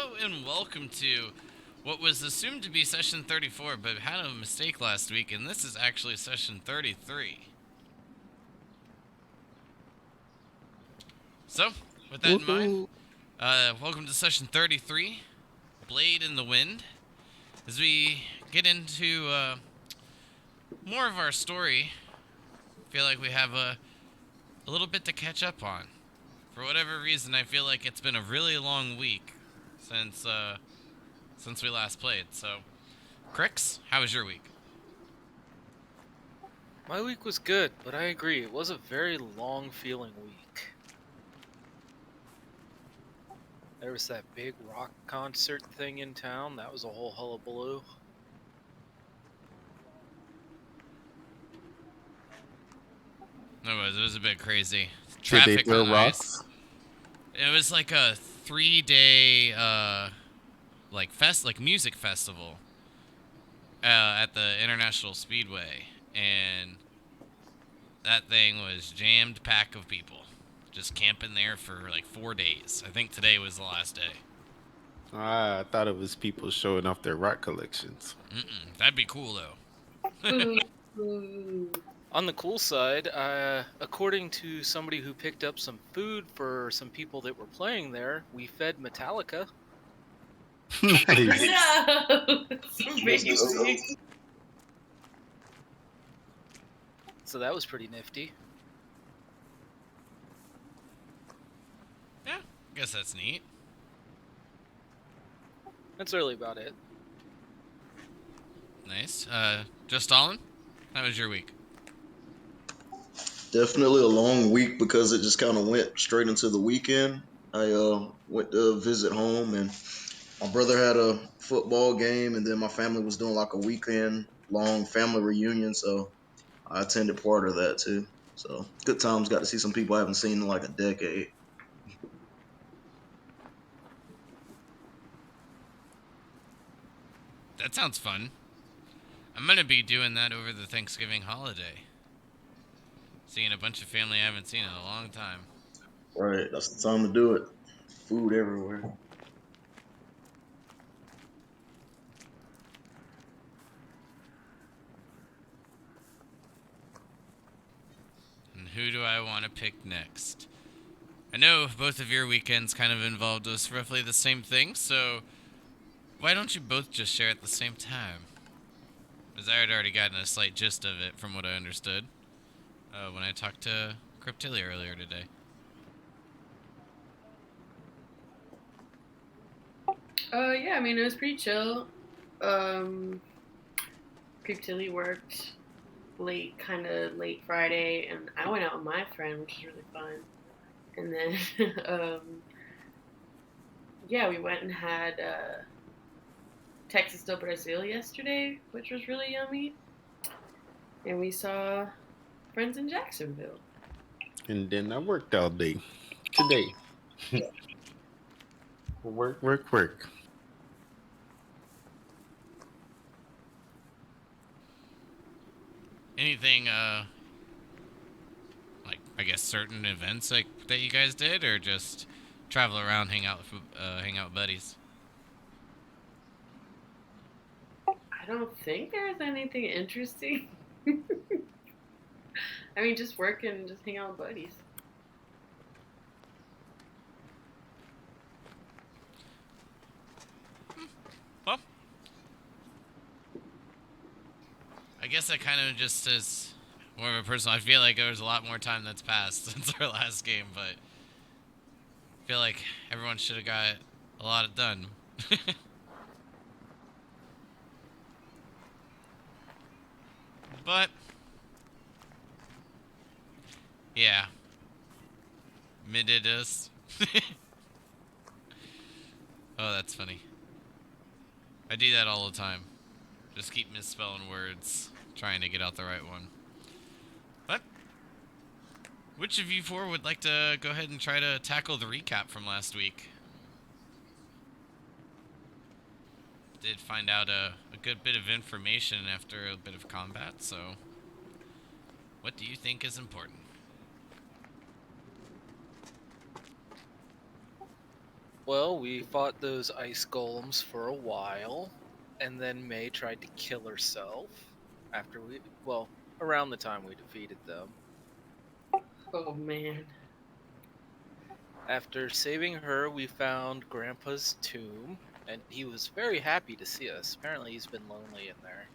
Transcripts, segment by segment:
Hello and welcome to what was assumed to be session 34, but had a mistake last week, and this is actually session 33. So, with that in mind, Woohoo! welcome to session 33, Blade in the Wind. As we get into more of our story, I feel like we have a little bit to catch up on. For whatever reason, I feel like it's been a really long week since we last played. So, Crix, how was your week? My week was good, but I agree, it was a very long feeling week. There was that big rock concert thing in town, that was a whole hullabaloo. It was a bit crazy. Did they Traffic throw on ice. rocks? It was like a 3-day like music festival at the International Speedway, and that thing was jammed pack of people, just camping there for like 4 days. I think today was the last day. I thought it was people showing off their rock collections. That'd be cool though. On the cool side, according to somebody who picked up some food for some people that were playing there, we fed Metallica. Nice. No, it's amazing. So that was pretty nifty. Yeah, I guess that's neat. That's really about it. Nice. Just Stalin, how was your week? Definitely a long week because it just kind of went straight into the weekend. I went to visit home, and my brother had a football game, and then my family was doing like a weekend long family reunion, so I attended part of that too. So good times. Got to see some people I haven't seen in like a decade. That sounds fun. I'm gonna be doing that over the Thanksgiving holiday. Seeing a bunch of family I haven't seen in a long time. Right, that's the time to do it. Food everywhere. And who do I want to pick next? I know both of your weekends kind of involved us roughly the same thing, so why don't you both just share at the same time? As I had already gotten a slight gist of it from what I understood when I talked to Cryptilli earlier today. Yeah, I mean, it was pretty chill. Creep Tilly worked kind of late Friday, and I went out with my friend, which was really fun. And then, yeah, we went and had Texas do Brazil yesterday, which was really yummy. And we saw friends in Jacksonville. And then I worked all day today. Work. Anything, like, I guess certain events like that you guys did, or just travel around, hang out with buddies? I don't think there was anything interesting. I mean, just work and just hang out with buddies. Well, I guess that kind of just is more of a personal. I feel like there was a lot more time that's passed since our last game, but I feel like everyone should have got a lot done. But yeah, mididus. Oh, that's funny. I do that all the time. Just keep misspelling words, trying to get out the right one. But which of you four would like to go ahead and try to tackle the recap from last week? Did find out a good bit of information after a bit of combat, so what do you think is important? Well, we fought those ice golems for a while, and then May tried to kill herself after around the time we defeated them. Oh man. After saving her, we found Grandpa's tomb, and he was very happy to see us. Apparently, he's been lonely in there.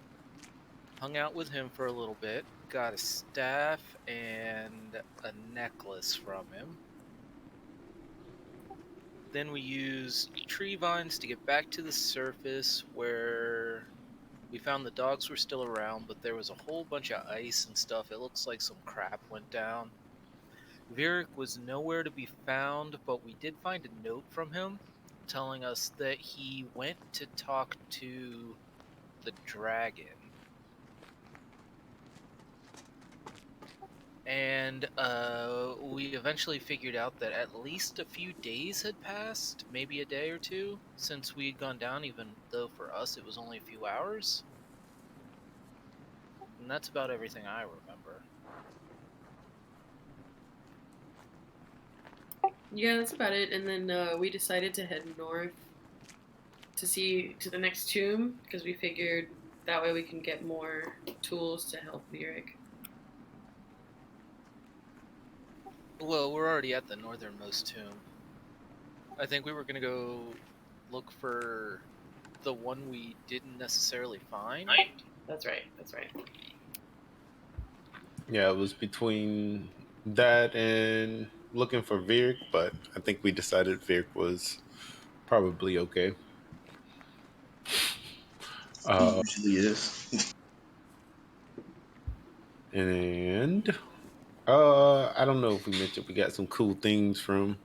Hung out with him for a little bit, got a staff and a necklace from him. Then we used tree vines to get back to the surface where we found the dogs were still around, but there was a whole bunch of ice and stuff. It looks like some crap went down. Virik was nowhere to be found, but we did find a note from him telling us that he went to talk to the dragon. And we eventually figured out that at least a few days had passed, maybe a day or two, since we'd gone down, even though for us it was only a few hours. And that's about everything I remember. Yeah, that's about it. And then we decided to head north to the next tomb because we figured that way we can get more tools to help Virik. Well, we're already at the northernmost tomb. I think we were gonna go look for the one we didn't necessarily find. That's right. That's right. Yeah, it was between that and looking for Virik, but I think we decided Virik was probably okay. He usually is. And I don't know if we mentioned we got some cool things from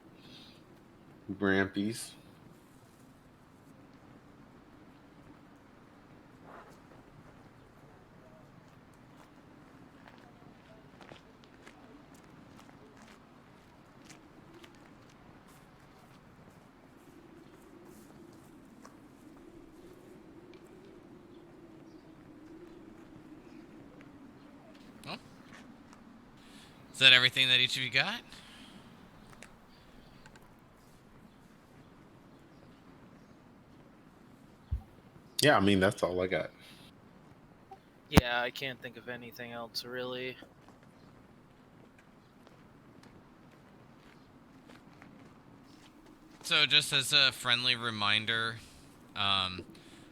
Grampy's. Well, is that everything that each of you got? Yeah, I mean that's all I got. Yeah, I can't think of anything else really. So, just as a friendly reminder,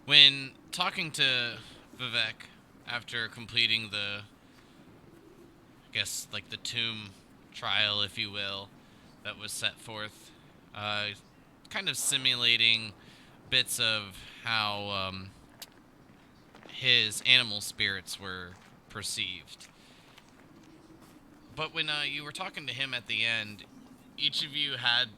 when talking to Vivek after completing the, I guess, like the tomb trial, if you will, that was set forth, kind of simulating bits of how his animal spirits were perceived. But when you were talking to him at the end, each of you had,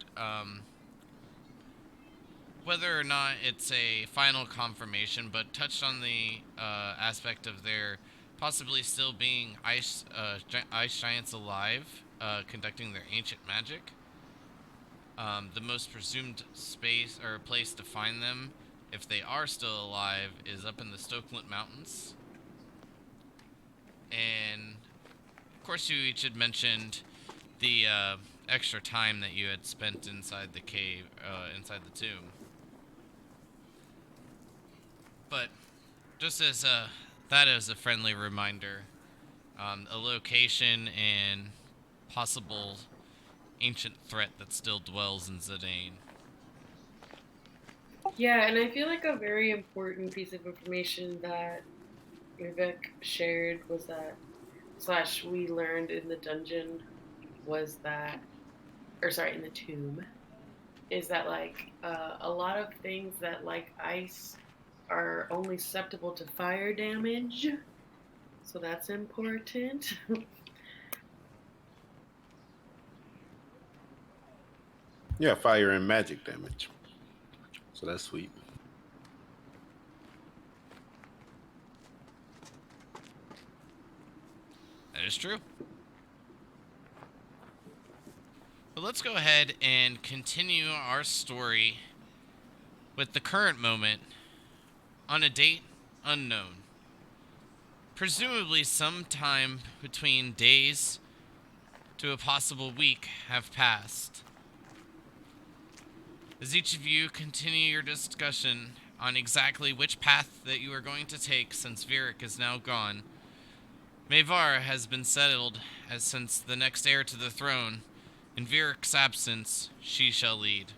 whether or not it's a final confirmation, but touched on the aspect of there possibly still being ice giants alive, conducting their ancient magic. The most presumed space or place to find them, if they are still alive, is up in the Stokeland Mountains. And of course, you each had mentioned the extra time that you had spent inside the cave, inside the tomb. But just as that is a friendly reminder, a location and possible ancient threat that still dwells in Zidane. Yeah, and I feel like a very important piece of information that Vivek shared was that, slash, we learned in the dungeon was that, or sorry, in the tomb, is that like a lot of things that like ice are only susceptible to fire damage. So that's important. Yeah, fire and magic damage. So that's sweet. That is true. But let's go ahead and continue our story with the current moment on a date unknown. Presumably sometime between days to a possible week have passed. As each of you continue your discussion on exactly which path that you are going to take since Virik is now gone, Mavar has been settled as since the next heir to the throne. In Virik's absence, she shall lead.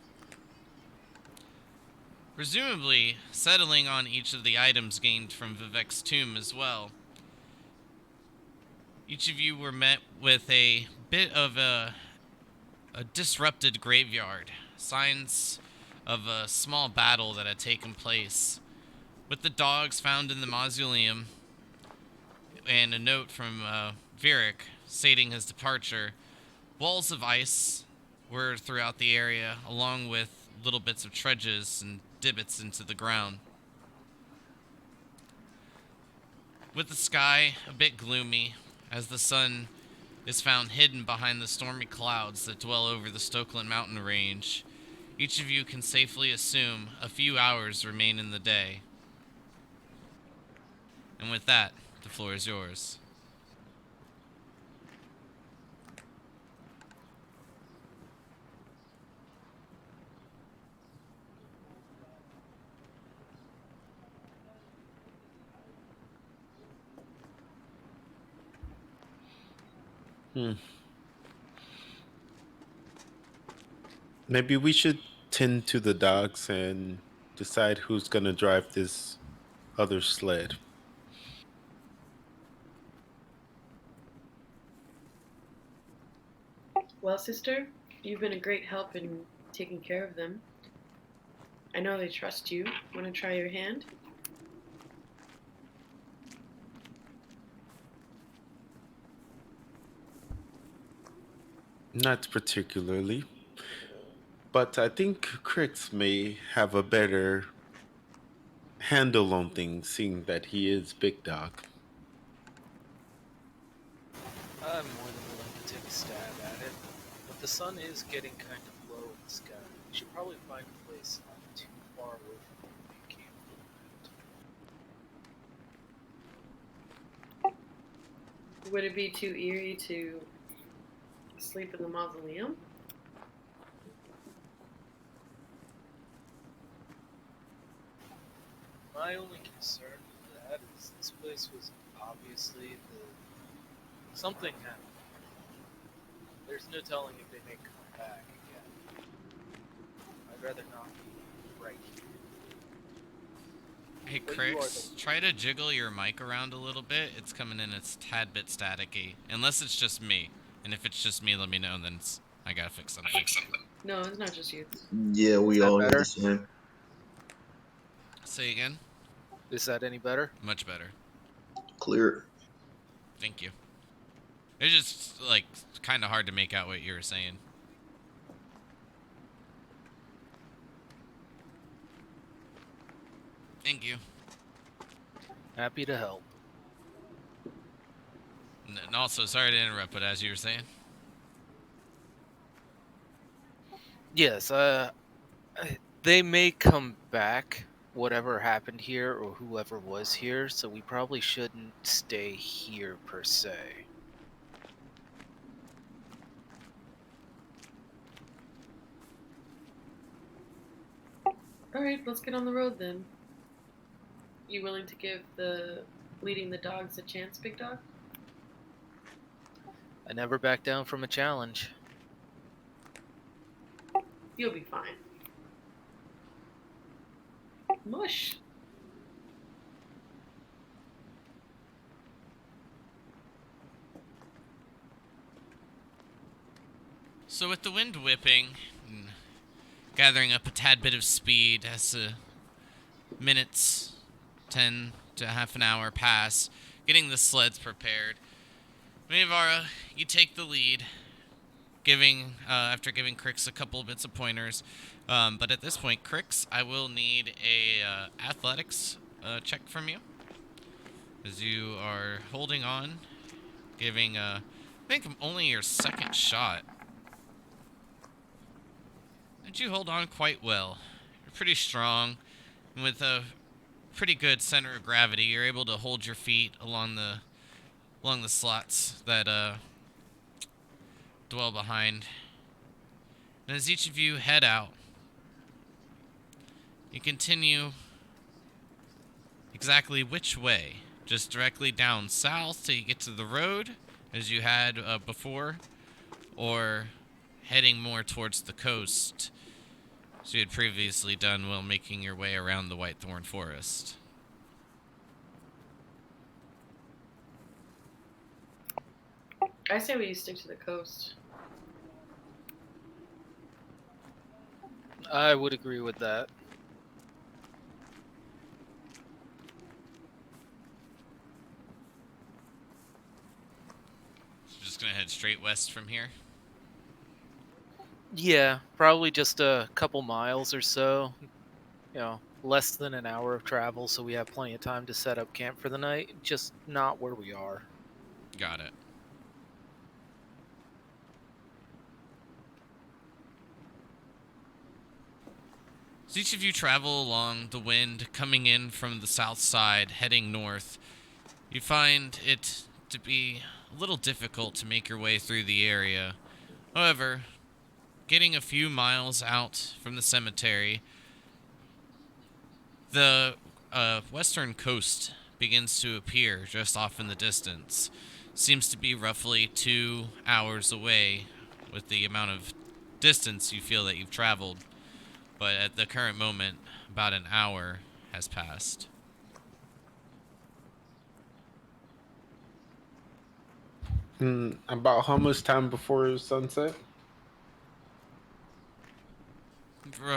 Presumably, settling on each of the items gained from Vivek's tomb as well. Each of you were met with a bit of a disrupted graveyard, signs of a small battle that had taken place, with the dogs found in the mausoleum, and a note from Virik stating his departure. Walls of ice were throughout the area, along with little bits of trenches and divots into the ground. With the sky a bit gloomy, as the sun is found hidden behind the stormy clouds that dwell over the Stokeland mountain range, each of you can safely assume a few hours remain in the day. And with that, the floor is yours. Maybe we should tend to the dogs and decide who's gonna drive this other sled. Well, sister, you've been a great help in taking care of them. I know they trust you. Want to try your hand? Not particularly, but I think Crix may have a better handle on things, seeing that he is big dog. I'm more than willing to take a stab at it, but the sun is getting kind of low in the sky. We should probably find a place not too far away from where we came from. Would it be too eerie to sleep in the mausoleum? My only concern with that is this place was obviously something happened. There's no telling if they may come back again. I'd rather not be right here. Hey But you are Crix, try to jiggle your mic around a little bit. It's coming in a tad bit staticky. Unless it's just me. And if it's just me, let me know, then I gotta fix something. No, it's not just you. Yeah, we Is that all hear better? the same. Say again? Is that any better? Much better. Clear. Thank you. It's just, like, kind of hard to make out what you were saying. Thank you. Happy to help. And also, sorry to interrupt, but as you were saying? Yes, they may come back, whatever happened here or whoever was here, so we probably shouldn't stay here per se. Alright, let's get on the road then. You willing to give leading the dogs a chance, big dog? I never back down from a challenge. You'll be fine. Mush. So with the wind whipping, and gathering up a tad bit of speed as the minutes, 10 to half an hour pass, getting the sleds prepared, Mayvara, you take the lead, after giving Crix a couple of bits of pointers. But at this point, Crix, I will need a athletics check from you, as you are holding on, giving I think only your second shot. But you hold on quite well. You're pretty strong, and with a pretty good center of gravity, you're able to hold your feet along the slots that dwell behind. And as each of you head out, You continue exactly which way? Just directly down south till you get to the road, as you had before? Or heading more towards the coast, as you had previously done while making your way around the Whitethorn Forest? I say we stick to the coast. I would agree with that. So just gonna head straight west from here? Yeah, probably just a couple miles or so. Less than an hour of travel, so we have plenty of time to set up camp for the night. Just not where we are. Got it. As each of you travel along the wind coming in from the south side, heading north, you find it to be a little difficult to make your way through the area. However, getting a few miles out from the cemetery, the western coast begins to appear just off in the distance. Seems to be roughly 2 hours away with the amount of distance you feel that you've traveled. But at the current moment, about an hour has passed. About how much time before sunset?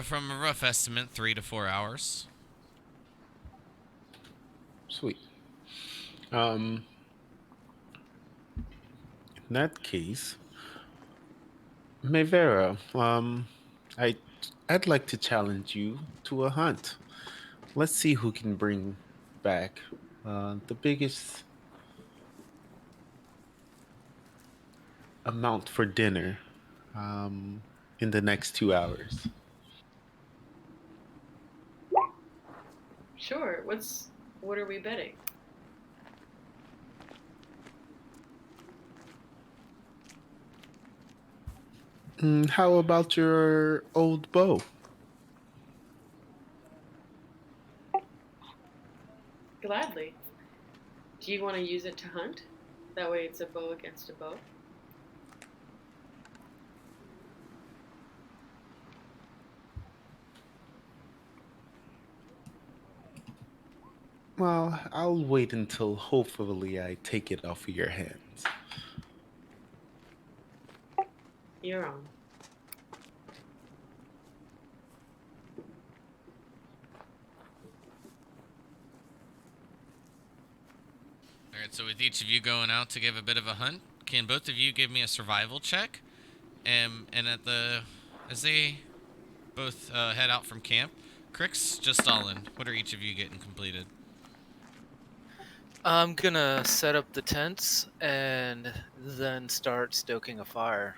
From a rough estimate, 3 to 4 hours. Sweet. In that case, Mevera, I I'd like to challenge you to a hunt. Let's see who can bring back the biggest amount for dinner in the next 2 hours. Sure. What are we betting? How about your old bow? Gladly. Do you want to use it to hunt? That way it's a bow against a bow. Well, I'll wait until hopefully I take it off of your hands. You're on. Alright, so with each of you going out to give a bit of a hunt, can both of you give me a survival check? And as they both head out from camp, Crix, just Stalin, what are each of you getting completed? I'm gonna set up the tents and then start stoking a fire.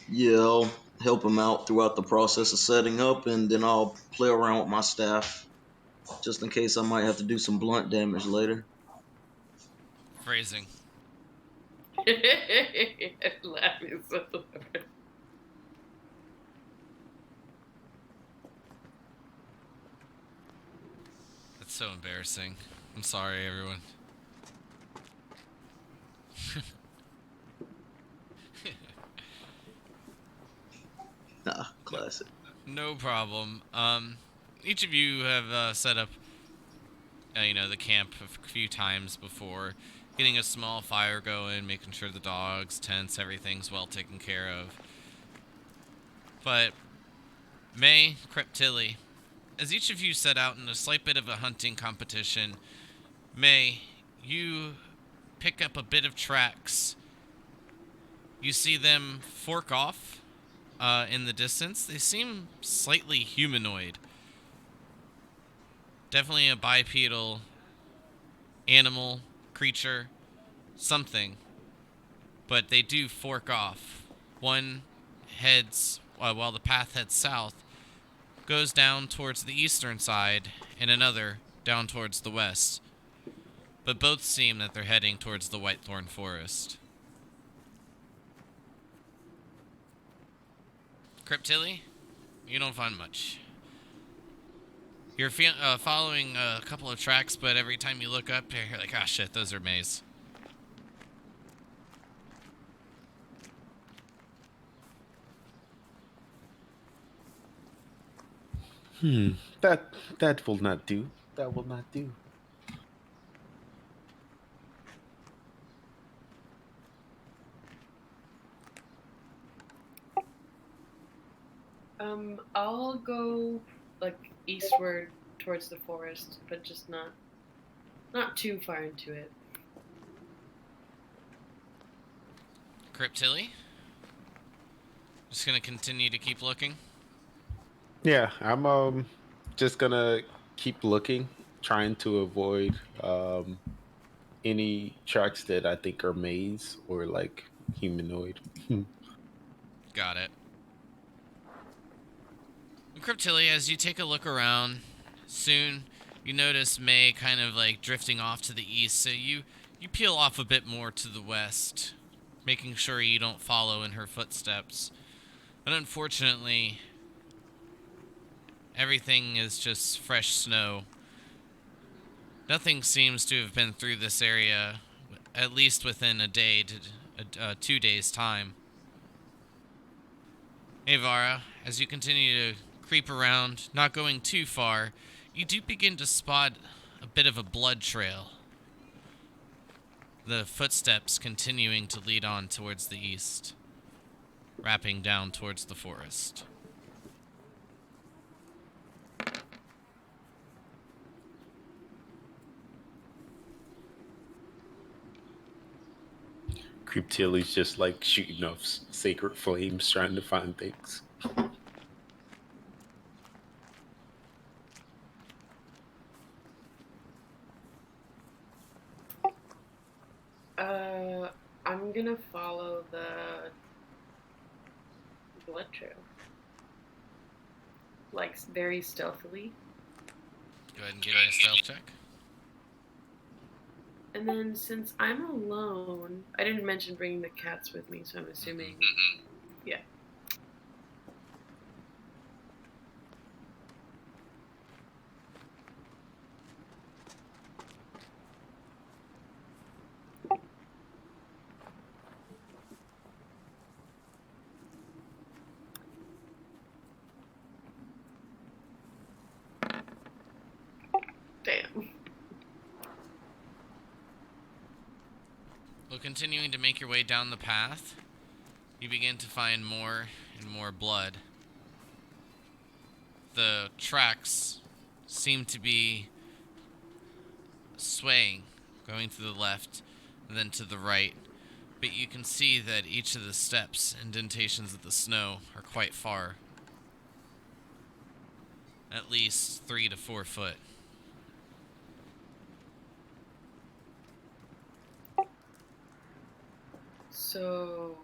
Yeah, I'll help him out throughout the process of setting up, and then I'll play around with my staff just in case I might have to do some blunt damage later. Phrasing. Laughing so hard. That's so embarrassing. I'm sorry, everyone. Nah, classic. No problem. Each of you have set up, the camp a few times before, getting a small fire going, making sure the dogs, tents, everything's well taken care of. But May, Creptilli, as each of you set out in a slight bit of a hunting competition, May, you pick up a bit of tracks. You see them fork off in the distance. They seem slightly humanoid. Definitely a bipedal animal, creature, something. But they do fork off. One heads, while the path heads south, goes down towards the eastern side, and another down towards the west. But both seem that they're heading towards the Whitethorn Forest. Creptilli, You don't find much. You're following a couple of tracks, but every time you look up, you're like, ah, shit, those are Maze. That will not do. That will not do. I'll go like eastward towards the forest, but just not too far into it. Cryptilli? Just gonna continue to keep looking? Yeah, I'm just gonna keep looking, trying to avoid any tracks that I think are maze or like humanoid. Got it. Cryptilli, as you take a look around, soon you notice May kind of like drifting off to the east, so you peel off a bit more to the west, making sure you don't follow in her footsteps. But unfortunately, everything is just fresh snow. Nothing seems to have been through this area, at least within a day to 2 days' time. Avara, as you continue to creep around, not going too far, you do begin to spot a bit of a blood trail. The footsteps continuing to lead on towards the east, wrapping down towards the forest. Cryptilli's just like shooting off sacred flames, trying to find things. I'm gonna follow the blood trail, like very stealthily. Go ahead and give me a stealth check. And then since I'm alone, I didn't mention bringing the cats with me, so I'm assuming, yeah. Damn. Well, continuing to make your way down the path, you begin to find more and more blood. The tracks seem to be swaying, going to the left and then to the right, but you can see that each of the steps, indentations of the snow, are quite far. At least 3 to 4 foot. So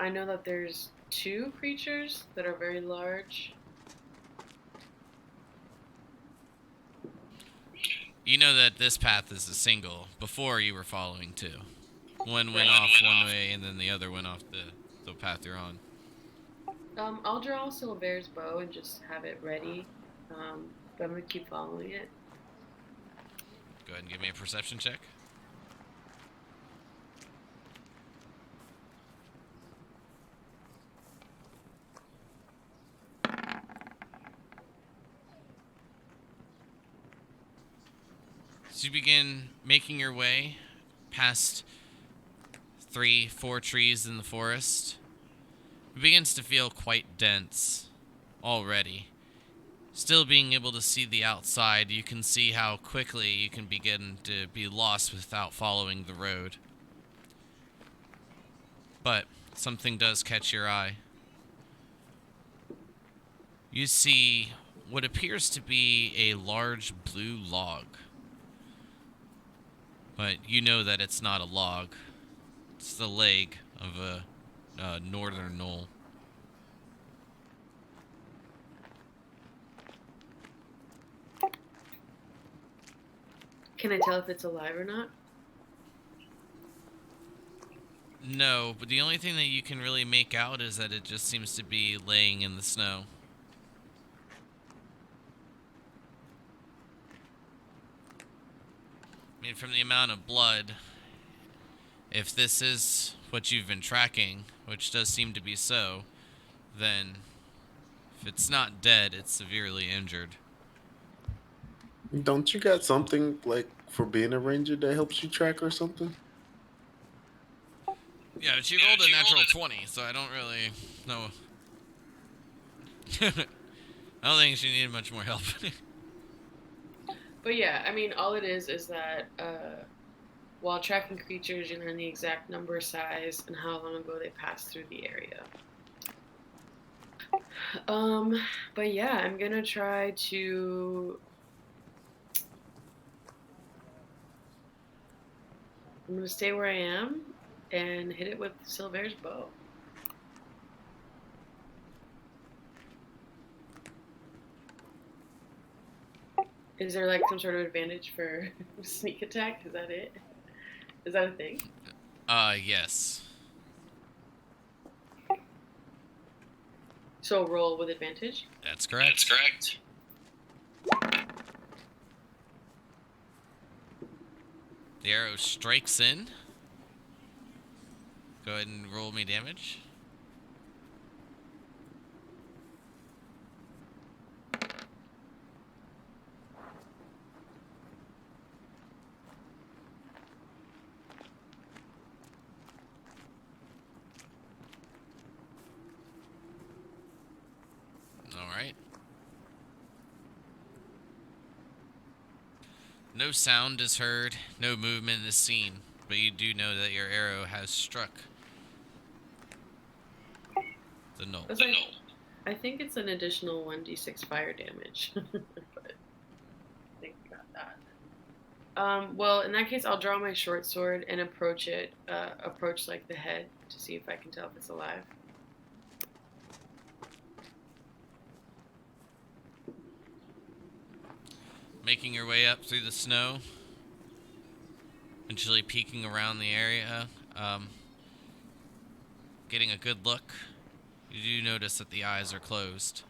I know that there's 2 creatures that are very large. You know that this path is a single. Before you were following 2. One went off one way and then the other went off the path you're on. I'll draw Silver's bow and just have it ready. But I'm gonna keep following it. Go ahead and give me a perception check. So you begin making your way past 3, 4 trees in the forest. It begins to feel quite dense already. Still being able to see the outside, you can see how quickly you can begin to be lost without following the road. But something does catch your eye. You see what appears to be a large blue log. But you know that it's not a log. It's the leg of a northern knoll. Can I tell if it's alive or not? No, but the only thing that you can really make out is that it just seems to be laying in the snow. mean, from the amount of blood, if this is what you've been tracking, which does seem to be so, then if it's not dead, it's severely injured. Don't you got something like for being a ranger that helps you track or something? Yeah, but you rolled a natural 20, so I don't really know. I don't think she needed much more help. But yeah, I mean, all it is that while tracking creatures, you learn the exact number, size, and how long ago they passed through the area. But yeah, I'm gonna try to. I'm gonna stay where I am and hit it with Silver's bow. Is there like some sort of advantage for sneak attack? Is that it? Is that a thing? Yes. So roll with advantage? That's correct. That's correct. The arrow strikes in. Go ahead and roll me damage. Alright. No sound is heard, no movement is seen, but you do know that your arrow has struck the knoll. I think it's an additional 1d6 fire damage. But I think we got that. Well, in that case, I'll draw my short sword and approach like the head to see if I can tell if it's alive. Making your way up through the snow, eventually peeking around the area, getting a good look. You do notice that the eyes are closed.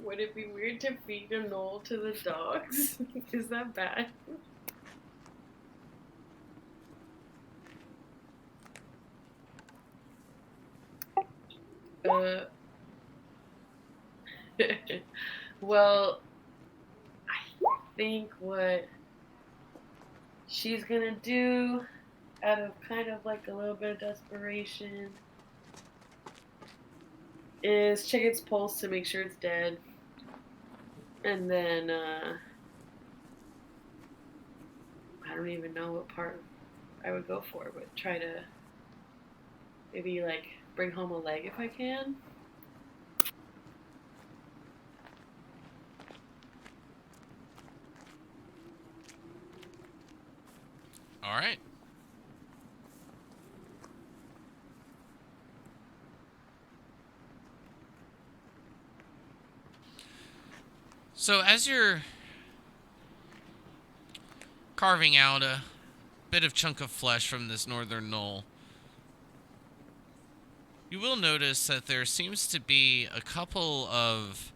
Would it be weird to feed a knoll to the dogs? Is that bad? Well, I think what she's gonna do, out of kind of like a little bit of desperation, is check its pulse to make sure it's dead. And then, I don't even know what part I would go for, but try to maybe like bring home a leg if I can. Alright. So as you're carving out a bit of chunk of flesh from this northern knoll, you will notice that there seems to be a couple of,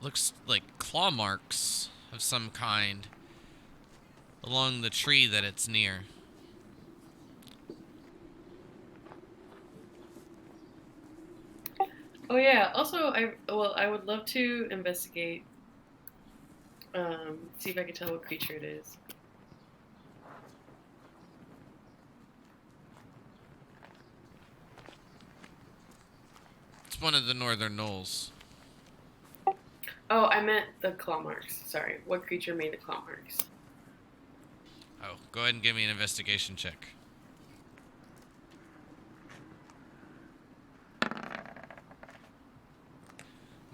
looks like claw marks of some kind along the tree that it's near. Oh yeah. Also, I would love to investigate. See if I can tell what creature it is. It's one of the northern knolls. Oh, I meant the claw marks. Sorry. What creature made the claw marks? Oh, go ahead and give me an investigation check.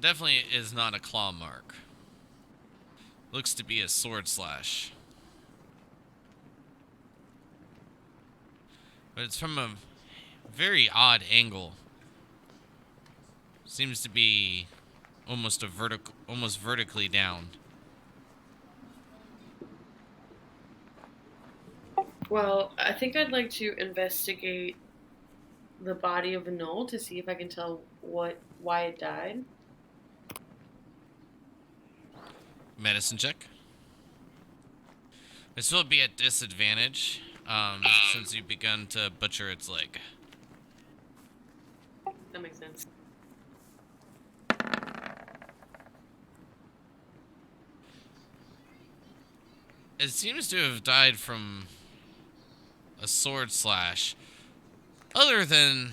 Definitely is not a claw mark. Looks to be a sword slash. But it's from a very odd angle. Seems to be almost vertically down. Well, I think I'd like to investigate the body of a knoll to see if I can tell why it died. Medicine check. This will be at disadvantage, since you've begun to butcher its leg. That makes sense. It seems to have died from a sword slash. Other than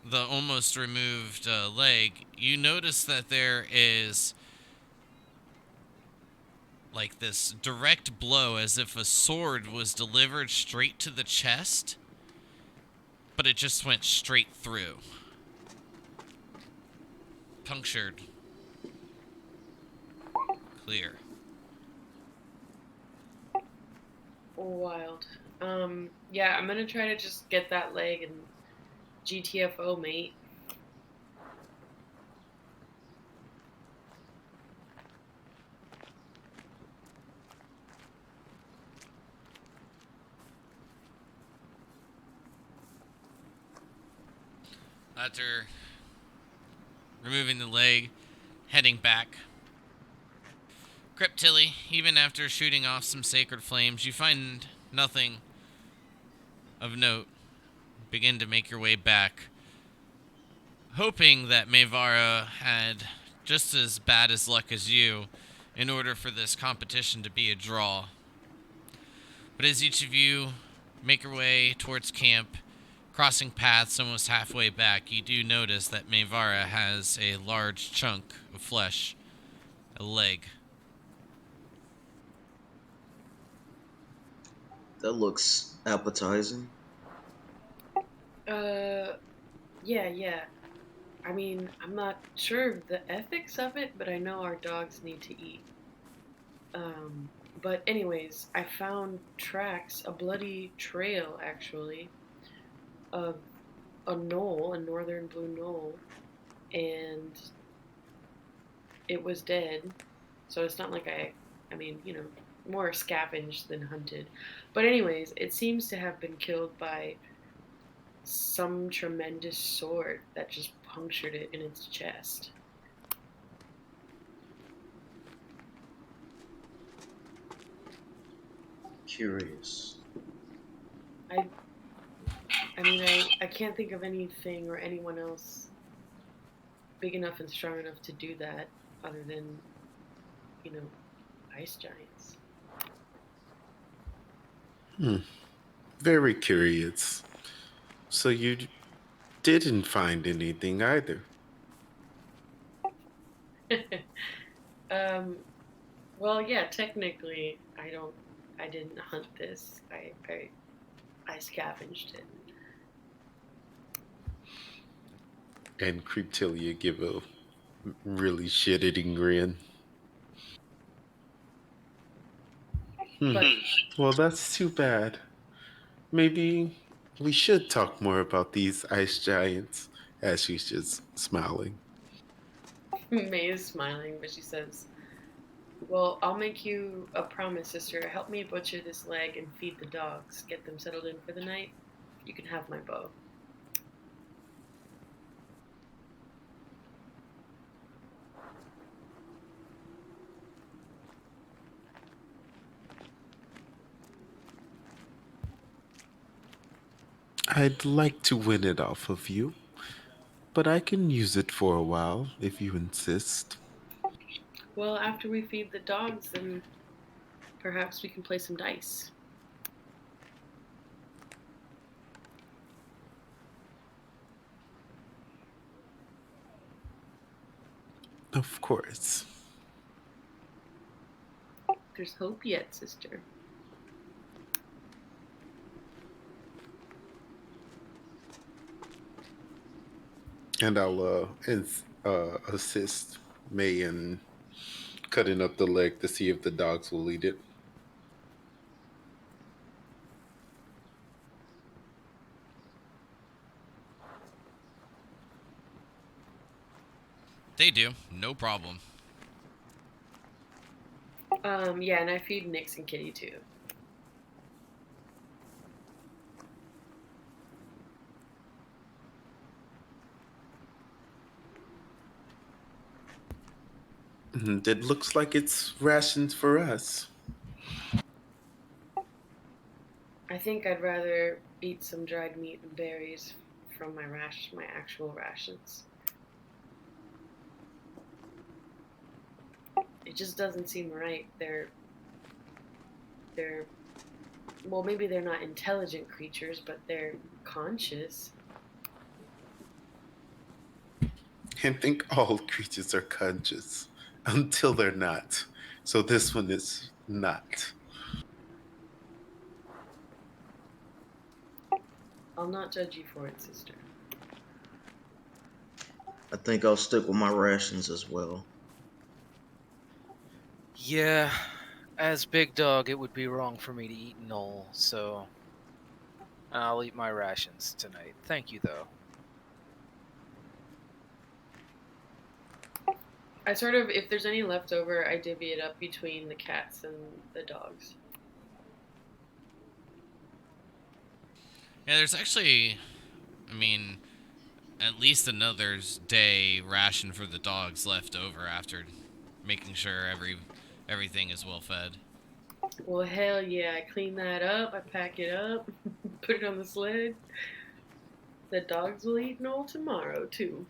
the almost removed leg, you notice that there is like this direct blow as if a sword was delivered straight to the chest, but it just went straight through. Punctured. Clear. Wild. Yeah, I'm gonna try to just get that leg and GTFO, mate. After removing the leg, heading back. Cryptilly, even after shooting off some sacred flames, you find nothing of note. Begin to make your way back, hoping that Mevara had just as bad as luck as you in order for this competition to be a draw. But as each of you make your way towards camp, crossing paths almost halfway back, you do notice that Mevara has a large chunk of flesh, a leg. That looks appetizing. Yeah. I mean, I'm not sure of the ethics of it, but I know our dogs need to eat. But anyways, I found tracks, a bloody trail actually, of a knoll, a northern blue knoll, and it was dead. So it's not like I mean, more scavenged than hunted. But anyways, it seems to have been killed by some tremendous sword that just punctured it in its chest. Curious. I mean, I can't think of anything or anyone else big enough and strong enough to do that other than, ice giants. Very curious. So you didn't find anything either. Well, yeah, technically, I didn't hunt this. I scavenged it. And Creeptilia give a really shit-eating grin. But Well, that's too bad. Maybe we should talk more about these ice giants. As she's just smiling. May is smiling, but she says, "Well, I'll make you a promise, sister. Help me butcher this leg and feed the dogs. Get them settled in for the night. You can have my bow." I'd like to win it off of you, but I can use it for a while if you insist. Well, after we feed the dogs, then perhaps we can play some dice. Of course. There's hope yet, sister. And I'll assist May in cutting up the leg to see if the dogs will eat it. They do, no problem. Yeah, and I feed Nix and Kitty too. And it looks like it's rations for us. I think I'd rather eat some dried meat and berries from my actual rations. It just doesn't seem right. They're well, maybe they're not intelligent creatures, but they're conscious. I think all creatures are conscious until they're not. So this one is not. I'll not judge you for it, sister. I think I'll stick with my rations as well. Yeah, as Big Dog, it would be wrong for me to eat Knoll, so I'll eat my rations tonight. Thank you, though. I sort of, if there's any left over, I divvy it up between the cats and the dogs. Yeah, there's actually, I mean, at least another day ration for the dogs left over after making sure everything is well fed. Well, hell yeah, I clean that up, I pack it up, put it on the sled. The dogs will eat Noel tomorrow, too.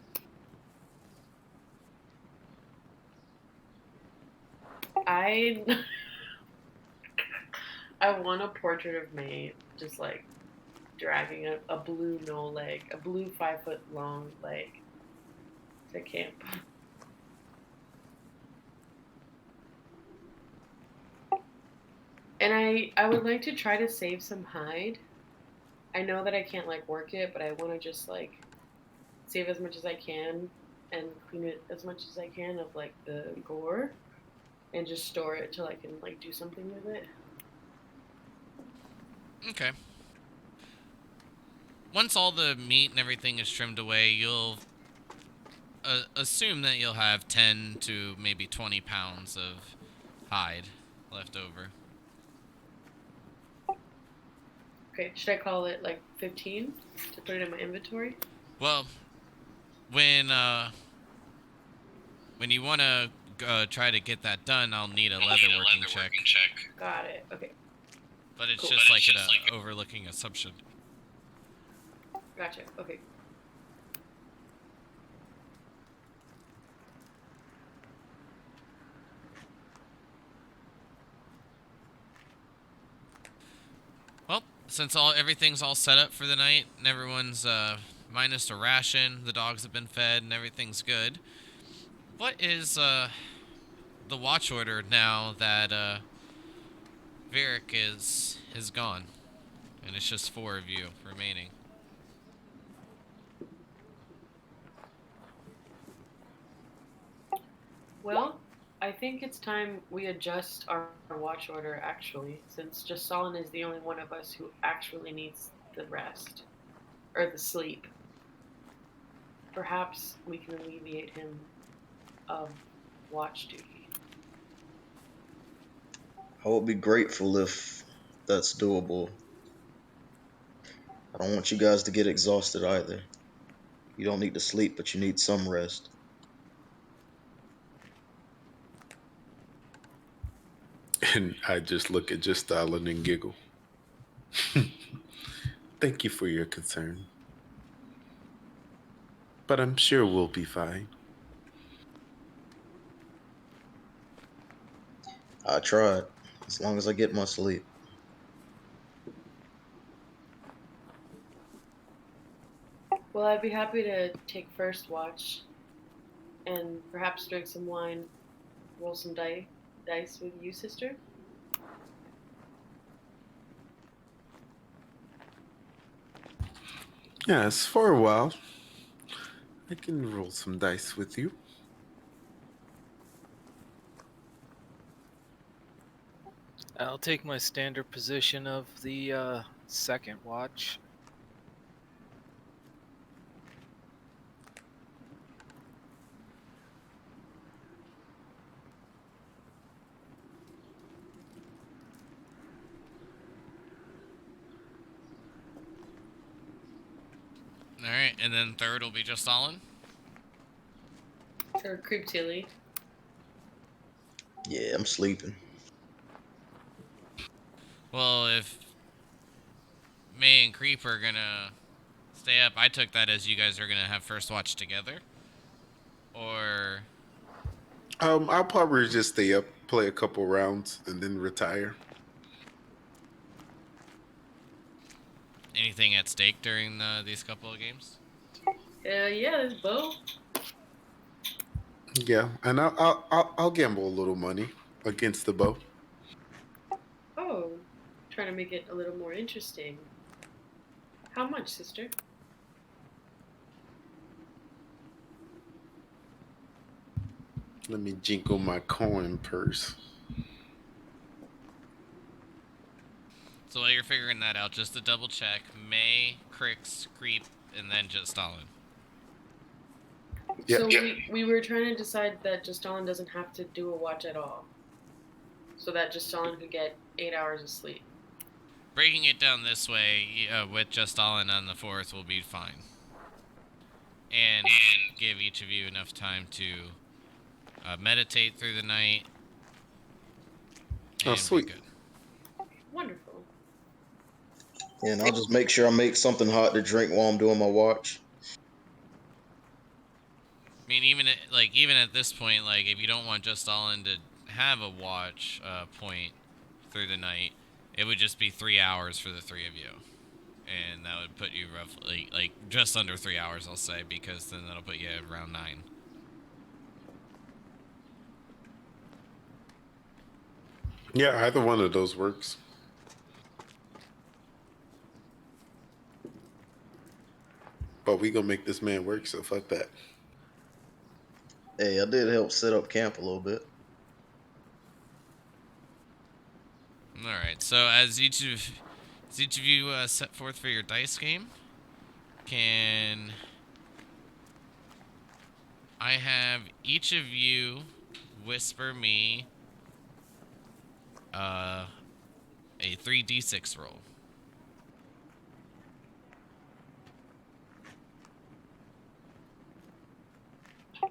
I I want a portrait of me just like dragging a blue Noel leg, a blue 5 foot long leg to camp. And I would like to try to save some hide. I know that I can't like work it, but I want to just like save as much as I can and clean it as much as I can of like the gore and just store it till I can like do something with it. Okay. Once all the meat and everything is trimmed away, you'll assume that you'll have 10 to maybe 20 pounds of hide left over. Okay, should I call it like 15 to put it in my inventory? Well, when uh, when you want to try to get that done, I'll need a leatherworking check. Got it. Okay, But it's cool. just like an overlooking assumption. Gotcha. Okay. Well, since everything's all set up for the night and everyone's minus a ration, the dogs have been fed and everything's good. What is the watch order now that Varric is gone, and it's just 4 of you remaining? Well, I think it's time we adjust our watch order actually, since just Solon is the only one of us who actually needs the rest or the sleep. Perhaps we can alleviate him of watch duty. I would be grateful if that's doable. I don't want you guys to get exhausted either. You don't need to sleep, but you need some rest. And I just look at just Stalin and giggle. Thank you for your concern. But I'm sure we'll be fine. I tried, as long as I get my sleep. Well, I'd be happy to take first watch and perhaps drink some wine, roll some dice with you, sister. Yes, for a while. I can roll some dice with you. I'll take my standard position of the second watch. Alright, and then third will be just Stalin? Or Creep Tilly. Yeah, I'm sleeping. Well, if May and Creep are gonna stay up, I took that as you guys are gonna have first watch together. Or I'll probably just stay up, play a couple rounds, and then retire. anything at stake during these couple of games? Yeah, this bow. Yeah, and I'll gamble a little money against the bow. Oh, trying to make it a little more interesting. How much, sister? Let me jingle my coin purse. So while you're figuring that out, just to double check, May, Crix, Creep, and then just Stalin. Yeah, So we were trying to decide that Justalin doesn't have to do a watch at all, so that Justalin could get 8 hours of sleep. Breaking it down this way, with just Stalin on the 4th will be fine. And give each of you enough time to meditate through the night oh and be sweet. good. Wonderful. And I'll just make sure I make something hot to drink while I'm doing my watch. I mean, even at this point, like if you don't want just Stalin to have a watch point through the night, it would just be 3 hours for the three of you. And that would put you roughly, like, just under 3 hours, I'll say, because then that'll put you at around 9. Yeah, either one of those works. But we gonna make this man work, so fuck that. Hey, I did help set up camp a little bit. Alright, so as each of you set forth for your dice game, can I have each of you whisper me a 3d6 roll?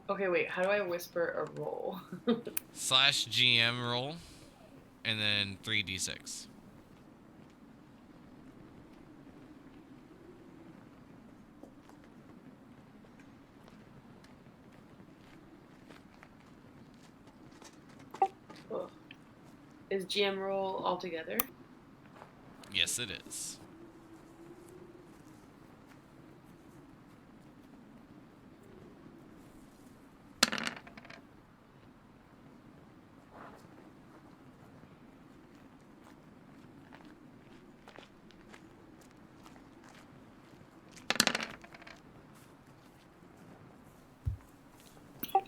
Okay, wait. How do I whisper a roll? /GM roll, and then 3d6. Ugh. Is GM roll all together? Yes, it is.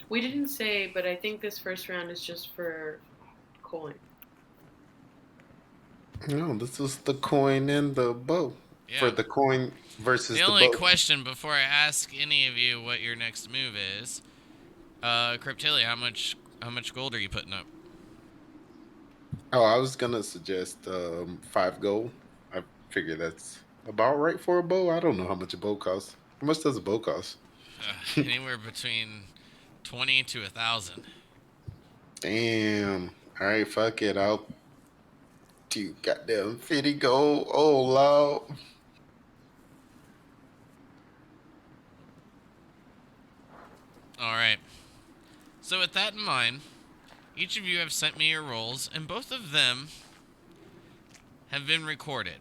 We didn't say, but I think this first round is just for coin. No, this is the coin and the bow. For Yeah. the coin The versus the only bow. question before I ask any of you what your next move is, Cryptilia, how much gold are you putting up? Oh, I was gonna suggest 5 gold. I figure that's about right for a bow. I don't know how much a bow costs. How much does a bow cost? Anywhere between 20 to 1,000. Damn. All right, fuck it. I'll do goddamn 50 gold. Oh, loud. All right. So with that in mind, each of you have sent me your rolls, and both of them have been recorded.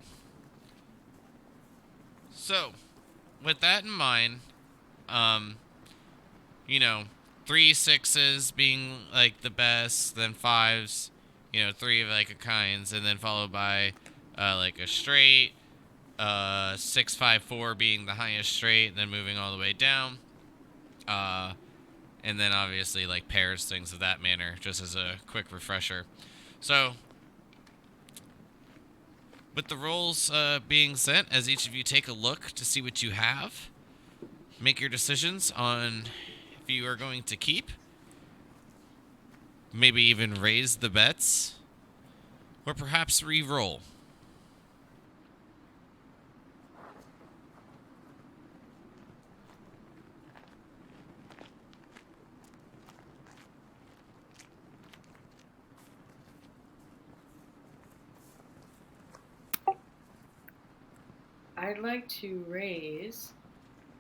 So, with that in mind, um, you know, 3 6s being like the best, then 5s, 3 of like a kinds, and then followed by like a straight, 6 5 4 being the highest straight, then moving all the way down, and then obviously like pairs, things of that manner, just as a quick refresher. So, with the rolls being sent, as each of you take a look to see what you have, make your decisions on if you are going to keep, maybe even raise the bets, or perhaps re-roll. I'd like to raise.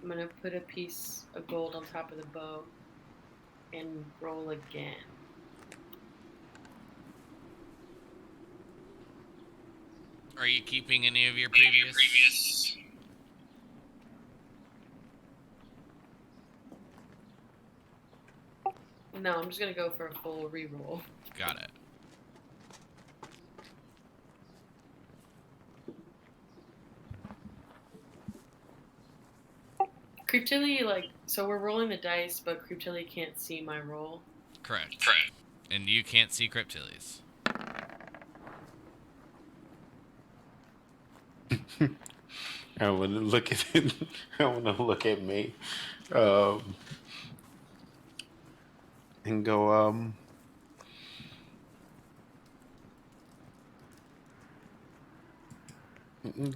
I'm gonna put a piece of gold on top of the bow and roll again. Are you keeping any of your previous? No, I'm just gonna go for a full reroll. Got it. Creeptilly, so we're rolling the dice, but Creeptilly can't see my roll. Correct. And you can't see Cryptillies. I want to look at it. I want to look at me, and go.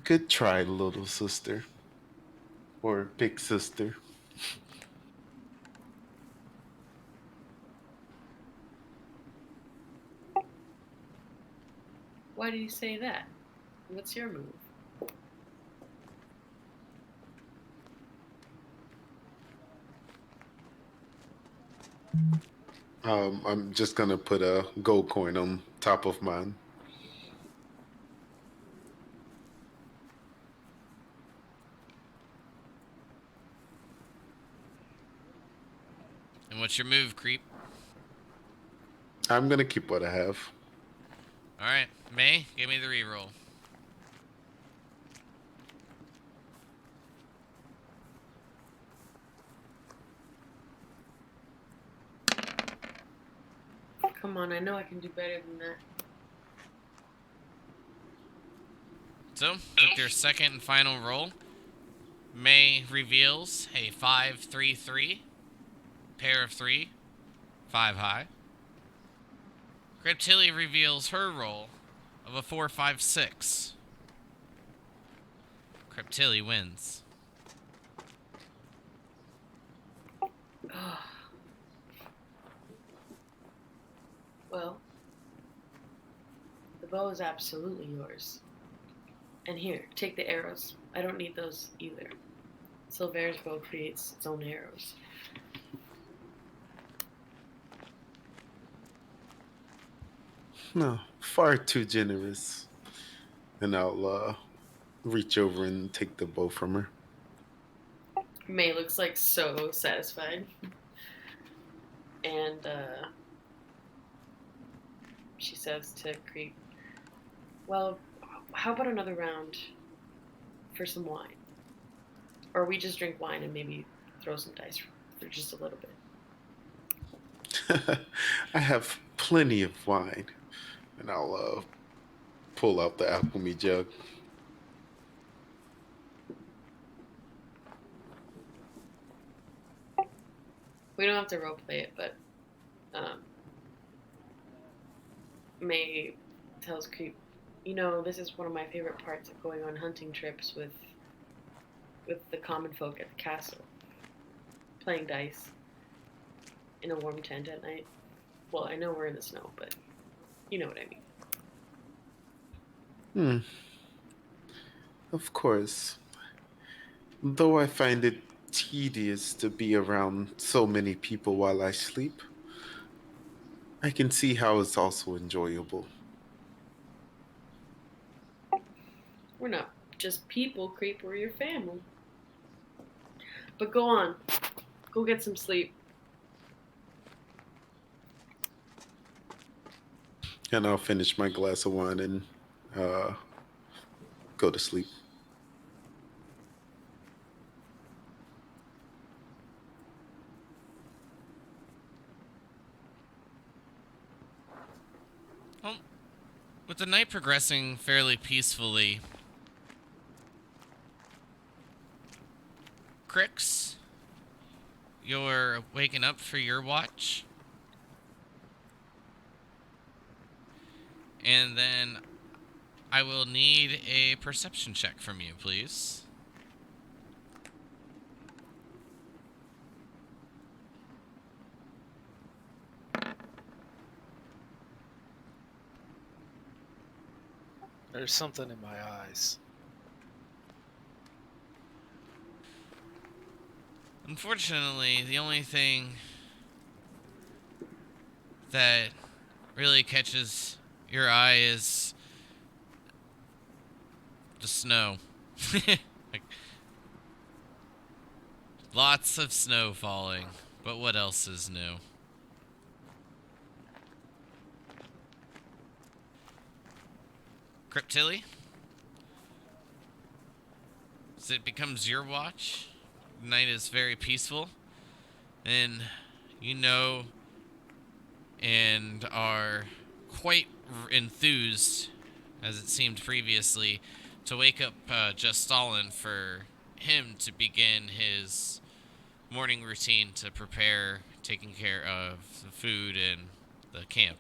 Good try, little sister, or big sister. Why do you say that? What's your move? I'm just gonna put a gold coin on top of mine. And what's your move, Creep? I'm gonna keep what I have. Alright, May, give me the reroll. Come on, I know I can do better than that. So, with your second and final roll, May reveals a 5-3-3, pair of 3, 5 high. Cryptilly reveals her roll of a 4-5-6. Cryptilly wins. Well, the bow is absolutely yours. And here, take the arrows. I don't need those either. Silver's bow creates its own arrows. No, far too generous. And I'll reach over and take the bow from her. May looks like so satisfied. And she says to Creep, well, how about another round for some wine? Or we just drink wine and maybe throw some dice for just a little bit. I have plenty of wine. And I'll pull out the alchemy jug. We don't have to roleplay it, but May tells Creep, this is one of my favorite parts of going on hunting trips with the common folk at the castle. Playing dice in a warm tent at night. Well, I know we're in the snow, but you know what I mean. Of course. Though I find it tedious to be around so many people while I sleep, I can see how it's also enjoyable. We're not just people, Creep, we're your family. But go on. Go get some sleep. And I'll finish my glass of wine and go to sleep. Well, with the night progressing fairly peacefully, Crix, you're waking up for your watch. And then I will need a perception check from you, please. There's something in my eyes. Unfortunately, the only thing that really catches your eye is the snow. Like, lots of snow falling, but what else is new? Cryptilli? As it becomes your watch, the night is very peaceful, and you know and are quite enthused, as it seemed previously, to wake up Just Stalin for him to begin his morning routine to prepare taking care of the food and the camp.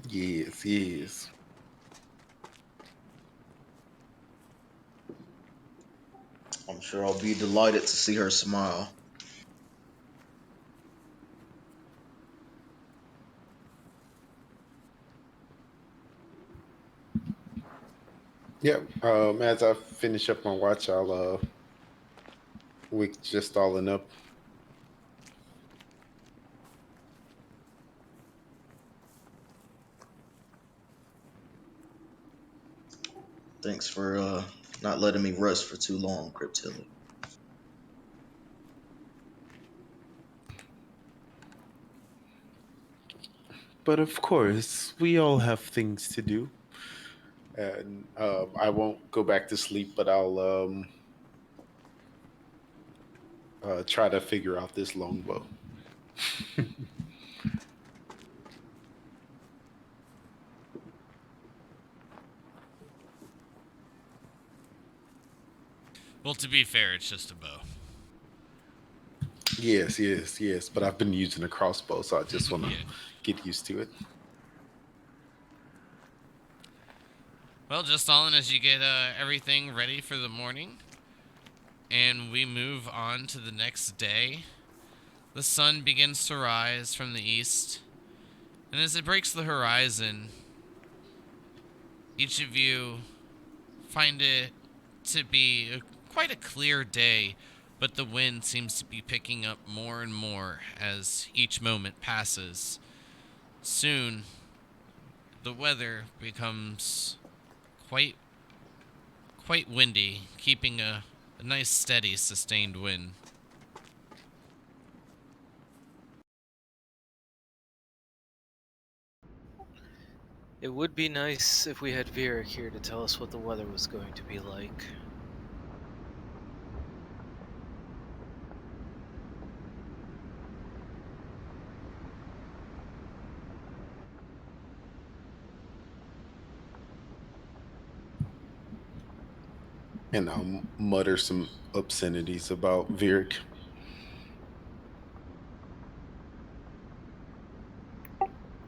Yes, yes. I'm sure I'll be delighted to see her smile. Yeah. As I finish up my watch, I'll wake Just Stalin up. Thanks for not letting me rest for too long, Cryptilli. But of course, we all have things to do, and I won't go back to sleep. But I'll try to figure out this longbow. Well, to be fair, it's just a bow. Yes, yes, yes. But I've been using a crossbow, so I just want to Yeah. get used to it. Well, Just Stalin, as you get everything ready for the morning, and we move on to the next day, the sun begins to rise from the east, and as it breaks the horizon, each of you find it to be quite a clear day, but the wind seems to be picking up more and more as each moment passes. Soon, the weather becomes quite quite windy, keeping a nice steady sustained wind. It would be nice if we had Vera here to tell us what the weather was going to be like. And I'll mutter some obscenities about Virik.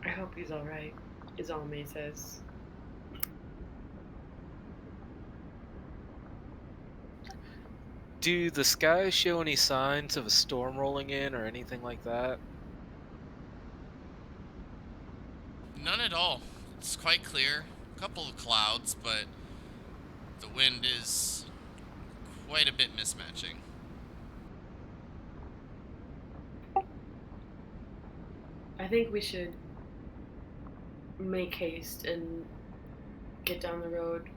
I hope he's alright, is all May says. Do the skies show any signs of a storm rolling in or anything like that? None at all. It's quite clear. A couple of clouds, but the wind is quite a bit mismatching. I think we should make haste and get down the road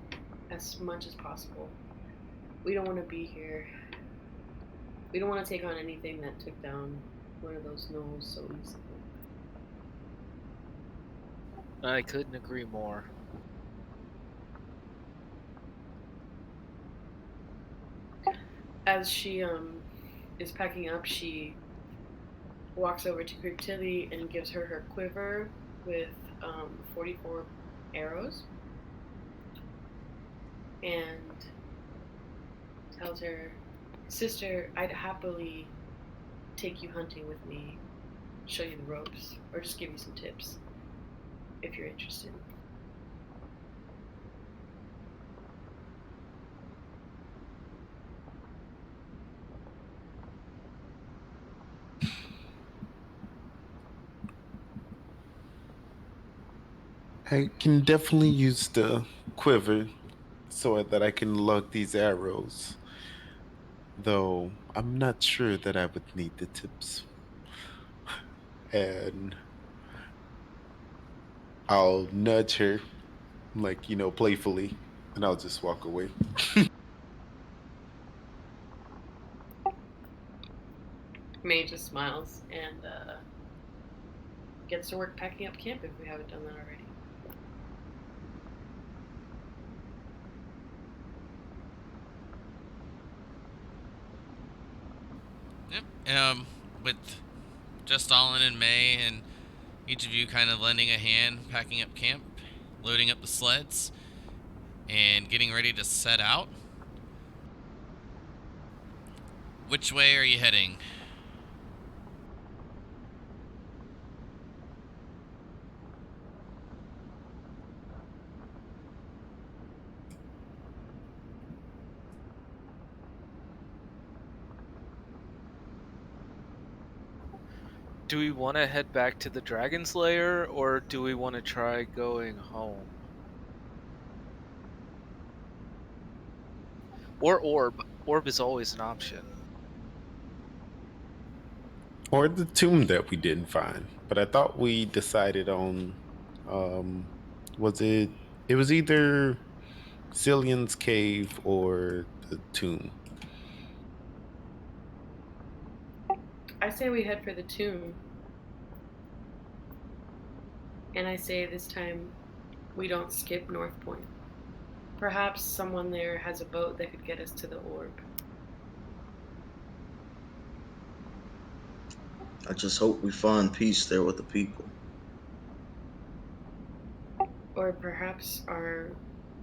as much as possible. We don't want to be here. We don't want to take on anything that took down one of those gnolls so easily. I couldn't agree more. As she is packing up, she walks over to Cryptilli and gives her her quiver with 44 arrows and tells her, "Sister, I'd happily take you hunting with me, show you the ropes, or just give you some tips if you're interested." I can definitely use the quiver so that I can lug these arrows. though I'm not sure that I would need the tips. And I'll nudge her, like, playfully, and I'll just walk away. May just smiles and gets to work packing up camp if we haven't done that already. Yep. With just Stalin and May and each of you kind of lending a hand packing up camp, loading up the sleds, and getting ready to set out. Which way are you heading? Do we want to head back to the Dragon's Lair, or do we want to try going home? Or Orb. Orb is always an option. Or the tomb that we didn't find. But I thought we decided on, um, was it? It was either Cillian's cave or the tomb. I say we head for the tomb. And I say this time we don't skip North Point. Perhaps someone there has a boat that could get us to the orb. I just hope we find peace there with the people. Or perhaps our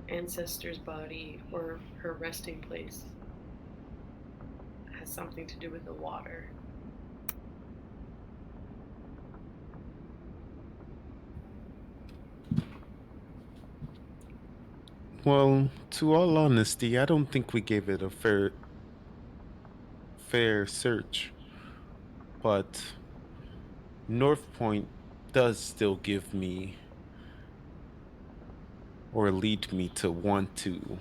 ancestor's body or her resting place has something to do with the water. Well, to all honesty, I don't think we gave it a fair search. But North Point does still give me or lead me to want to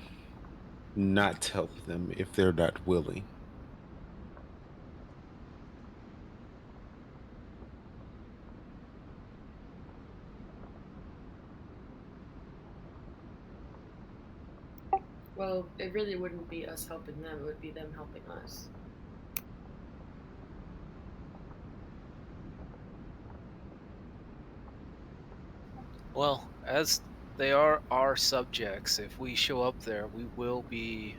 not help them if they're not willing. Well, it really wouldn't be us helping them, it would be them helping us. Well, as they are our subjects, if we show up there, we will be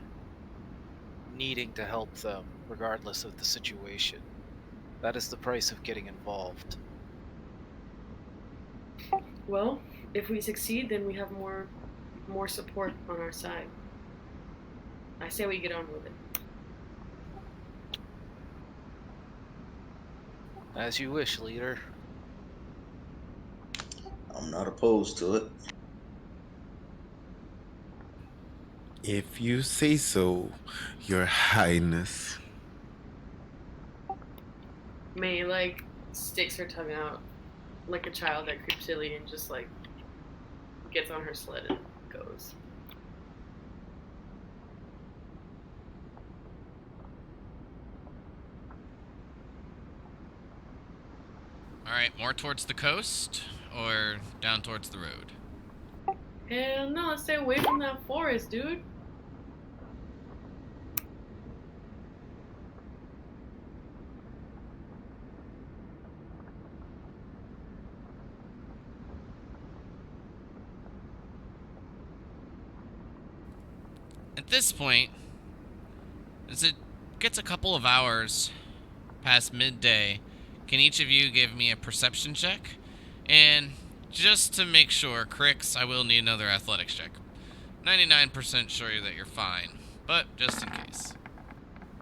needing to help them, regardless of the situation. That is the price of getting involved. Well, if we succeed, then we have more support on our side. I say we get on with it. As you wish, leader. I'm not opposed to it. If you say so, Your Highness. May, like, sticks her tongue out like a child at Cryptillion and just, like, gets on her sled and goes. Alright, more towards the coast or down towards the road? Hell no, let's stay away from that forest, dude. At this point, as it gets a couple of hours past midday, can each of you give me a perception check? And just to make sure, Crix, I will need another athletics check. 99% sure that you're fine, but just in case.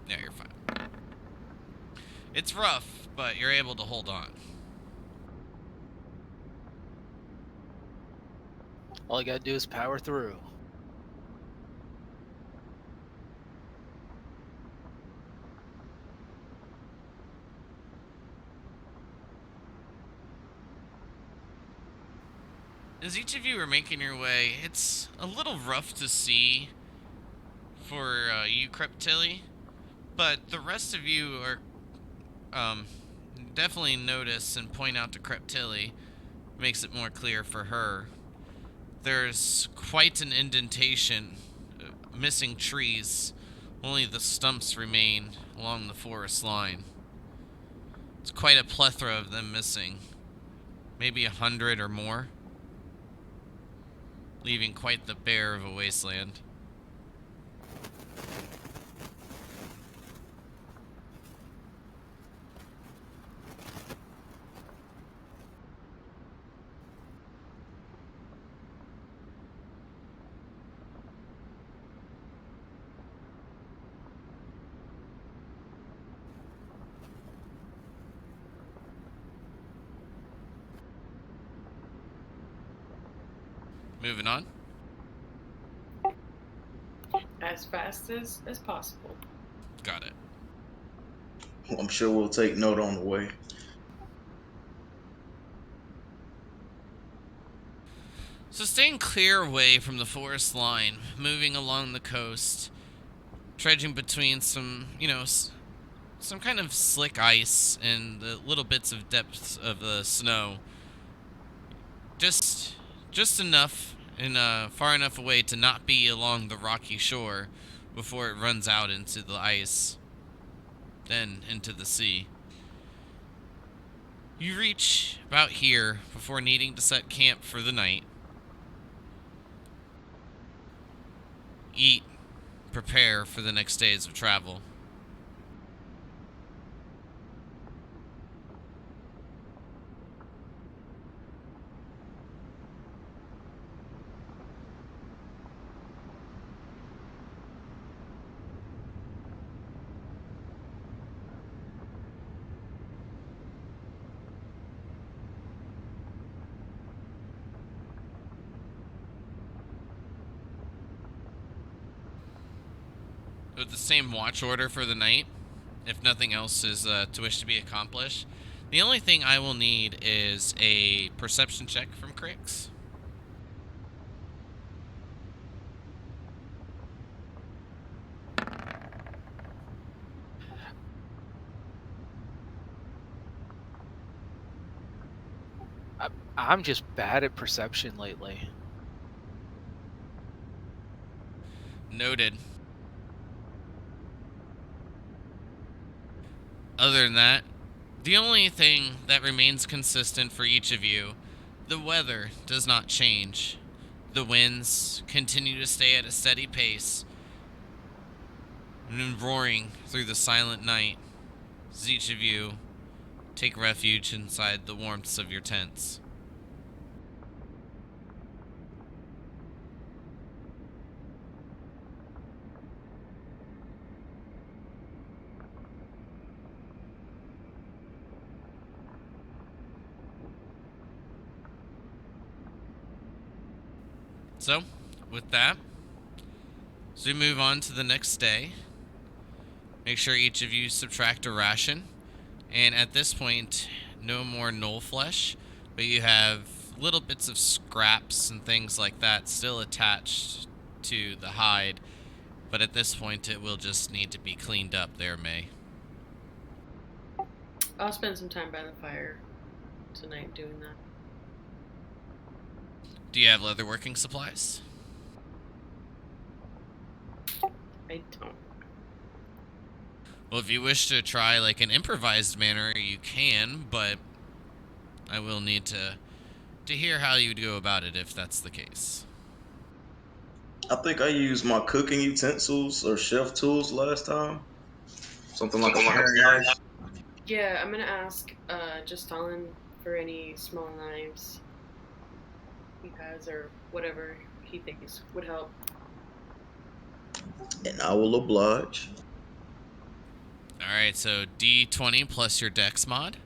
Yeah, you're fine. It's rough, but you're able to hold on. All you gotta do is power through. As each of you are making your way, it's a little rough to see for you, Creptilly, But the rest of you are definitely notice and point out to Creptilli. Makes it more clear for her. There's quite an indentation, missing trees. Only the stumps remain along the forest line. It's quite a plethora of them missing. Maybe 100 or more. Leaving quite the bare of a wasteland. Moving on. As fast as possible. Got it. I'm sure we'll take note on the way. So staying clear away from the forest line, moving along the coast, trudging between some, some kind of slick ice and the little bits of depths of the snow. Just enough and far enough away to not be along the rocky shore before it runs out into the ice, then into the sea. You reach about here before needing to set camp for the night. Eat, prepare for the next days of travel. With the same watch order for the night, if nothing else is to wish to be accomplished. The only thing I will need is a perception check from Crix. I'm just bad at perception lately. Noted. Other than that, the only thing that remains consistent for each of you, the weather does not change. The winds continue to stay at a steady pace, and roaring through the silent night as each of you take refuge inside the warmths of your tents. So, with that, as we move on to the next day, make sure each of you subtract a ration. And at this point, no more gnoll flesh, but you have little bits of scraps and things like that still attached to the hide. But at this point, it will just need to be cleaned up there, May. I'll spend some time by the fire tonight doing that. Do you have leather working supplies? I don't. Well, if you wish to try like an improvised manner, you can, but I will need to hear how you would go about it if that's the case. I think I used my cooking utensils or chef tools last time. Something like a paring knife. Yeah, I'm gonna ask Justalin for any small knives he has or whatever he thinks would help. And I will oblige. Alright, so D20 plus your dex mod.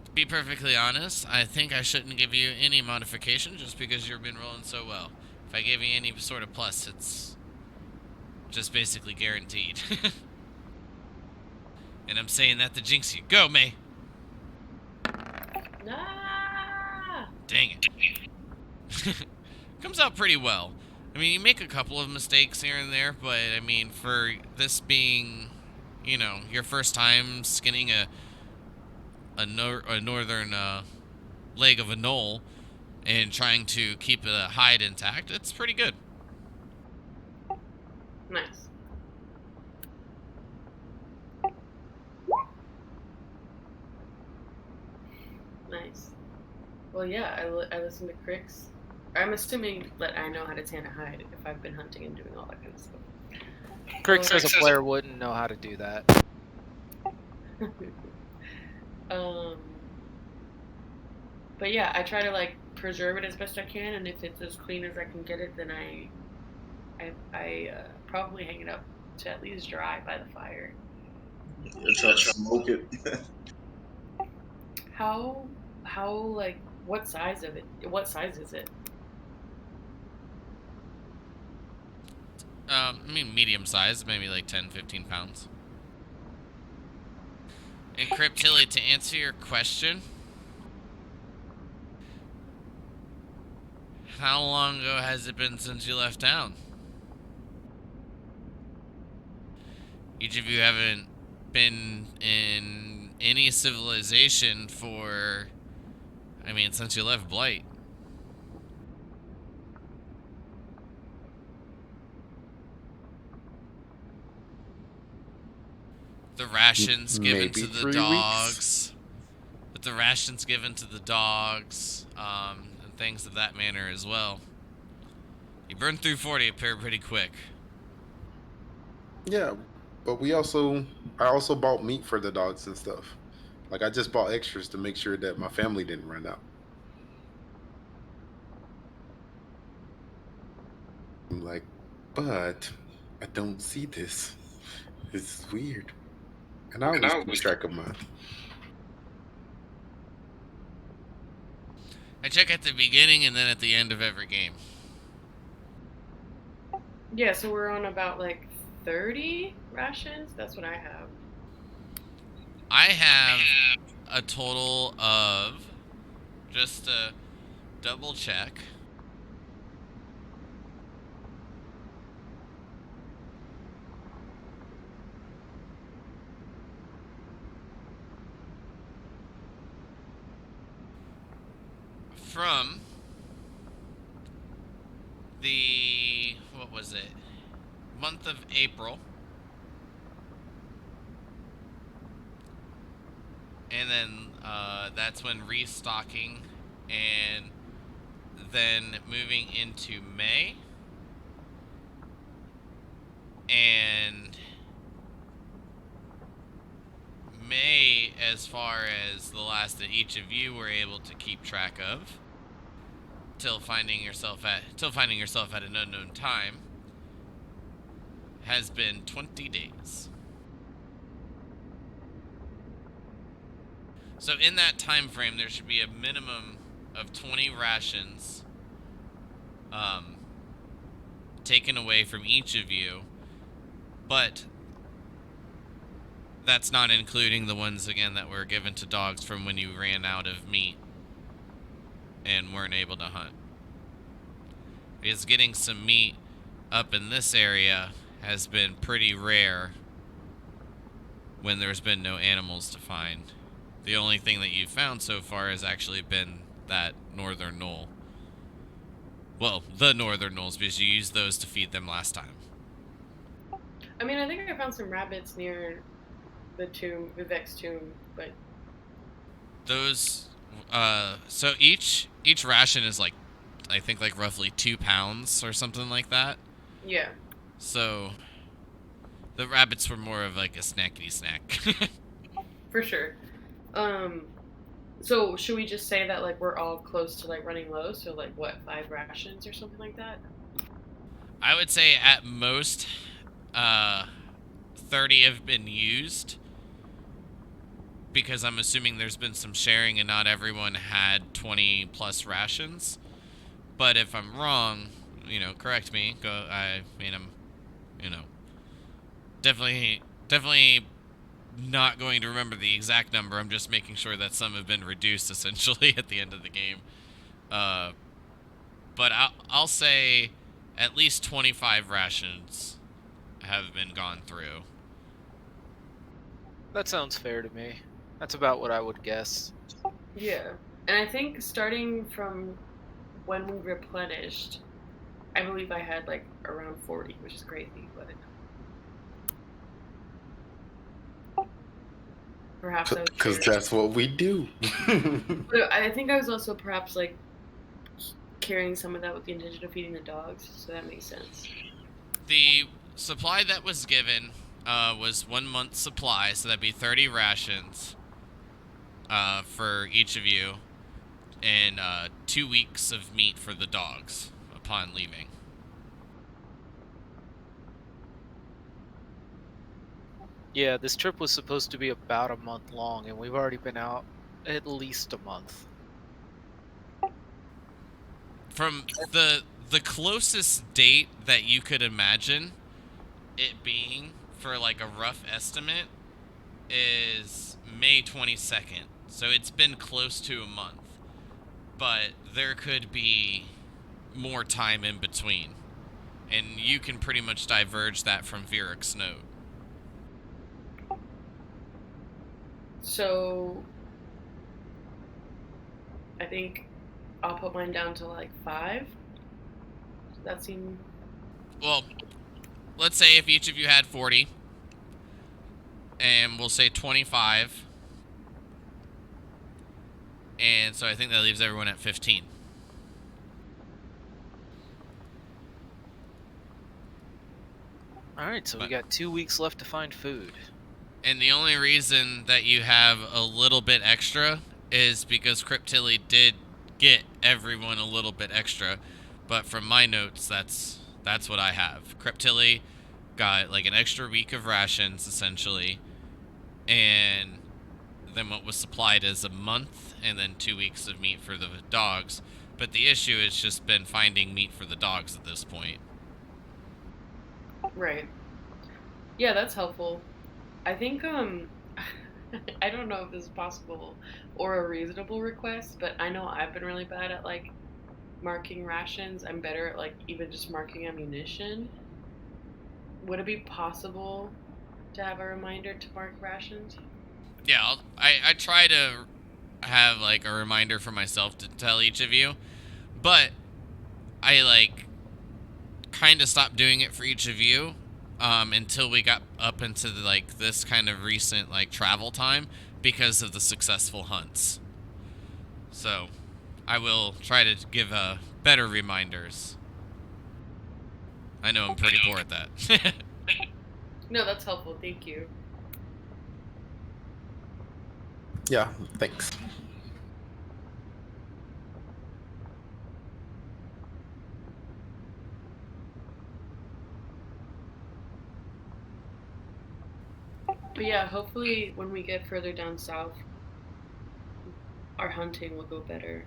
To be perfectly honest, I think I shouldn't give you any modification just because you've been rolling so well. If I give you any sort of plus, it's just basically guaranteed. And I'm saying that to jinx you. Go, May! Nah! Dang it. Comes out pretty well. I mean, you make a couple of mistakes here and there, but I mean, for this being, your first time skinning a northern leg of a knoll and trying to keep the hide intact, it's pretty good. Nice. Nice. Well, yeah, I listen to Crix. I'm assuming that I know how to tan a hide if I've been hunting and doing all that kind of stuff. Crix as a player wouldn't know how to do that. But yeah, I try to like preserve it as best I can, and if it's as clean as I can get it, then I probably hang it up to at least dry by the fire. Try to smoke it. How like what size of it? What size is it? I mean, medium size, maybe like 10, 15 pounds. And Cryptilly, to answer your question, how long ago has it been since you left town? Each of you haven't been in any civilization since you left Blight. The rations given Maybe to the 3 dogs. weeks. But the rations given to the dogs, and things of that manner as well. You burned through 40 a pair pretty quick. Yeah, but I also bought meat for the dogs and stuff. Like I just bought extras to make sure that my family didn't run out. I'm like, but I don't see this. It's weird. And I always keep track of mine. I check at the beginning and then at the end of every game. Yeah, so we're on about like 30 rations. That's what I have. I have a total of, just to double check, from the, month of April, and then that's when restocking, and then moving into May, and May, as far as the last that each of you were able to keep track of, till finding yourself at an unknown time, has been 20 days. So in that time frame, there should be a minimum of 20 rations taken away from each of you, but that's not including the ones, again, that were given to dogs from when you ran out of meat and weren't able to hunt. Because getting some meat up in this area has been pretty rare when there's been no animals to find. The only thing that you've found so far has actually been that northern knoll. Well, the northern knolls, because you used those to feed them last time. I mean, I think I found some rabbits near the tomb, Vivek's tomb, but those, so each ration is like, I think like roughly 2 pounds or something like that. Yeah. So the rabbits were more of like a snackety snack. For sure. So should we just say that like we're all close to like running low? So like what, 5 rations or something like that? I would say at most 30 have been used, because I'm assuming there's been some sharing and not everyone had 20 plus rations. But if I'm wrong, correct me. I'm, definitely not going to remember the exact number. I'm just making sure that some have been reduced essentially at the end of the game. But I'll say at least 25 rations have been gone through. That sounds fair to me. That's about what I would guess. Yeah. And I think starting from when we replenished, I believe I had like around 40, which is crazy, but perhaps I was Because sharing. that's what we do. But I think I was also perhaps like carrying some of that with the intention of feeding the dogs, so that makes sense. The supply that was given was 1 month's supply, so that'd be 30 rations for each of you, and 2 weeks of meat for the dogs upon leaving. Yeah, this trip was supposed to be about a month long, and we've already been out at least a month. From the closest date that you could imagine it being for like a rough estimate is May 22nd. So it's been close to a month. But there could be more time in between. And you can pretty much diverge that from Viric's note. So I think I'll put mine down to like 5. Does that seem... Well, let's say if each of you had 40, and we'll say 25, and so I think that leaves everyone at 15. Alright, so we got 2 weeks left to find food. And the only reason that you have a little bit extra is because Cryptilly did get everyone a little bit extra. But from my notes, that's what I have. Cryptilly got like an extra week of rations, essentially. And then what was supplied is a month and then 2 weeks of meat for the dogs. But the issue has just been finding meat for the dogs at this point. Right. Yeah, that's helpful. I think I don't know if this is possible or a reasonable request, but I know I've been really bad at like marking rations. I'm better at like even just marking ammunition. Would it be possible to have a reminder to mark rations? Yeah, I try to have like a reminder for myself to tell each of you, but I like kind of stopped doing it for each of you until we got up into the, like this kind of recent like travel time because of the successful hunts. So I will try to give better reminders. I know I'm pretty poor at that. No, that's helpful. Thank you. Yeah, thanks. But yeah, hopefully when we get further down south, our hunting will go better.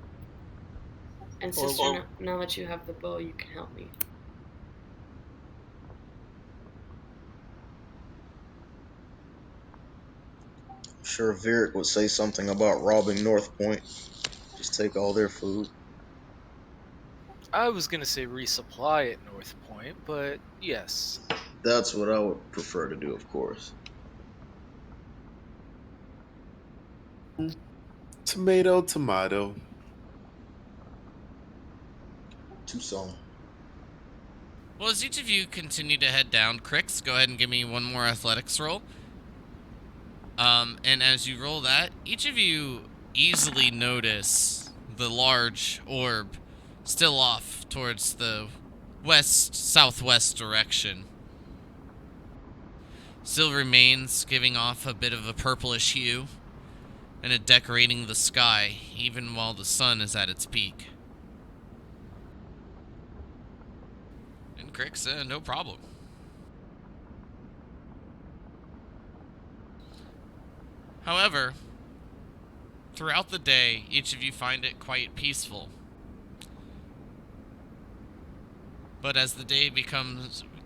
And sister, now that you have the bow, you can help me. I'm sure Vieric would say something about robbing North Point. Just take all their food. I was gonna say resupply at North Point, but yes. That's what I would prefer to do, of course. Tomato, tomato. Tucson. Well, as each of you continue to head down, Crix, go ahead and give me one more athletics roll. And as you roll that, each of you easily notice the large orb still off towards the west-southwest direction. Still remains, giving off a bit of a purplish hue, and it decorating the sky, even while the sun is at its peak. And Crix, no problem. However, throughout the day, each of you find it quite peaceful. But as the day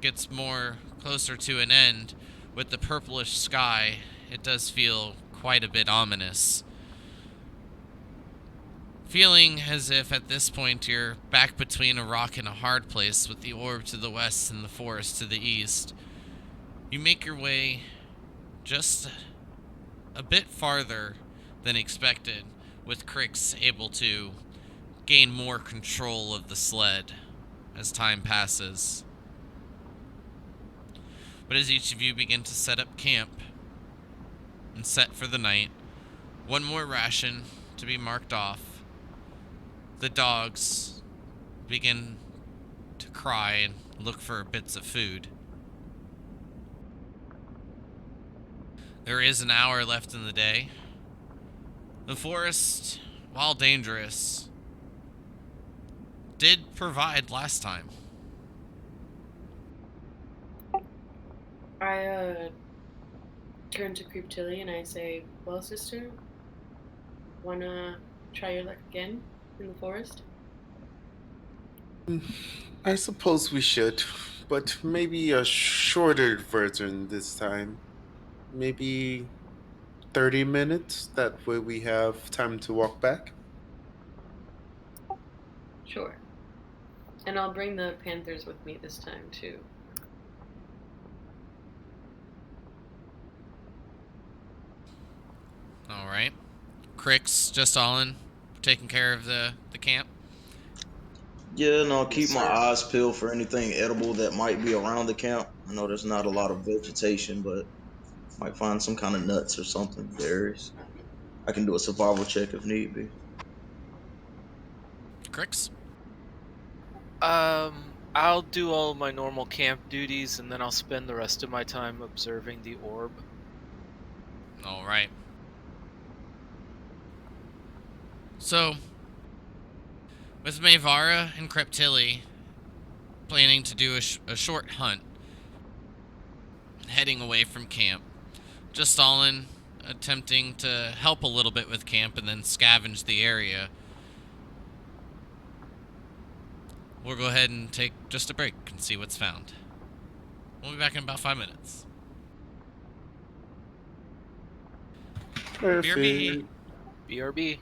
gets more closer to an end, with the purplish sky, it does feel quite a bit ominous. feeling as if at this point you're back between a rock and a hard place with the orb to the west and the forest to the east. You make your way just a bit farther than expected, with Crix able to gain more control of the sled as time passes. But as each of you begin to set up camp and set for the night, one more ration to be marked off, the dogs begin to cry and look for bits of food. There is an hour left in the day. The forest, while dangerous, did provide last time. I turn to Creeptilly and I say, "Well, sister, wanna try your luck again in the forest?" I suppose we should, but maybe a shorter version this time. Maybe 30 minutes. That way we have time to walk back. Sure. And I'll bring the panthers with me this time, too. Alright. Crix, just all in, taking care of the camp. Yeah, no, Yes, keep my sir. eyes peeled for anything edible that might be around the camp. I know there's not a lot of vegetation, but might find some kind of nuts or something, berries. I can do a survival check if need be. Crix? I'll do all of my normal camp duties, and then I'll spend the rest of my time observing the orb. Alright. So, with Mayvara and Creptilli planning to do a short hunt, heading away from camp, just Stalin attempting to help a little bit with camp and then scavenge the area, we'll go ahead and take just a break and see what's found. We'll be back in about 5 minutes. BRB. Perfect. BRB.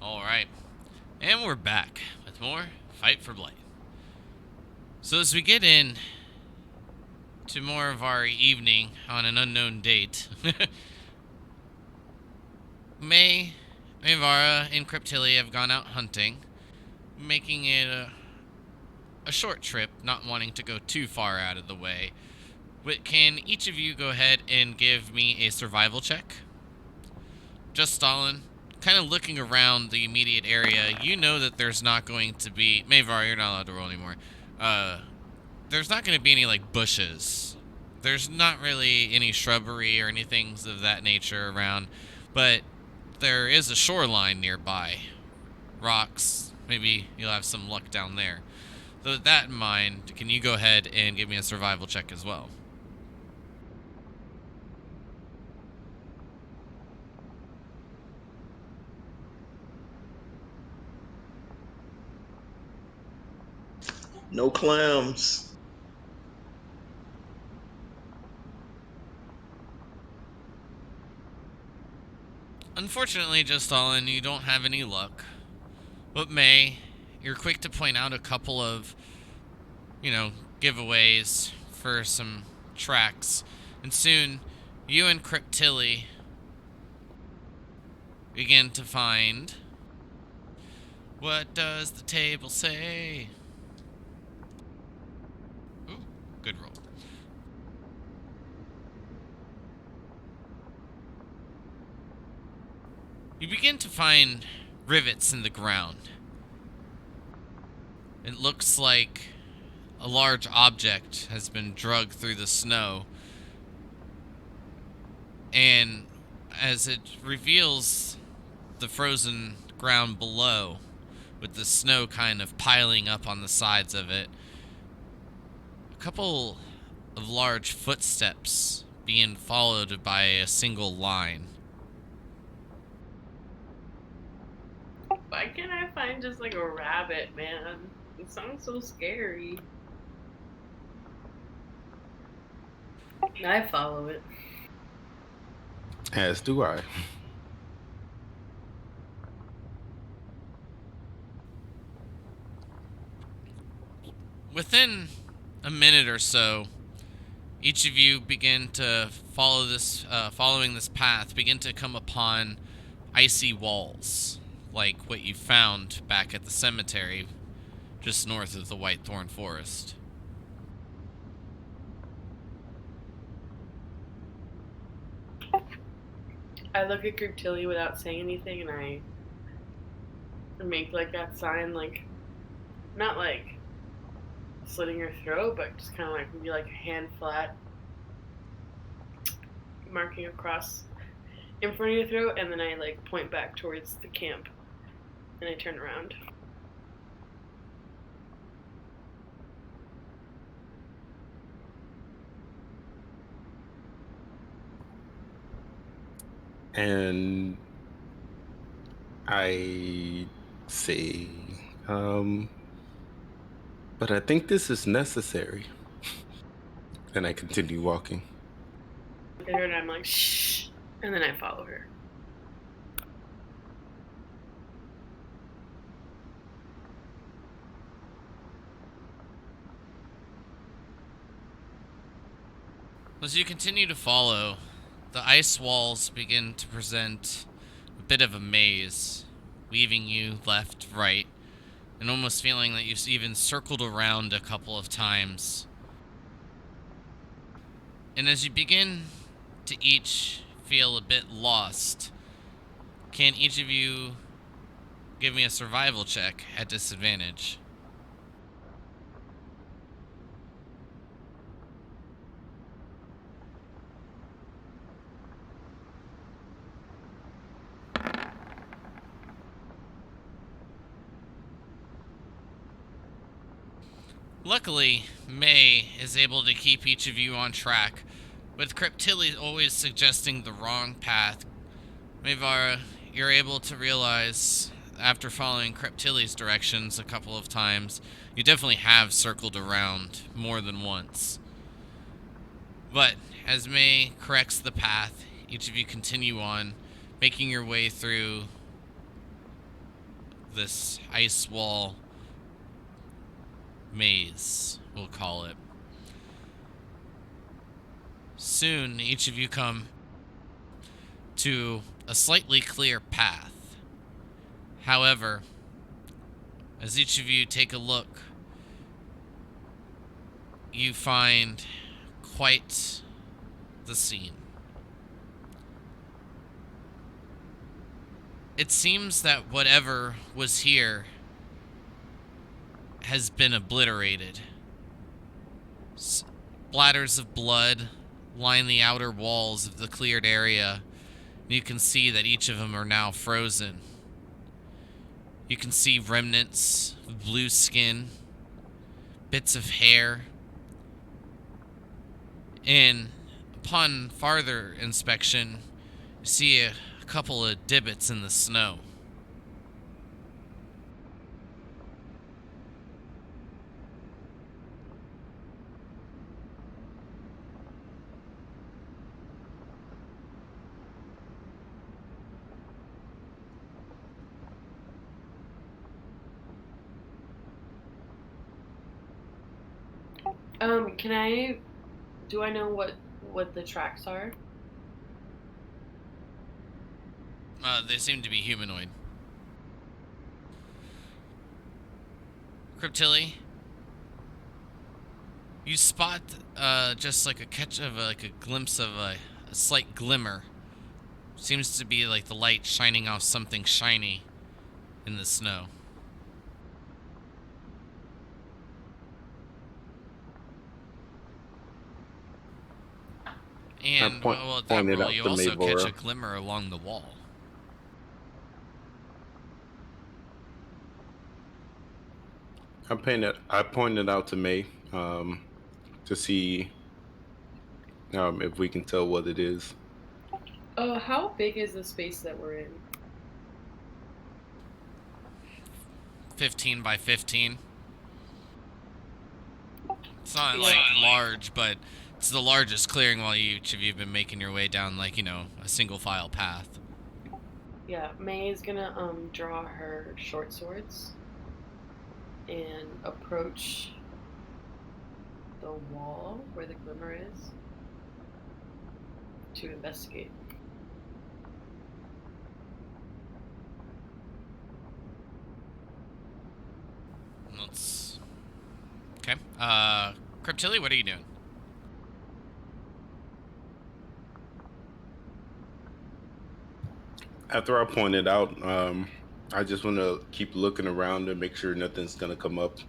Alright. And we're back with more Fight for Blight. So as we get in to more of our evening on an unknown date, Mayvara, and Cryptilli have gone out hunting, making it a short trip, not wanting to go too far out of the way. But can each of you go ahead and give me a survival check? Just Stalin, kind of looking around the immediate area, you know that there's not going to be... Mayvar, you're not allowed to roll anymore. There's not going to be any, like, bushes. There's not really any shrubbery or anything of that nature around, but there is a shoreline nearby. Rocks. Maybe you'll have some luck down there. So with that in mind, can you go ahead and give me a survival check as well? No clams. Unfortunately, just Stalin, you don't have any luck. But May, you're quick to point out a couple of, giveaways for some tracks. And soon, you and Cryptilli begin to find... What does the table say? Ooh, good roll. You begin to find rivets in the ground. It looks like a large object has been dragged through the snow. And as it reveals the frozen ground below, with the snow kind of piling up on the sides of it, a couple of large footsteps being followed by a single line. Why can't I find just like a rabbit, man? It sounds so scary. I follow it. As do I. Within a minute or so, each of you begin to following this path, begin to come upon icy walls, like what you found back at the cemetery, just north of the Whitethorn Forest. I look at Cryptilli without saying anything, and I make like that sign, like not like slitting your throat, but just kind of like maybe like a hand flat, marking across in front of your throat, and then I like point back towards the camp, and I turn around. And I say, but I think this is necessary. And I continue walking. Look at her and I'm like, shh, and then I follow her. As you continue to follow, the ice walls begin to present a bit of a maze, weaving you left, right, and almost feeling that you've even circled around a couple of times. And as you begin to each feel a bit lost, can each of you give me a survival check at disadvantage? Luckily, May is able to keep each of you on track, with Cryptilli always suggesting the wrong path. Mayvara, you're able to realize, after following Cryptilli's directions a couple of times, you definitely have circled around more than once. But as May corrects the path, each of you continue on, making your way through this ice wall maze, we'll call it. Soon, each of you come to a slightly clear path. However, as each of you take a look, you find quite the scene. It seems that whatever was here has been obliterated. Splatters of blood line the outer walls of the cleared area. You can see that each of them are now frozen. You can see remnants of blue skin, bits of hair, and upon farther inspection, you see a couple of divots in the snow. Do I know what the tracks are? They seem to be humanoid. Cryptilli, you spot just like a catch of like a glimpse of a slight glimmer. Seems to be like the light shining off something shiny in the snow. And well, at that pointed roll, out you to also catch Mavora. a glimmer along the wall. I pointed out to May to see if we can tell what it is. How big is the space that we're in? 15 by 15. It's not like Yeah. large, but it's the largest clearing while each of you have been making your way down, like, a single file path. Yeah, May is gonna draw her short swords and approach the wall where the glimmer is to investigate. Let's... Okay. Cryptilli, what are you doing? After I pointed out, I just want to keep looking around and make sure nothing's gonna come up.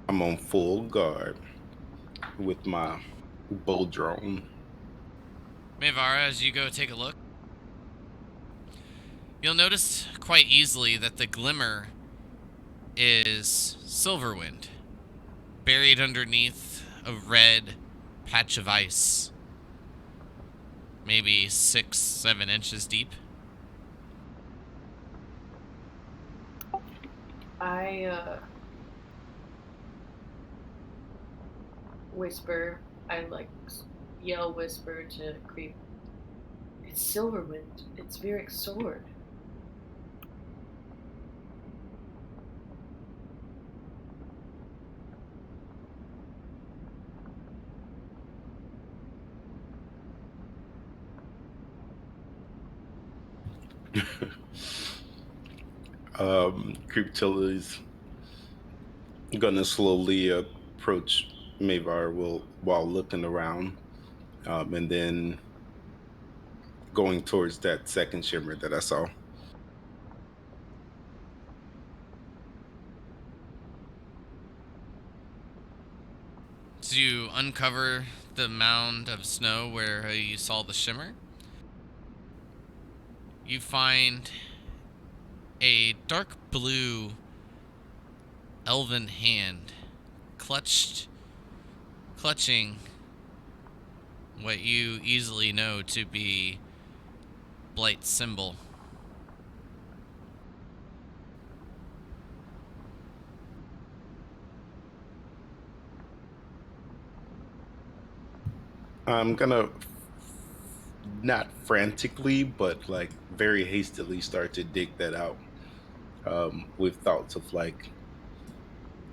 I'm on full guard with my bow drawn. Mavara, as you go take a look, you'll notice quite easily that the glimmer is Silverwind, buried underneath a red patch of ice, maybe 6-7 inches deep. I whisper. I yell whisper to Creep. It's Silverwind. It's Viric's sword. Creeptilli's gonna slowly approach Mavar while looking around, and then going towards that second shimmer that I saw. So you uncover the mound of snow where you saw the shimmer. You find a dark blue elven hand clutching what you easily know to be Blight's symbol. I'm gonna not frantically, but like very hastily start to dig that out. With thoughts of like,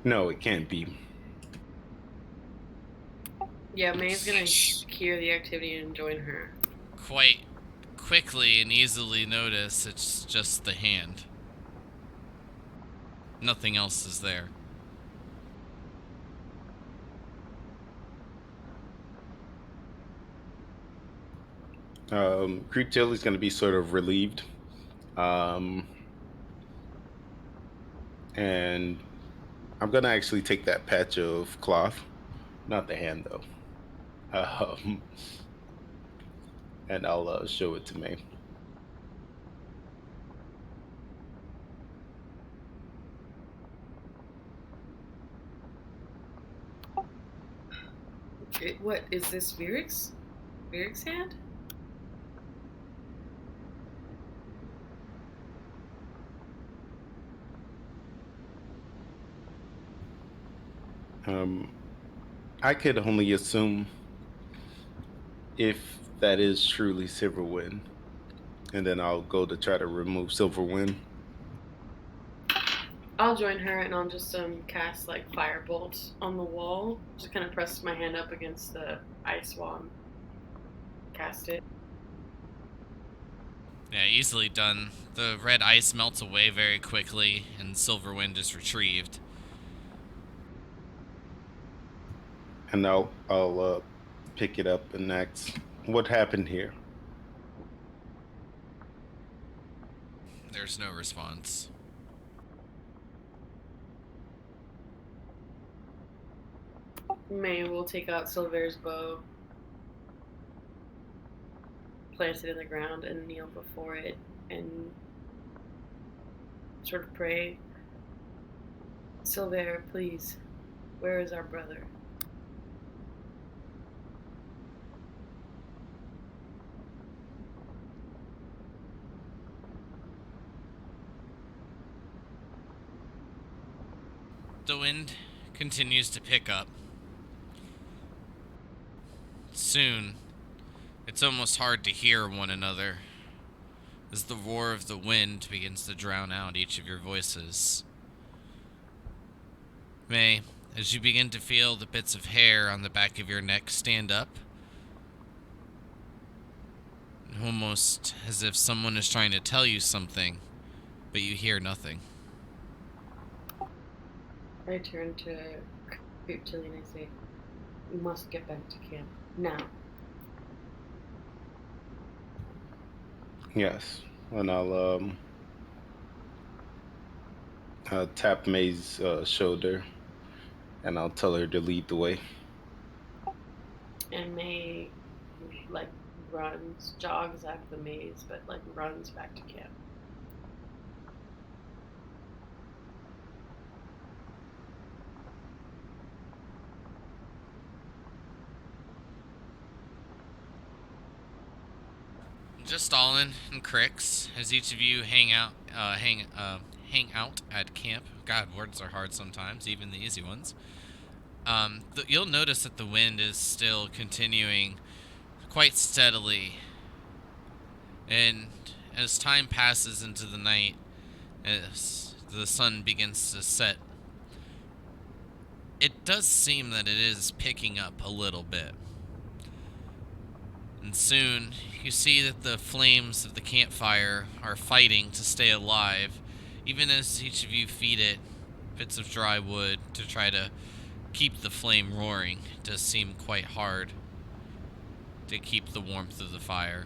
no, it can't be. Yeah, May's gonna hear the activity and join her. Quite quickly and easily notice it's just the hand. Nothing else is there. Creep Tail is going to be sort of relieved. Um, and I'm going to actually take that patch of cloth, not the hand though. Um, and I'll show it to May. What is this, Virix? Virix hand? I could only assume if that is truly Silverwind, and then I'll go to try to remove Silverwind. I'll join her and I'll just cast like firebolt on the wall. Just kind of press my hand up against the ice wall and cast it. Yeah, easily done. The red ice melts away very quickly, and Silverwind is retrieved. And I'll pick it up and ask, what happened here? There's no response. May will take out Silver's bow, plant it in the ground, and kneel before it and sort of pray. Silver, please, where is our brother? The wind continues to pick up. Soon, it's almost hard to hear one another as the roar of the wind begins to drown out each of your voices. May, as you begin to feel the bits of hair on the back of your neck stand up, almost as if someone is trying to tell you something, but you hear nothing. I turn to Creep Tilly and I say, we must get back to camp. Now. Yes. And I'll tap May's shoulder and I'll tell her to lead the way. And May, like, jogs out of the maze, but, like, runs back to camp. Just Stalin and Crix, as each of you hang out at camp. God, words are hard sometimes, even the easy ones. You'll notice that the wind is still continuing quite steadily, and as time passes into the night, as the sun begins to set, it does seem that it is picking up a little bit. And soon, you see that the flames of the campfire are fighting to stay alive, even as each of you feed it bits of dry wood to try to keep the flame roaring. It does seem quite hard to keep the warmth of the fire.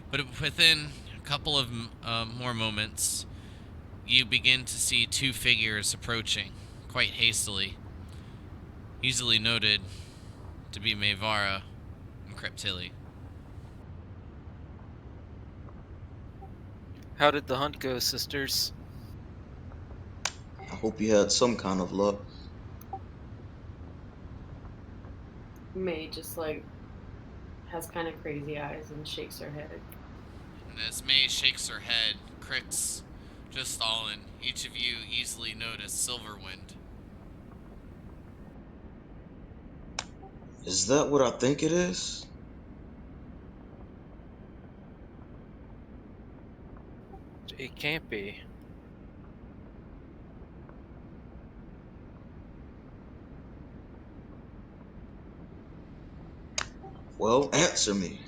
But within a couple of more moments, you begin to see two figures approaching, quite hastily, easily noted to be Mayvara and Creptilli. How did the hunt go, sisters? I hope you had some kind of luck. May just, like, has kind of crazy eyes and shakes her head. And as May shakes her head, Crix, just Stalin, each of you easily notice Silverwind. Is that what I think it is? It can't be. Well, answer me.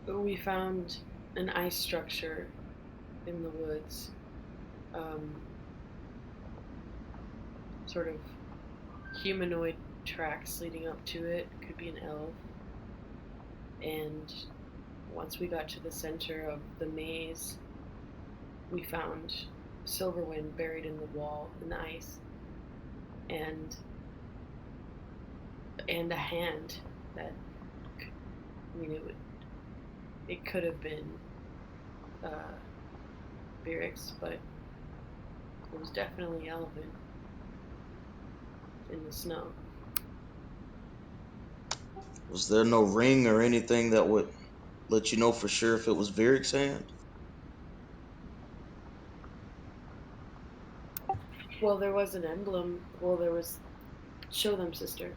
We found an ice structure in the woods. Sort of humanoid tracks leading up to it. Could be an elf. And once we got to the center of the maze, we found Silverwind buried in the wall in the ice, and a hand that, I mean, it could have been Vyrix, but it was definitely Elvin in the snow. Was there no ring or anything that would let you know for sure if it was Viric's hand? Well, there was an emblem. Well, there was. Show them, sister.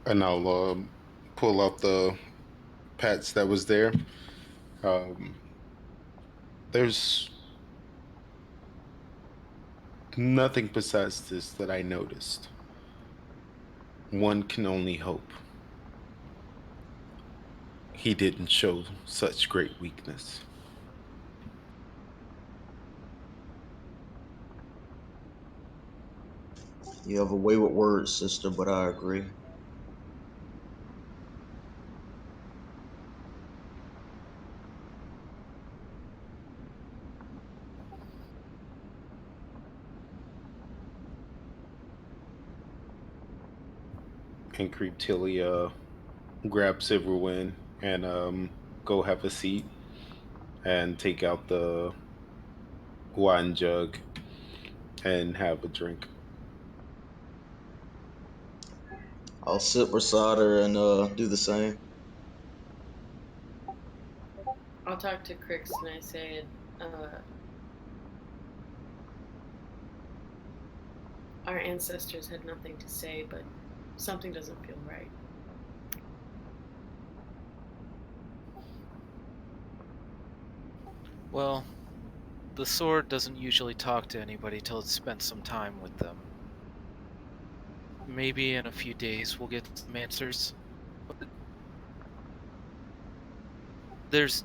And I'll pull out the patch that was there. There's nothing besides this that I noticed. One can only hope he didn't show such great weakness. You have a way with words, sister, but I agree. And Creeptilia grab Silverwind and go have a seat and take out the wine jug and have a drink. I'll sit beside her and do the same. I'll talk to Crix and I say, our ancestors had nothing to say, but something doesn't feel right. Well, the sword doesn't usually talk to anybody till it's spent some time with them. Maybe in a few days we'll get some answers. But there's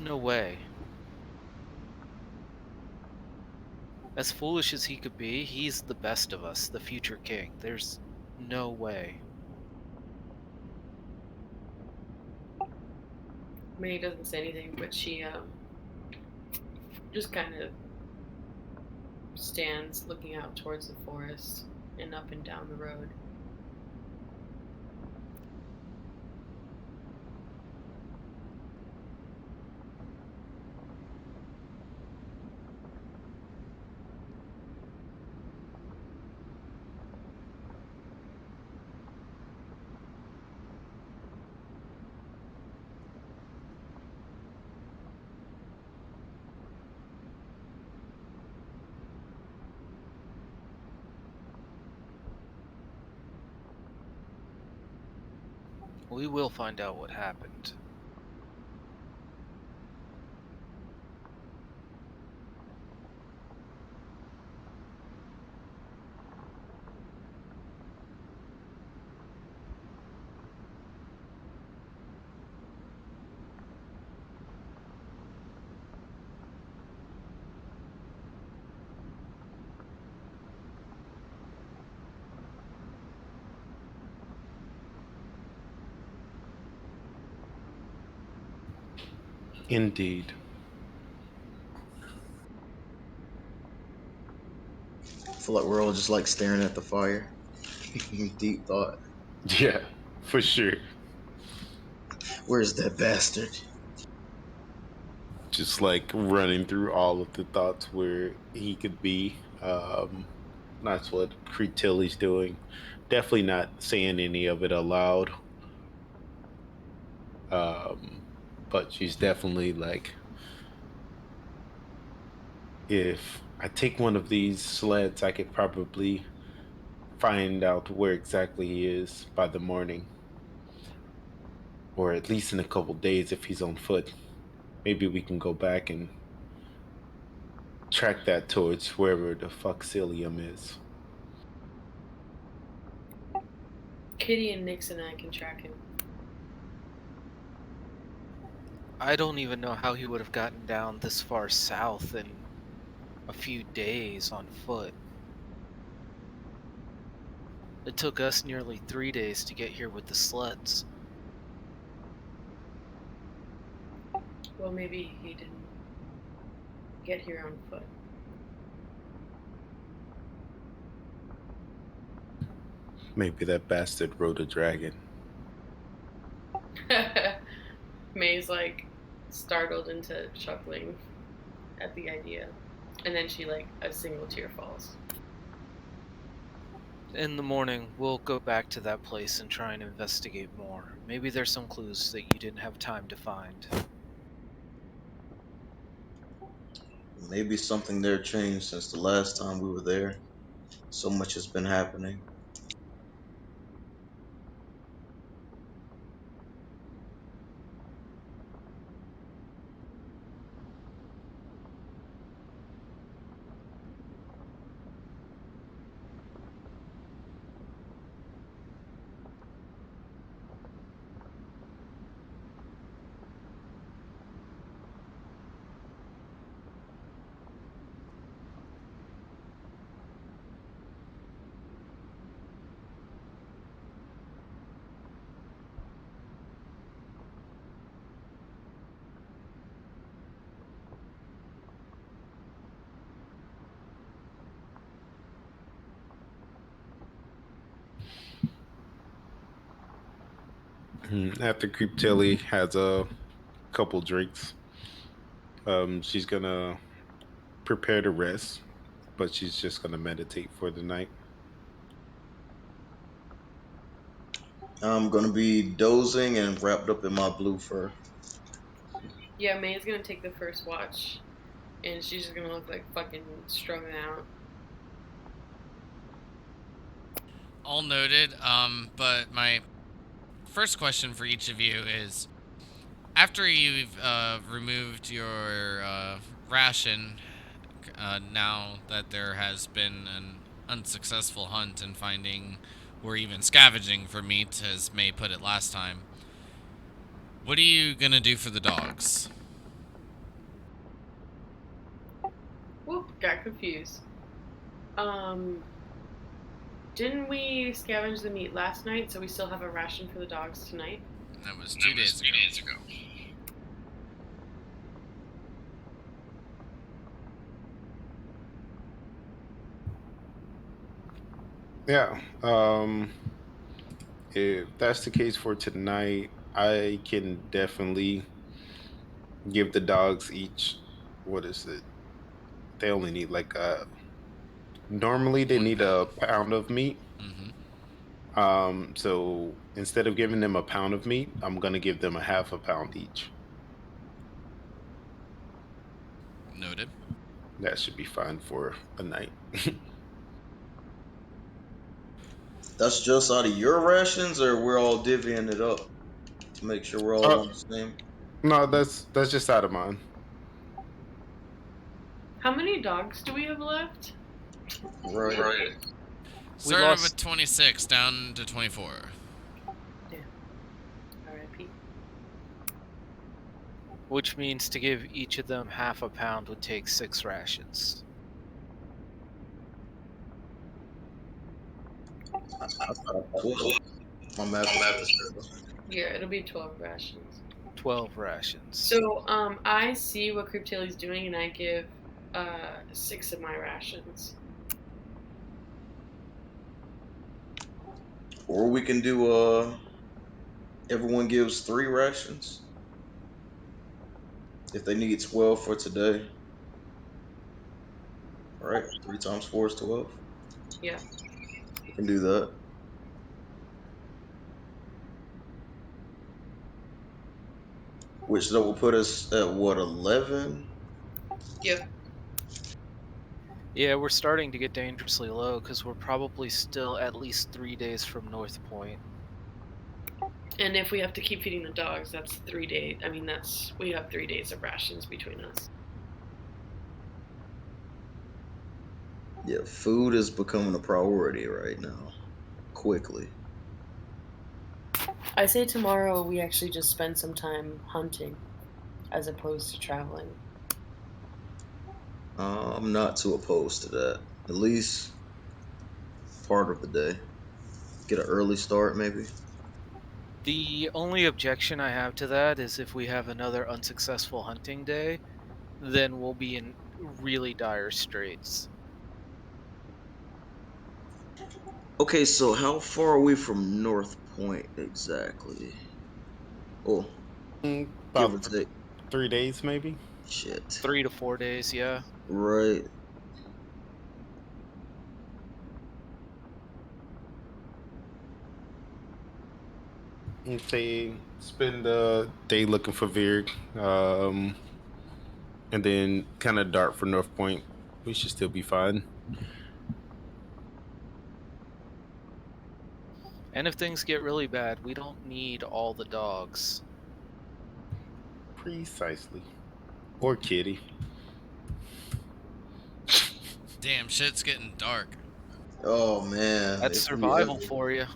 no way. As foolish as he could be, he's the best of us, the future king. There's no way. May doesn't say anything, but she just kind of stands looking out towards the forest and up and down the road. We will find out what happened. Indeed. I feel like we're all just like staring at the fire. Deep thought. Yeah, for sure. Where's that bastard? Just like running through all of the thoughts where he could be. That's what Creeptilia's doing. Definitely not saying any of it aloud. But she's definitely like, if I take one of these sleds, I could probably find out where exactly he is by the morning. Or at least in a couple days if he's on foot. Maybe we can go back and track that towards wherever the Foxilium is. Kitty and Nix and I can track him. I don't even know how he would have gotten down this far south in a few days on foot. It took us nearly 3 days to get here with the sleds. Well, maybe he didn't get here on foot. Maybe that bastard rode a dragon. May's like startled into chuckling at the idea. And then she like a single tear falls. In the morning, we'll go back to that place and try and investigate more. Maybe there's some clues that you didn't have time to find. Maybe something there changed since the last time we were there. So much has been happening. After Creep Tilly has a couple drinks, she's gonna prepare to rest, but she's just gonna meditate for the night. I'm gonna be dozing and wrapped up in my blue fur. Yeah, May's gonna take the first watch and she's just gonna look like fucking strung out. All noted. But my first question for each of you is: after you've removed your ration, now that there has been an unsuccessful hunt in finding or even scavenging for meat, as May put it last time, what are you gonna do for the dogs? Whoop, got confused. Didn't we scavenge the meat last night, so we still have a ration for the dogs tonight? That was 2 days ago. Yeah. If that's the case for tonight, I can definitely give the dogs each, what is it? They only need like normally they 1 need pound. a pound of meat. So instead of giving them a pound of meat, I'm gonna give them a half a pound each. Noted. That should be fine for a night. That's just out of your rations, or we're all divvying it up to make sure we're all on the same? No, that's just out of mine. How many dogs do we have left? Right. Started lost- with 26, down to 24. R.I.P. Which means to give each of them half a pound would take 6 rations. My math is terrible. Yeah, it'll be 12 rations. 12 rations. So, I see what Cryptilli's doing, and I give 6 of my rations. Or we can do everyone gives 3 rations. If they need 12 for today. Right? 3 times 4 is 12. Yeah. We can do that. Which that will put us at what, 11? Yep. Yeah, we're starting to get dangerously low because we're probably still at least 3 days from North Point. And if we have to keep feeding the dogs, that's 3 days. I mean, we have 3 days of rations between us. Yeah, food is becoming a priority right now. Quickly. I say tomorrow we actually just spend some time hunting as opposed to traveling. I'm not too opposed to that. At least part of the day. Get an early start, maybe. The only objection I have to that is if we have another unsuccessful hunting day, then we'll be in really dire straits. Okay, so how far are we from North Point exactly? Oh, give or About take. 3 days, maybe. Shit. 3 to 4 days, yeah. Right. Okay, spend the day looking for Virg, and then kind of dart for North Point. We should still be fine. And if things get really bad, we don't need all the dogs. Precisely. Or Kitty. Damn, shit's getting dark. Oh man, That's if we survival ever. for you.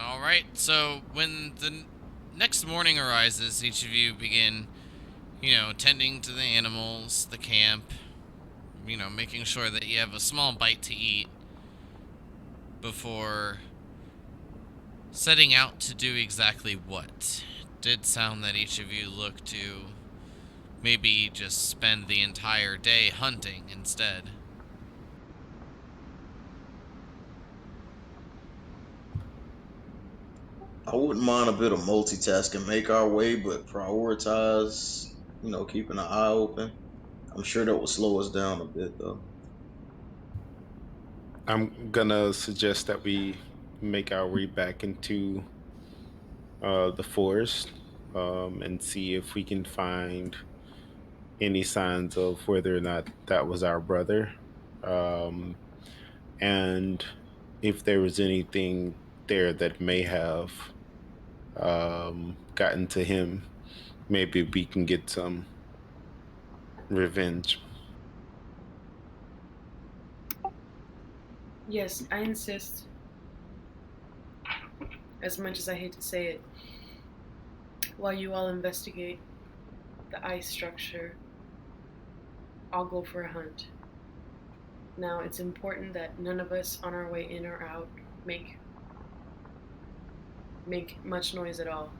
All right. So when the next morning arises, each of you begin, tending to the animals, the camp, making sure that you have a small bite to eat before setting out to do exactly what. It did sound that each of you look to maybe just spend the entire day hunting instead. I wouldn't mind a bit of multitasking, make our way, but prioritize, keeping an eye open. I'm sure that will slow us down a bit, though. I'm gonna suggest that we make our way back into the forest, and see if we can find any signs of whether or not that was our brother, um, and if there was anything there that may have gotten to him, maybe we can get some revenge. Yes, I insist. As much as I hate to say it, while you all investigate the ice structure, I'll go for a hunt. Now, it's important that none of us on our way in or out make much noise at all,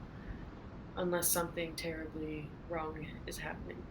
unless something terribly wrong is happening.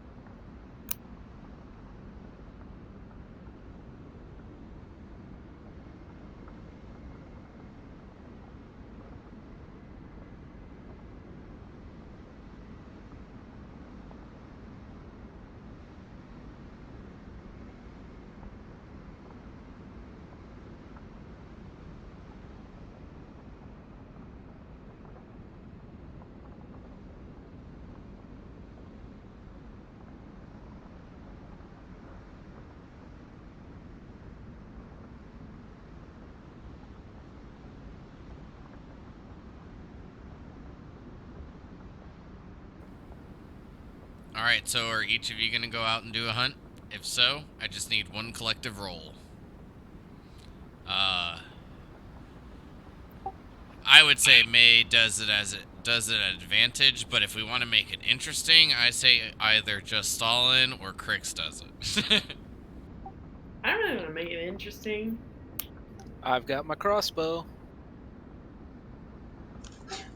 All right. So are each of you gonna go out and do a hunt? If so, I just need one collective roll. I would say May does it at advantage, but if we want to make it interesting, I say either just Stalin or Crix does it. I don't really want to make it interesting. I've got my crossbow.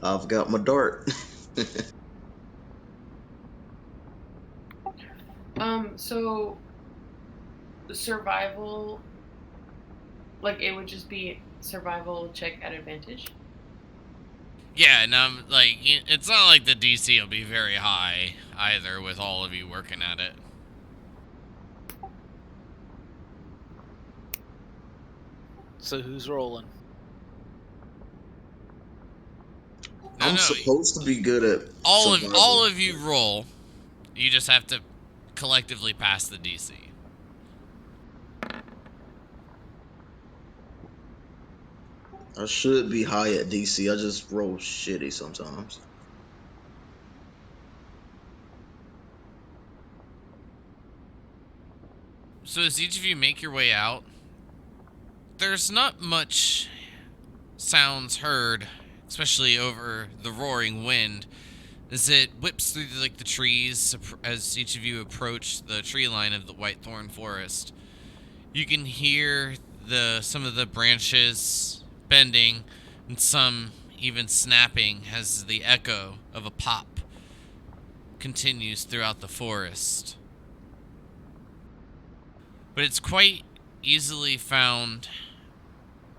I've got my dart. So survival, like it would just be survival check at advantage. Yeah, and like it's not like the DC will be very high either with all of you working at it. So who's rolling? No, I'm no. supposed to be good at All survival. of you roll. You just have to collectively pass the DC. I should be high at DC. I just roll shitty sometimes. So as each of you make your way out, there's not much sounds heard, especially over the roaring wind, as it whips through like the trees as each of you approach the tree line of the Whitethorn Forest. You can hear some of the branches bending and some even snapping as the echo of a pop continues throughout the forest. But it's quite easily found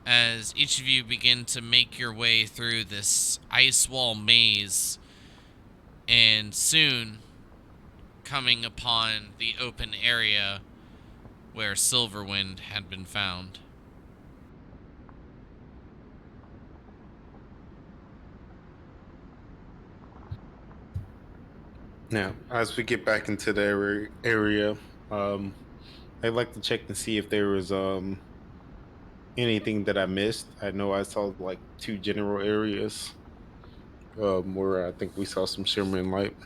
as each of you begin to make your way through this ice wall maze, and soon coming upon the open area where Silverwind had been found. Now, as we get back into the area, I'd like to check to see if there was anything that I missed. I know I saw like two general areas where I think we saw some shimmering light.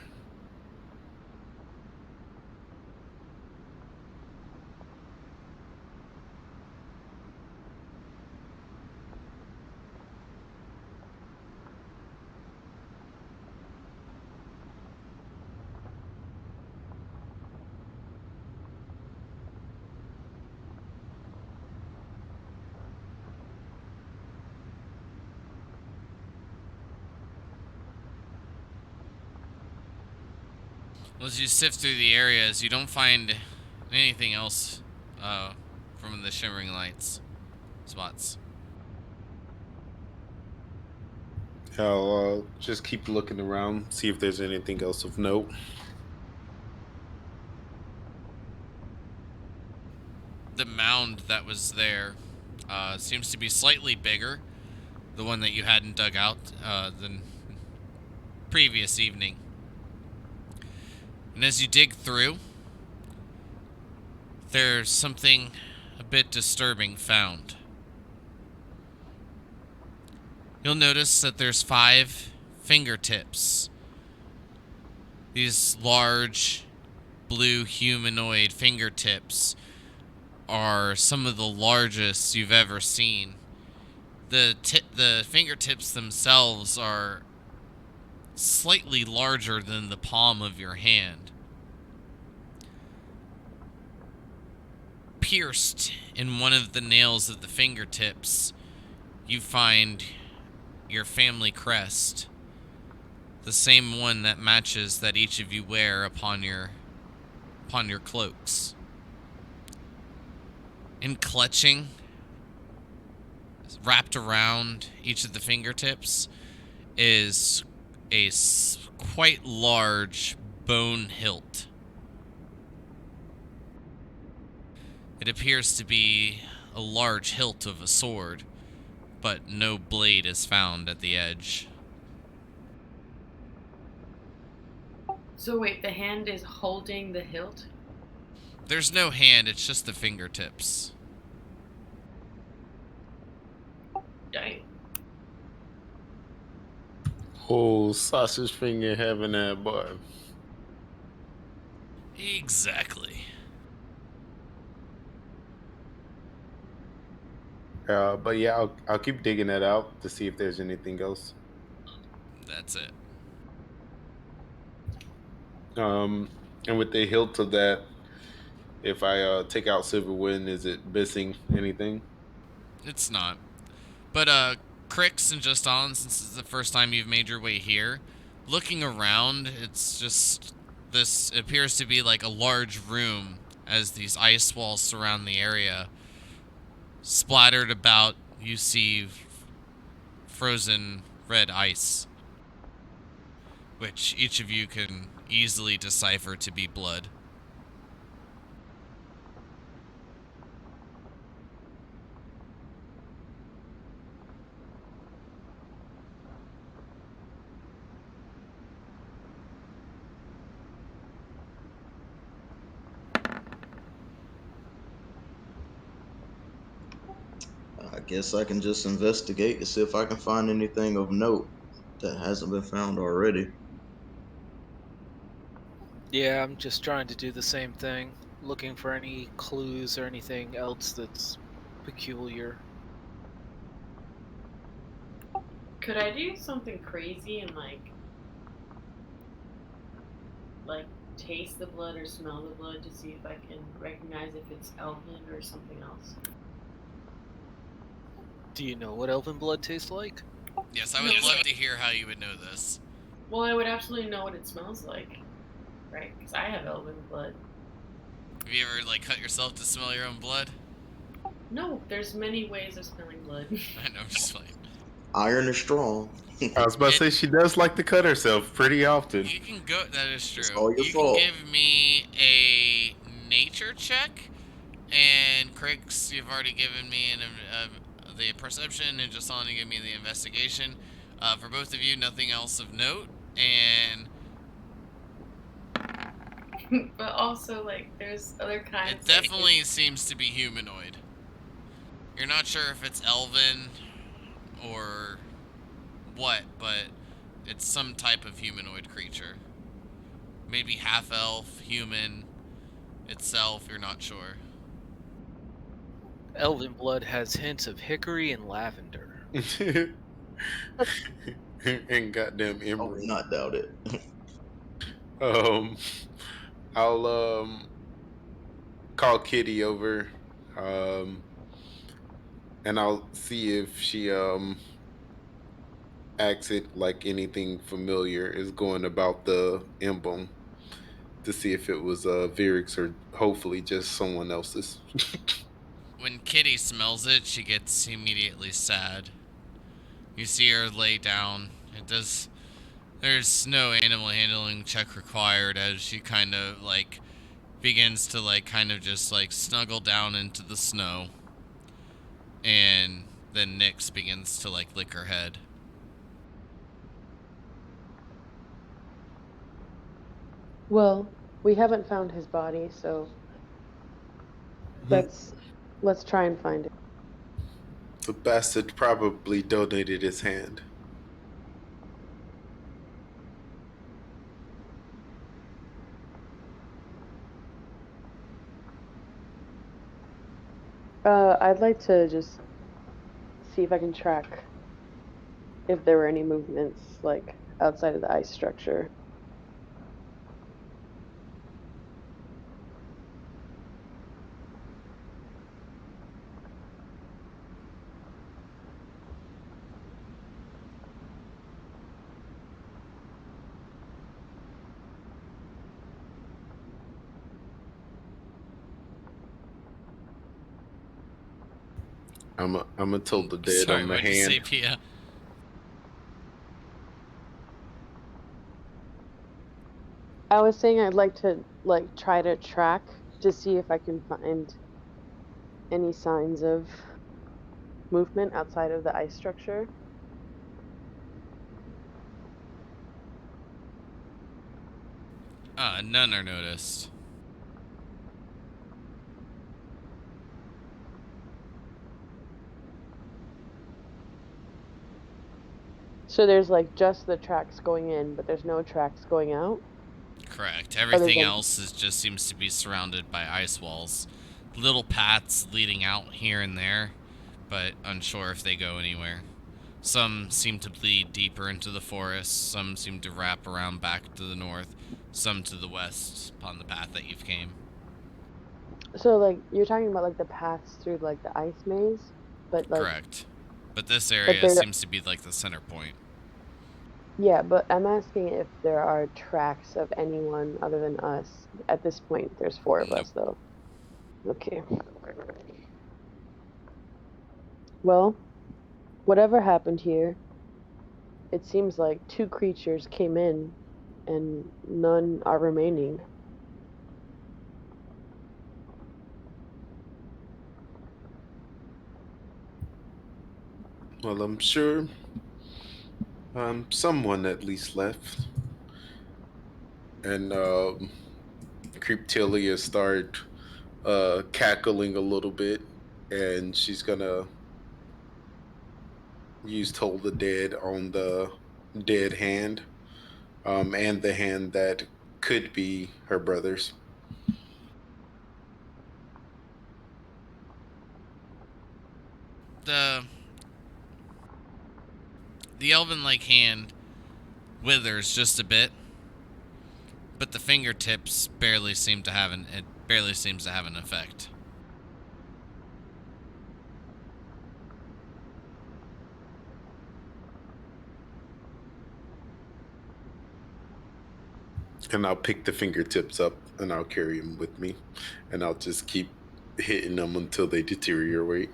As you sift through the areas, you don't find anything else from the shimmering lights spots. I'll just keep looking around, see if there's anything else of note. The mound that was there seems to be slightly bigger, the one that you hadn't dug out than previous evening. And as you dig through, there's something a bit disturbing found. You'll notice that there's 5 fingertips. These large blue humanoid fingertips are some of the largest you've ever seen. The fingertips themselves are slightly larger than the palm of your hand. Pierced in one of the nails of the fingertips, you find your family crest, the same one that matches that each of you wear upon your cloaks. And clutching, wrapped around each of the fingertips, is a quite large bone hilt. It appears to be a large hilt of a sword, but no blade is found at the edge. So wait, the hand is holding the hilt? There's no hand, it's just the fingertips. Dang. Oh, sausage finger having that boy. Exactly. But yeah, I'll keep digging that out to see if there's anything else. That's it. And with the hilt of that, if I take out Silverwind, is it missing anything? It's not. But, Crix and Just On, since it's the first time you've made your way here, looking around, it's just, this appears to be like a large room as these ice walls surround the area. Splattered about, you see frozen red ice, which each of you can easily decipher to be blood. Guess I can just investigate to see if I can find anything of note that hasn't been found already. Yeah, I'm just trying to do the same thing, looking for any clues or anything else that's peculiar. Could I do something crazy and like taste the blood or smell the blood to see if I can recognize if it's elven or something else? Do you know what elven blood tastes like? Yes, I would love to hear how you would know this. Well, I would absolutely know what it smells like, right? Because I have elven blood. Have you ever like cut yourself to smell your own blood? No, there's many ways of smelling blood. I know, I'm just playing. Iron is strong. I was about to say she does like to cut herself pretty often. You can go. That is It's true. all your You fault. can give me a nature check, and Craig's. You've already given me the perception, and just to give me the investigation. For both of you, nothing else of note, and But also, like, there's other kinds. it definitely seems to be humanoid. You're not sure if it's elven or what, but it's some type of humanoid creature. Maybe half elf, human itself, you're not sure. Elven blood has hints of hickory and lavender. And goddamn I would emerald. not doubt it. I'll call Kitty over, and I'll see if she acts it like anything familiar is going about the emblem, to see if it was Virix or hopefully just someone else's. When Kitty smells it, she gets immediately sad. You see her lay down. There's no animal handling check required as she kind of like begins to like kind of just like snuggle down into the snow. And then Nyx begins to like lick her head. Well, we haven't found his body, so let's try and find it. The bastard probably donated his hand. I'd like to just see if I can track if there were any movements, like, outside of the ice structure. I'm gonna tilt the dead Sorry, on the what'd you say, hand. Pia? I was saying I'd like to, like, try to track to see if I can find any signs of movement outside of the ice structure. None are noticed. So there's, like, just the tracks going in, but there's no tracks going out? Correct. Everything than- else just seems to be surrounded by ice walls. Little paths leading out here and there, but unsure if they go anywhere. Some seem to bleed deeper into the forest, some seem to wrap around back to the north, some to the west upon the path that you've came. So, like, you're talking about, like, the paths through, like, the ice maze? But, like... Correct. But this area they're- seems to be like the center point. Yeah, but I'm asking if there are tracks of anyone other than us. At this point, there's 4 of us, though. Okay. Well, whatever happened here, it seems like 2 creatures came in, and none are remaining. Well, I'm sure someone at least left. And Creeptilia start cackling a little bit, and she's gonna used Toll the Dead on the dead hand, and the hand that could be her brother's. The the elven-like hand withers just a bit, but the fingertips barely seem to have it barely seems to have an effect. And I'll pick the fingertips up and I'll carry them with me, and I'll just keep hitting them until they deteriorate.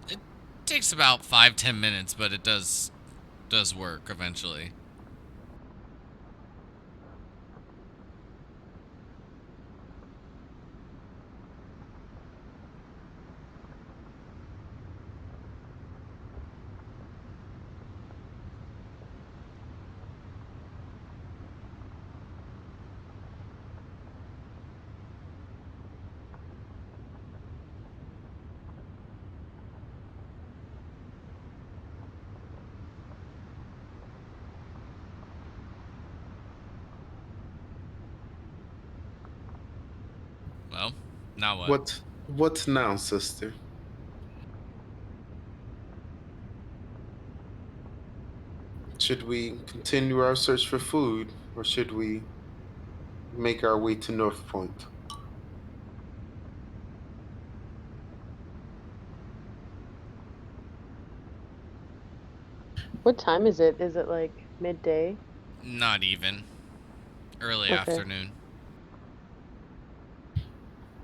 It takes about 5-10 minutes, but it does work eventually. Well, now what? What now, sister? Should we continue our search for food, or should we make our way to North Point? What time is it? Is it like midday? Not even. Early Okay. afternoon.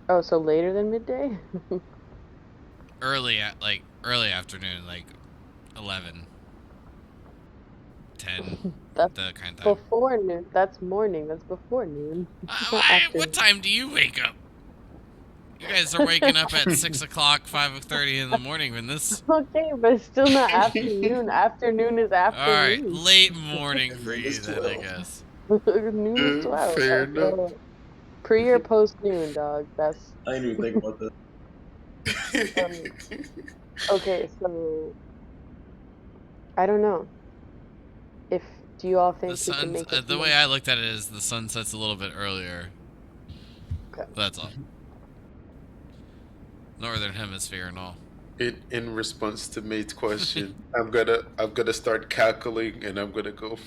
Oh, so later than midday? Early afternoon, like 11, 10, That's the kind of time. before noon. That's morning. That's before noon. Not after. What time do you wake up? You guys are waking up at 6 o'clock, 5:30 in the morning when this. Okay, but it's still not afternoon. Afternoon is Alright, afternoon. late morning for Noon you is then, I 12. guess. Noon is 12. Fair enough. Pre or post noon, dog. That's I didn't even think about that. okay. So I don't know. If do you all The think we can sun's. make it? The way I looked at it is the sun sets a little bit earlier. Okay. That's all. Northern Hemisphere and all. In response to Mate's question, I'm gonna start calculating, and I'm gonna go.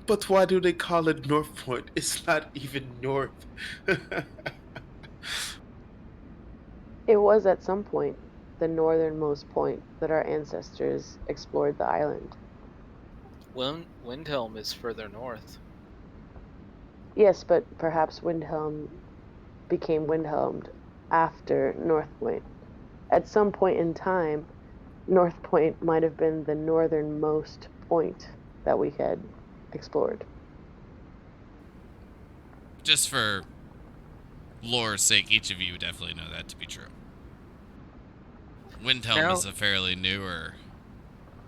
But why do they call it North Point? It's not even north. It was at some point the northernmost point that our ancestors explored the island. Windhelm is further north. Yes, but perhaps Windhelm became Windhelmed after North Point. At some point in time, North Point might have been the northernmost point that we had explored. Just for lore's sake, each of you definitely know that to be true. Windhelm Now- is a fairly newer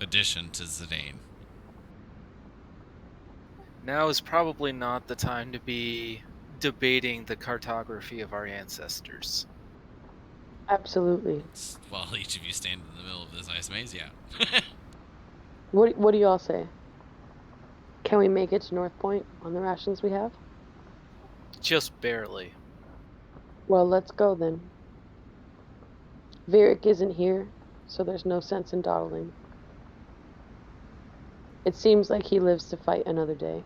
addition to Zidane. Now is probably not the time to be debating the cartography of our ancestors. Absolutely. While each of you stand in the middle of this ice maze, yeah. What do you all say? Can we make it to North Point on the rations we have? Just barely. Well, let's go then. Varric isn't here, so there's no sense in dawdling. It seems like he lives to fight another day.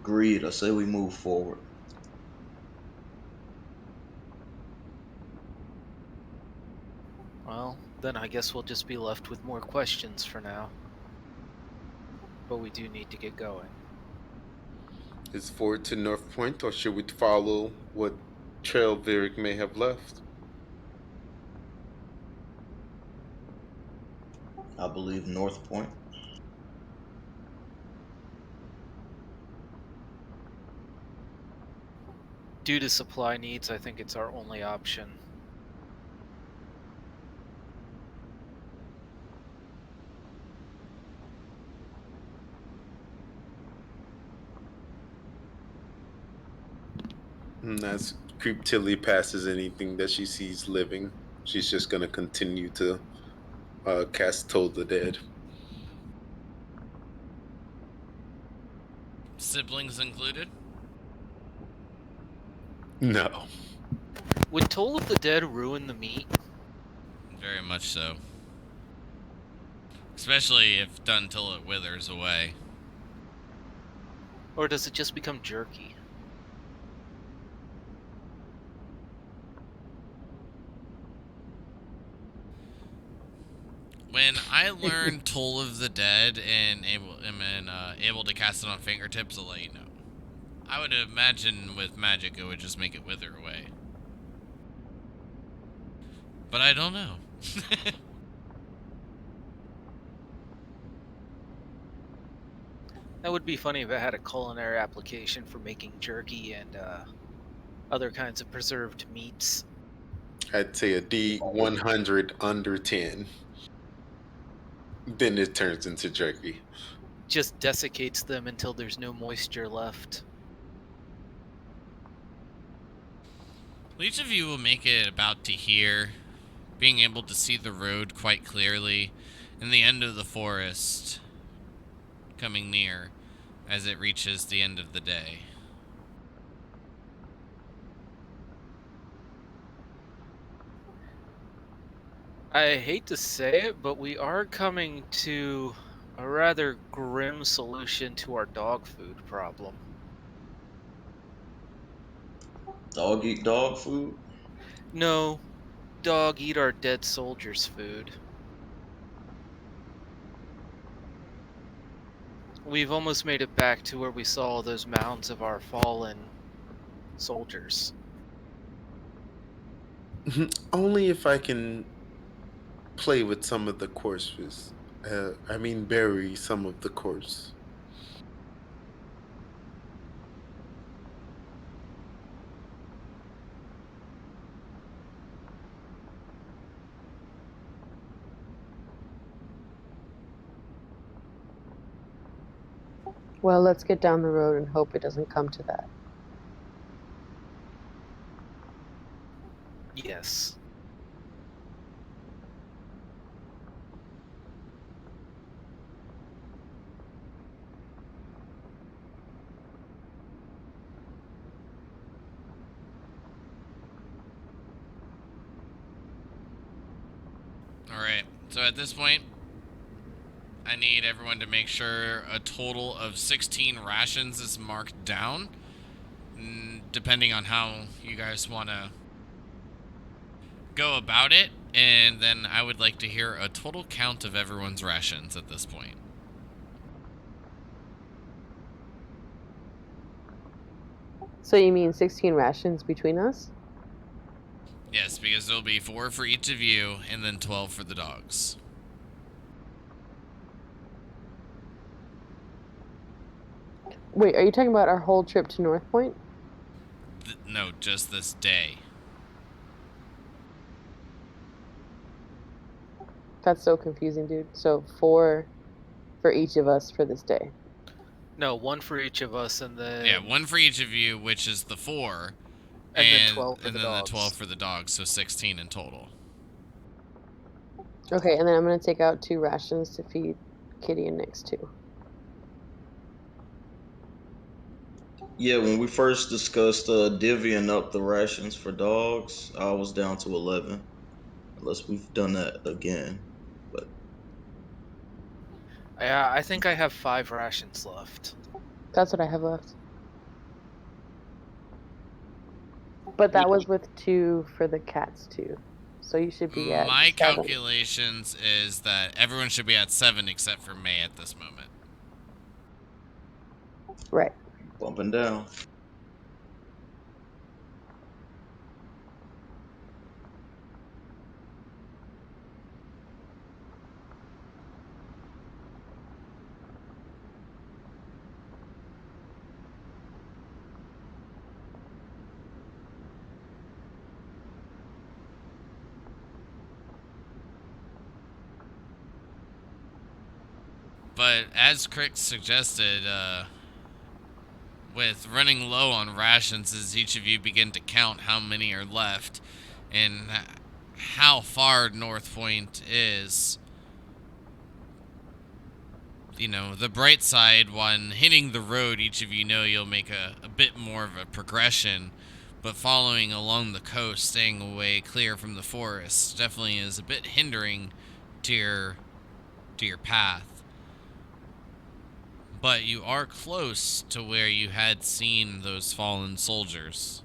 Agreed. I say we move forward. Well, then I guess we'll just be left with more questions for now. But we do need to get going. Is forward to North Point, or should we follow what trail Varric may have left? I believe North Point. Due to supply needs, I think it's our only option. And as Creep Tilly passes anything that she sees living, she's just gonna continue to cast Toll the Dead. Siblings included? No. Would Toll of the Dead ruin the meat? Very much so. Especially if done till it withers away. Or does it just become jerky? When I learned Toll of the Dead and able to cast it on fingertips, I'll let you know. I would imagine with magic it would just make it wither away. But I don't know. That would be funny if it had a culinary application for making jerky and other kinds of preserved meats. I'd say a D100 under 10. Then it turns into jerky. Just desiccates them until there's no moisture left. Well, each of you will make it about to here, being able to see the road quite clearly and the end of the forest coming near as it reaches the end of the day. I hate to say it, but we are coming to a rather grim solution to our dog food problem. Dog eat dog food? No, dog eat our dead soldiers' food. We've almost made it back to where we saw those mounds of our fallen soldiers. Only if I can play with some of the corpses. Bury some of the corpse. Well, let's get down the road and hope it doesn't come to that. Yes. Alright, so at this point, I need everyone to make sure a total of 16 rations is marked down, depending on how you guys want to go about it, and then I would like to hear a total count of everyone's rations at this point. So you mean 16 rations between us? Yes, because there'll be 4 for each of you, and then 12 for the dogs. Wait, are you talking about our whole trip to North Point? No, just this day. That's so confusing, dude. So 4 for each of us for this day. No, 1 for each of us, and then Yeah, 1 for each of you, which is the 4. and then 12 for and the then dogs. the 12 for the dogs, so 16 in total. Okay, and then I'm gonna take out 2 rations to feed Kitty and Nix too. Yeah, when we first discussed divvying up the rations for dogs, I was down to 11. Unless we've done that again. But Yeah, I think I have 5 rations left. That's what I have left. But that was with 2 for the cats too. So you should be at My 7. calculations is that everyone should be at 7 except for May at this moment. Right. bumping down. But as Crick suggested, with running low on rations as each of you begin to count how many are left and how far North Point is. You know, the bright side, when hitting the road, each of you know you'll make a bit more of a progression, but following along the coast, staying away clear from the forest, definitely is a bit hindering to your path. But you are close to where you had seen those fallen soldiers.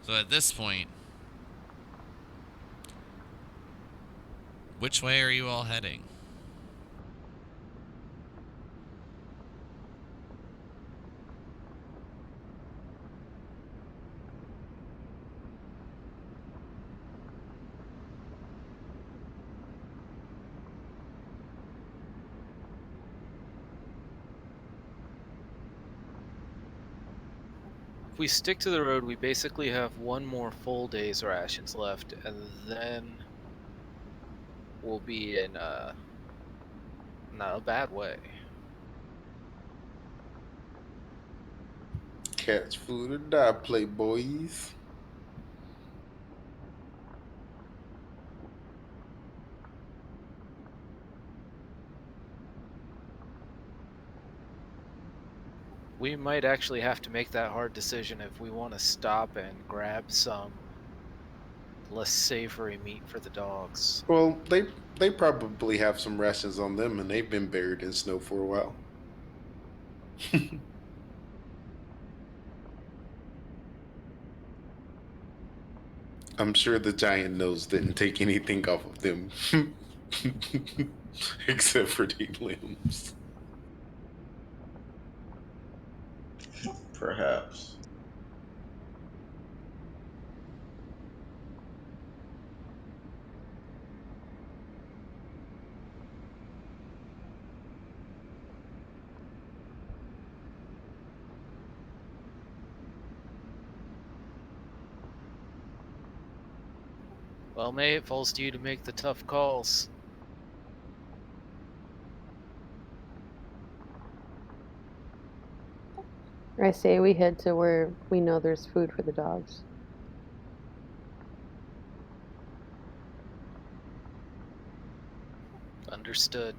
So at this point, which way are you all heading? If we stick to the road, we basically have one more full day's rations left, and then we'll be in not a bad way. Catch food or die, playboys. We might actually have to make that hard decision if we want to stop and grab some less savory meat for the dogs. Well, they probably have some rations on them, and they've been buried in snow for a while. I'm sure the giant nose didn't take anything off of them, except for the limbs. Perhaps. Well, May, it falls to you to make the tough calls. I say we head to where we know there's food for the dogs. Understood.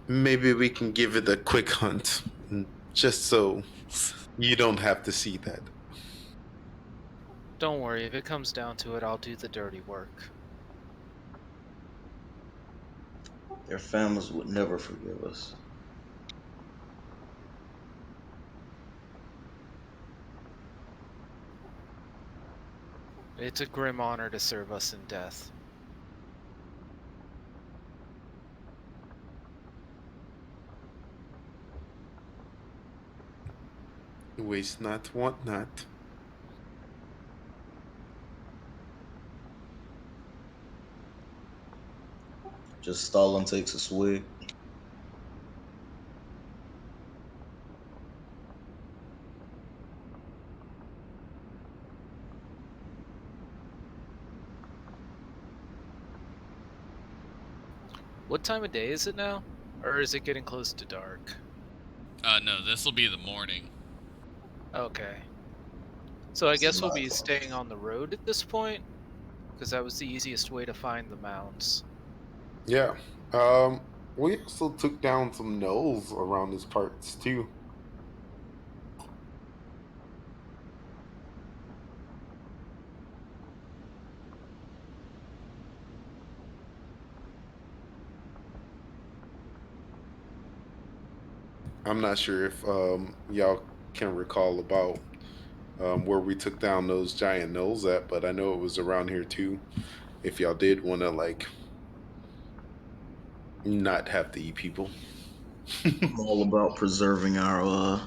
Maybe we can give it a quick hunt, just so you don't have to see that. Don't worry, if it comes down to it, I'll do the dirty work. Their families would never forgive us. It's a grim honor to serve us in death. Waste not, want not. Just Stalin takes a swig. What time of day is it now? Or is it getting close to dark? No, this will be the morning. Okay. So I guess we'll be Nice. staying on the road at this point? Because that was the easiest way to find the mounds. Yeah. We also took down some gnolls around these parts too. I'm not sure if y'all can recall about where we took down those giant gnolls at, but I know it was around here too. If y'all did want to like not have to eat people. I'm all about preserving our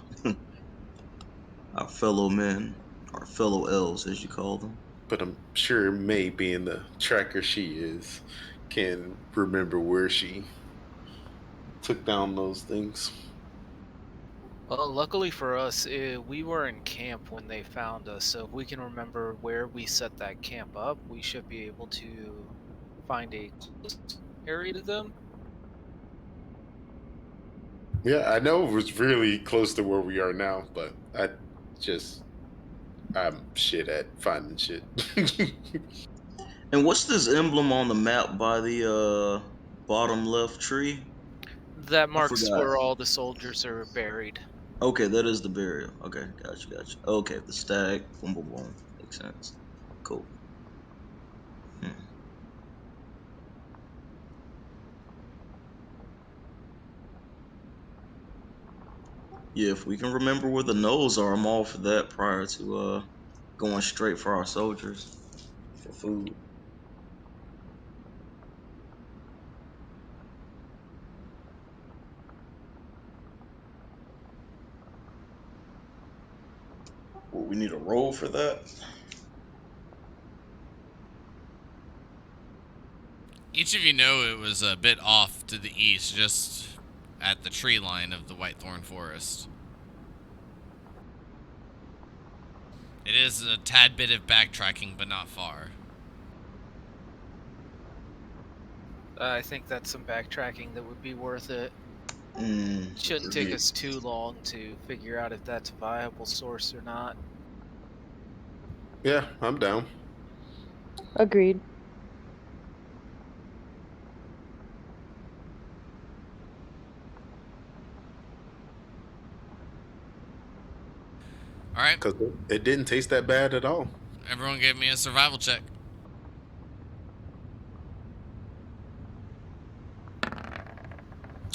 fellow men, our fellow elves, as you call them. But I'm sure May, being the tracker she is, can remember where she took down those things. Well, luckily for us, we were in camp when they found us, so if we can remember where we set that camp up, we should be able to find a close area to them. Yeah, I know it was really close to where we are now, but I'm shit at finding shit. And what's this emblem on the map by the bottom left tree? That I marks forgot. where all the soldiers are buried. Okay, that is the burial. Okay, gotcha. Okay, the stag. Boom, boom, boom. Makes sense. Cool. Hmm. Yeah, if we can remember where the knolls are, I'm all for that prior to going straight for our soldiers for food. Well, we need a roll for that. Each of you know it was a bit off to the east, just at the tree line of the Whitethorn Forest. It is a tad bit of backtracking, but not far. I think that's some backtracking that would be worth it. Shouldn't take Agreed. us too long to figure out if that's a viable source or not. Yeah, I'm down. Agreed. All right, Because it didn't taste that bad at all. everyone give me a survival check.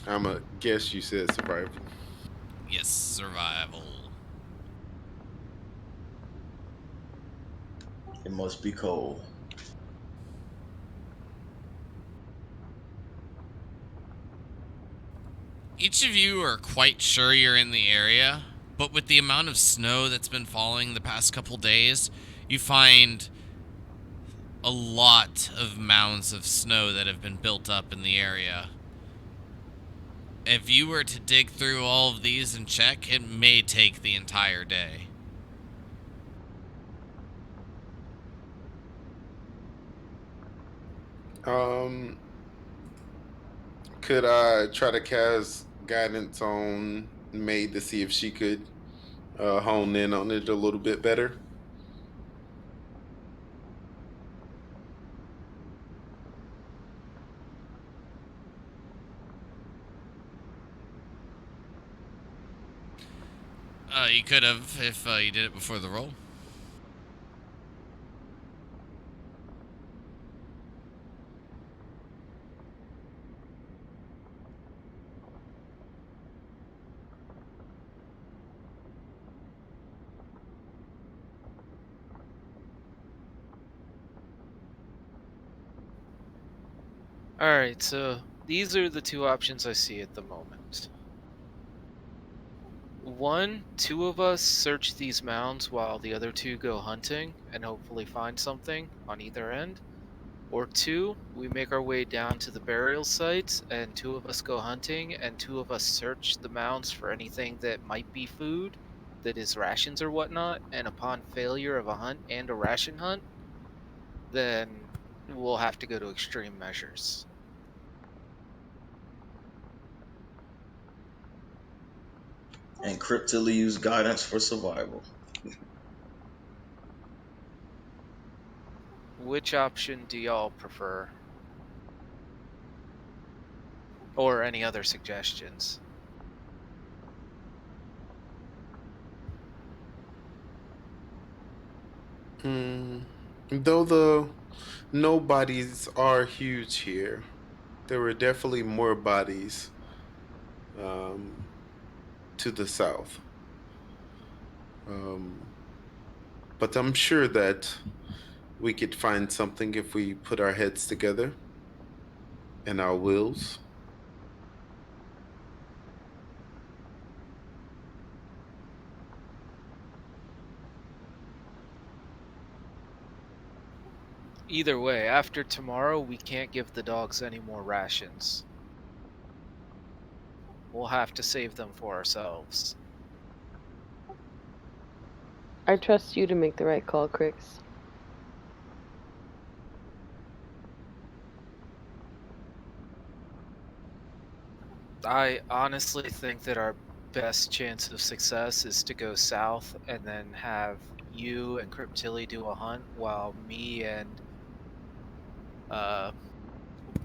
I'm a guess you said survival. Yes, survival. It must be cold. Each of you are quite sure you're in the area, but with the amount of snow that's been falling the past couple days, you find a lot of mounds of snow that have been built up in the area. If you were to dig through all of these and check, it may take the entire day. Um, could I try to cast guidance on Maid to see if she could hone in on it a little bit better? You could have if you did it before the roll. Alright, so these are the two options I see at the moment. One, two of us search these mounds while the other two go hunting and hopefully find something on either end. Or two, we make our way down to the burial sites and two of us go hunting and two of us search the mounds for anything that might be food, that is rations or whatnot, and upon failure of a hunt and a ration hunt, then we'll have to go to extreme measures. And cryptily use guidance for survival. Which option do y'all prefer? Or any other suggestions? Hmm. Though the no bodies are huge here, there were definitely more bodies um, to the south. Um, but I'm sure that we could find something if we put our heads together and our wills. Either way, after tomorrow, we can't give the dogs any more rations. We'll have to save them for ourselves. I trust you to make the right call, Crix. I honestly think that our best chance of success is to go south and then have you and Cryptilli do a hunt while me and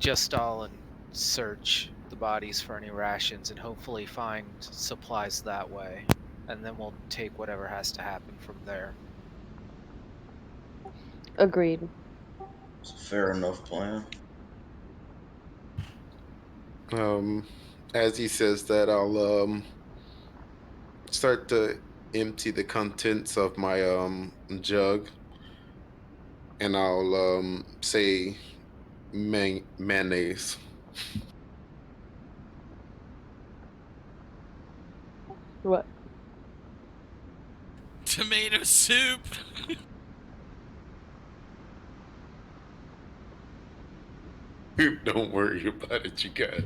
Justal and search the bodies for any rations and hopefully find supplies that way. And then we'll take whatever has to happen from there. Agreed. It's a fair enough plan. As he says that, I'll start to empty the contents of my jug, and I'll say mayonnaise. What? Tomato soup. Don't worry about it, you guys.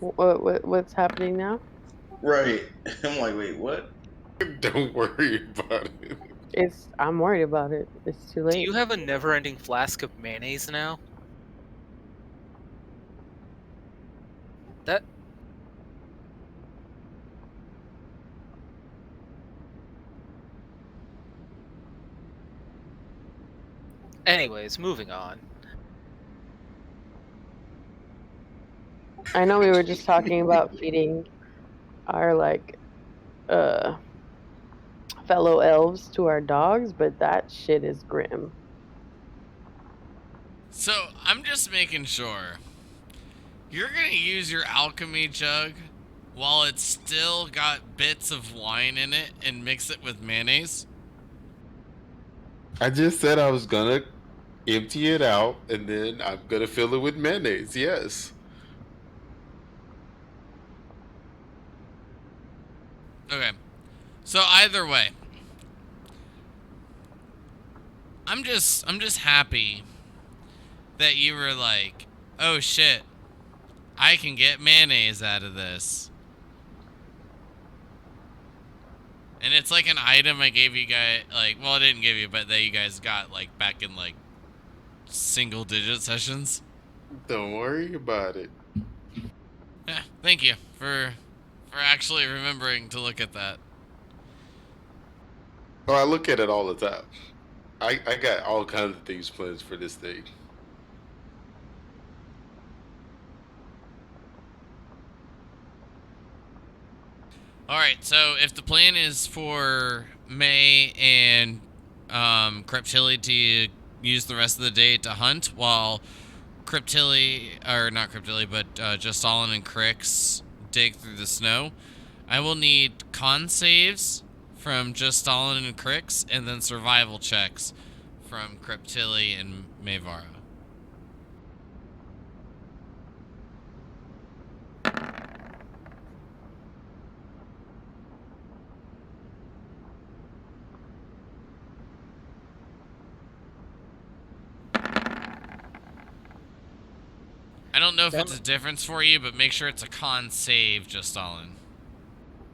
What's happening now? Right. I'm like, wait, what? Don't worry about it. I'm worried about it. It's too Do late. you have a never-ending flask of mayonnaise now? That... Anyways, moving on. I know we were just talking about feeding our fellow elves to our dogs, but that shit is grim. So I'm just making sure you're gonna use your alchemy jug while it's still got bits of wine in it and mix it with mayonnaise. I just said I was gonna empty it out and then I'm gonna fill it with mayonnaise. Yes. Okay. So either way, I'm just happy that you were like, "Oh shit, I can get mayonnaise out of this." And it's like an item I gave you guys, like, well, I didn't give you, but that you guys got, like, back in, like, single-digit sessions. Don't worry about it. Yeah, thank you for actually remembering to look at that. Oh, I look at it all the time. I got all kinds of things planned for this thing. Alright, so if the plan is for May and Cryptilli to use the rest of the day to hunt while Cryptilli, or not Cryptilli, but just Stalin and Crix dig through the snow, I will need con saves from just Stalin and Crix, and then survival checks from Cryptilli and Mayvara. I don't know if it's a difference for you, but make sure it's a con save, just Stalin.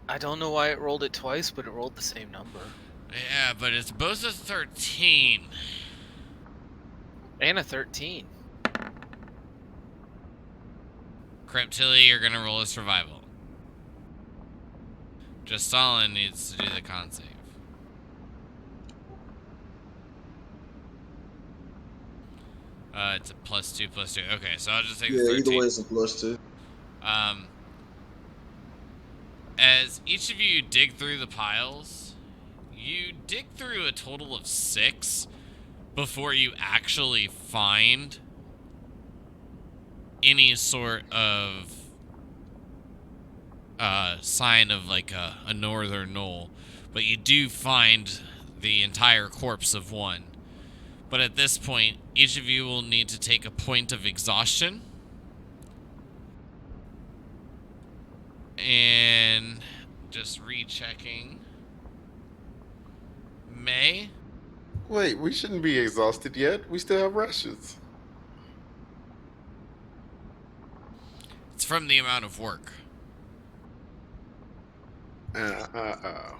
I don't know why it rolled it twice, but it rolled the same number. Yeah, but it's both a 13. And a 13. Cryptilli, you're gonna roll a survival. Just Stalin needs to do the con save. It's a +2/+2. Okay, so I'll just take the 13. Either way, it's a +2. As each of you dig through the piles, you dig through a total of 6 before you actually find any sort of sign of like a northern knoll. But you do find the entire corpse of one. But at this point, each of you will need to take a point of exhaustion. And just rechecking. May? Wait, we shouldn't be exhausted yet. We still have rations. It's from the amount of work. I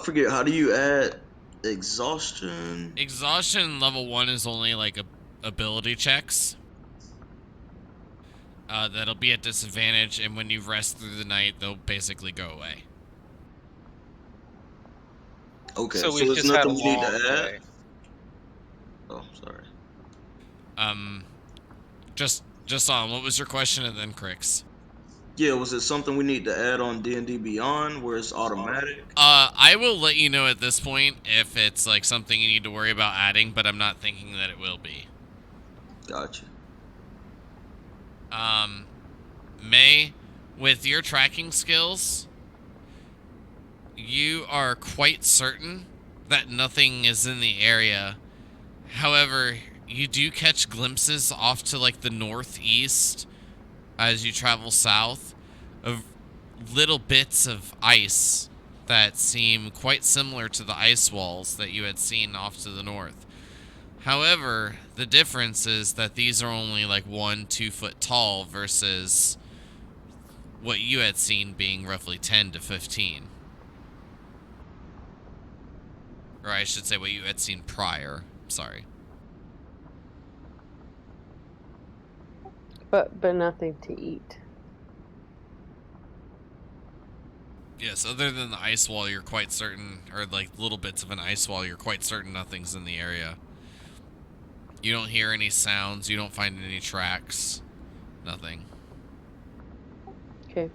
forget, how do you add exhaustion? Exhaustion level 1 is only like ability checks. that'll be at disadvantage, and when you rest through the night, they'll basically go away. Okay, So so we've there's just had a nothing we need to long add. day. Oh, sorry. Just on, what was your question, and then Crix? Yeah, was it something we need to add on D&D Beyond where it's automatic? I will let you know at this point if it's like something you need to worry about adding, but I'm not thinking that it will be. Gotcha. May, with your tracking skills, you are quite certain that nothing is in the area. However, you do catch glimpses off to like the northeast as you travel south of little bits of ice that seem quite similar to the ice walls that you had seen off to the north. However, the difference is that these are only like 1-2 foot tall versus what you had seen being roughly 10 to 15. Or I should say what you had seen prior. Sorry. But nothing to eat. Yes, other than the ice wall, you're quite certain, or like little bits of an ice wall, you're quite certain nothing's in the area. You don't hear any sounds, you don't find any tracks, nothing. Okay.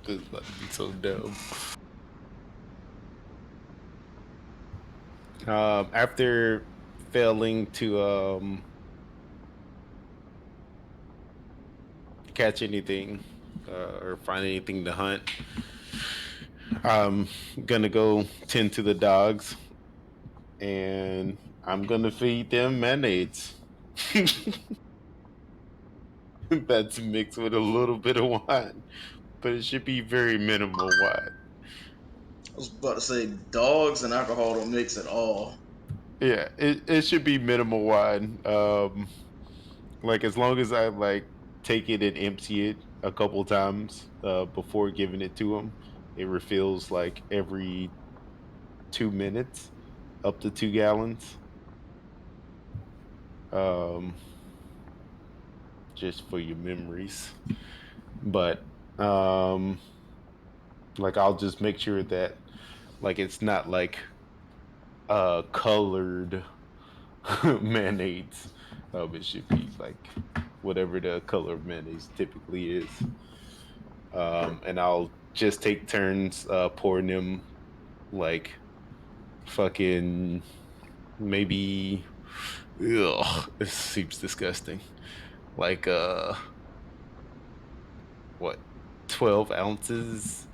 This is about to be so dumb. After failing to catch anything or find anything to hunt, I'm gonna go tend to the dogs, and I'm gonna feed them mayonnaise. That's mixed with a little bit of wine, but it should be very minimal wine. I was about to say dogs and alcohol don't mix at all. Yeah, it should be minimal wine. Like as long as I like take it and empty it a couple times before giving it to them, it refills like every 2 minutes, up to 2 gallons. Um, just for your memories. But like I'll just make sure that like it's not like colored mayonnaise. It should be like whatever the color of mayonnaise typically is. And I'll just take turns pouring them like fucking maybe. Ugh, this seems disgusting. Like what, 12 ounces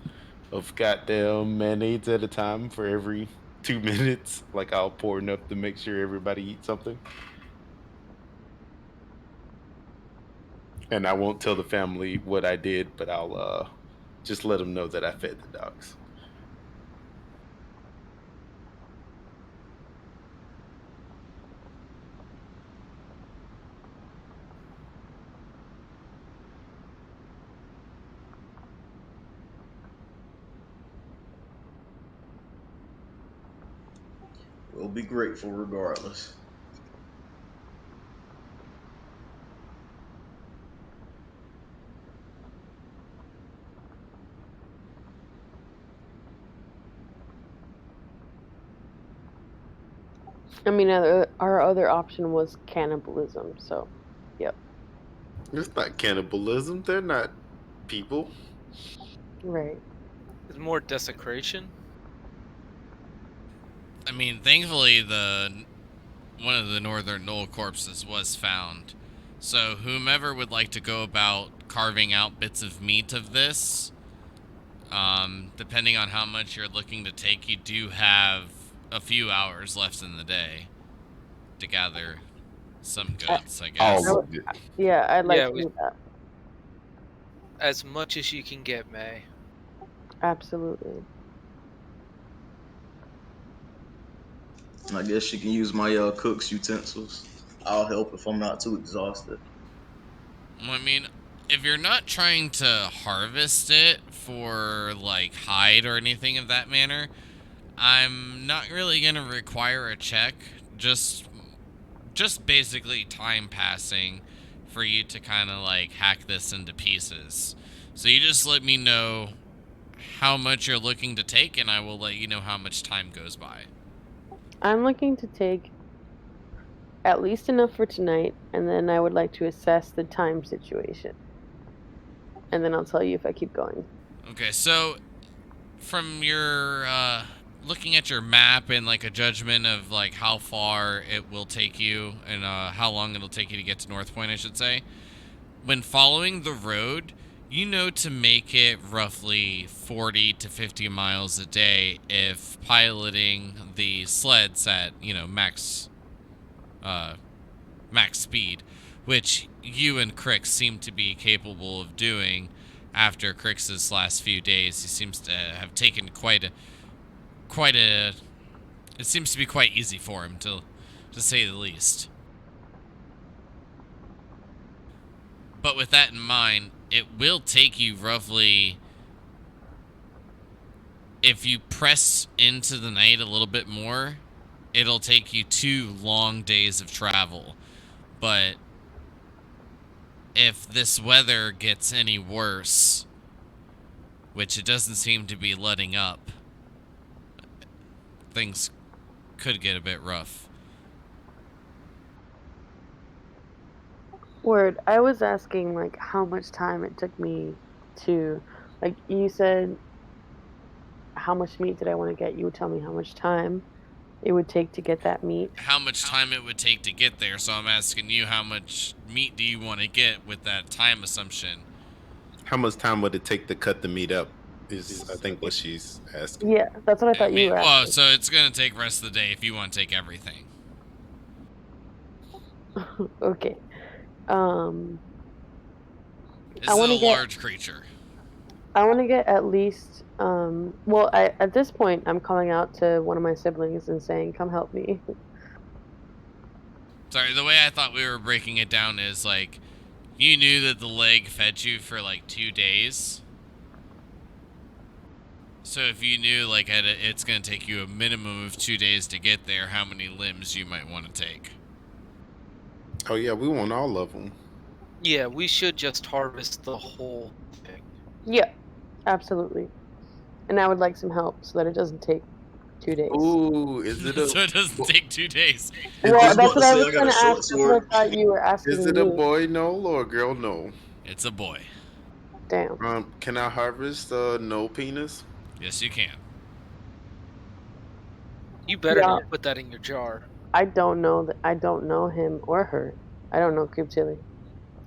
of goddamn mayonnaise at a time for every 2 minutes. Like I'll pour enough to make sure everybody eats something. And I won't tell the family what I did, but I'll just let them know that I fed the dogs. We'll be grateful regardless. I mean, our other option was cannibalism, so, yep. It's not cannibalism. They're not people. Right. It's more desecration. I mean, thankfully, one of the northern knoll corpses was found. So whomever would like to go about carving out bits of meat of this, depending on how much you're looking to take, you do have a few hours left in the day to gather some goods, I guess. All of it. Yeah, I'd like Yeah, to we- do that. As much as you can get, May. Absolutely. I guess she can use my cook's utensils. I'll help if I'm not too exhausted. I mean, if you're not trying to harvest it for, like, hide or anything of that manner, I'm not really going to require a check. Just basically time passing for you to kind of, like, hack this into pieces. So you just let me know how much you're looking to take, and I will let you know how much time goes by. I'm looking to take at least enough for tonight, and then I would like to assess the time situation. And then I'll tell you if I keep going. Okay, so from your looking at your map and like a judgment of like how far it will take you and how long it'll take you to get to North Point, I should say. When following the road, you know to make it roughly 40 to 50 miles a day if piloting the sleds at, max speed, which you and Crix seem to be capable of doing. After Crix's last few days, he seems to have taken quite a. It seems to be quite easy for him, to say the least. But with that in mind, it will take you roughly, if you press into the night a little bit more, it'll take you 2 long days of travel. But if this weather gets any worse, which it doesn't seem to be letting up, things could get a bit rough. Word, I was asking, like, how much time it took me to, like, you said, how much meat did I want to get? You would tell me how much time it would take to get that meat. How much time it would take to get there, so I'm asking you, how much meat do you want to get with that time assumption? How much time would it take to cut the meat up? Is I think what she's asking. Yeah, that's what I thought you were asking. Well, so it's going to take the rest of the day if you want to take everything. Okay. This is a large creature. I want to get at least, well, at this point, I'm calling out to one of my siblings and saying, come help me. Sorry, the way I thought we were breaking it down is, like, you knew that the leg fed you for, like, 2 days. So if you knew, like, it's going to take you a minimum of 2 days to get there, how many limbs you might want to take? Oh, yeah, we want all of them. Yeah, we should just harvest the whole thing. Yeah, absolutely. And I would like some help so that it doesn't take 2 days. Ooh, is it a... So it doesn't take 2 days. Well, that's what I was going to ask. That's what I thought you were asking. Is it a boy no or a girl no? It's a boy. Damn. Can I harvest no penis? Yes, you can. You better not put that in your jar. I don't know that. I don't know him or her. I don't know Creep Chili.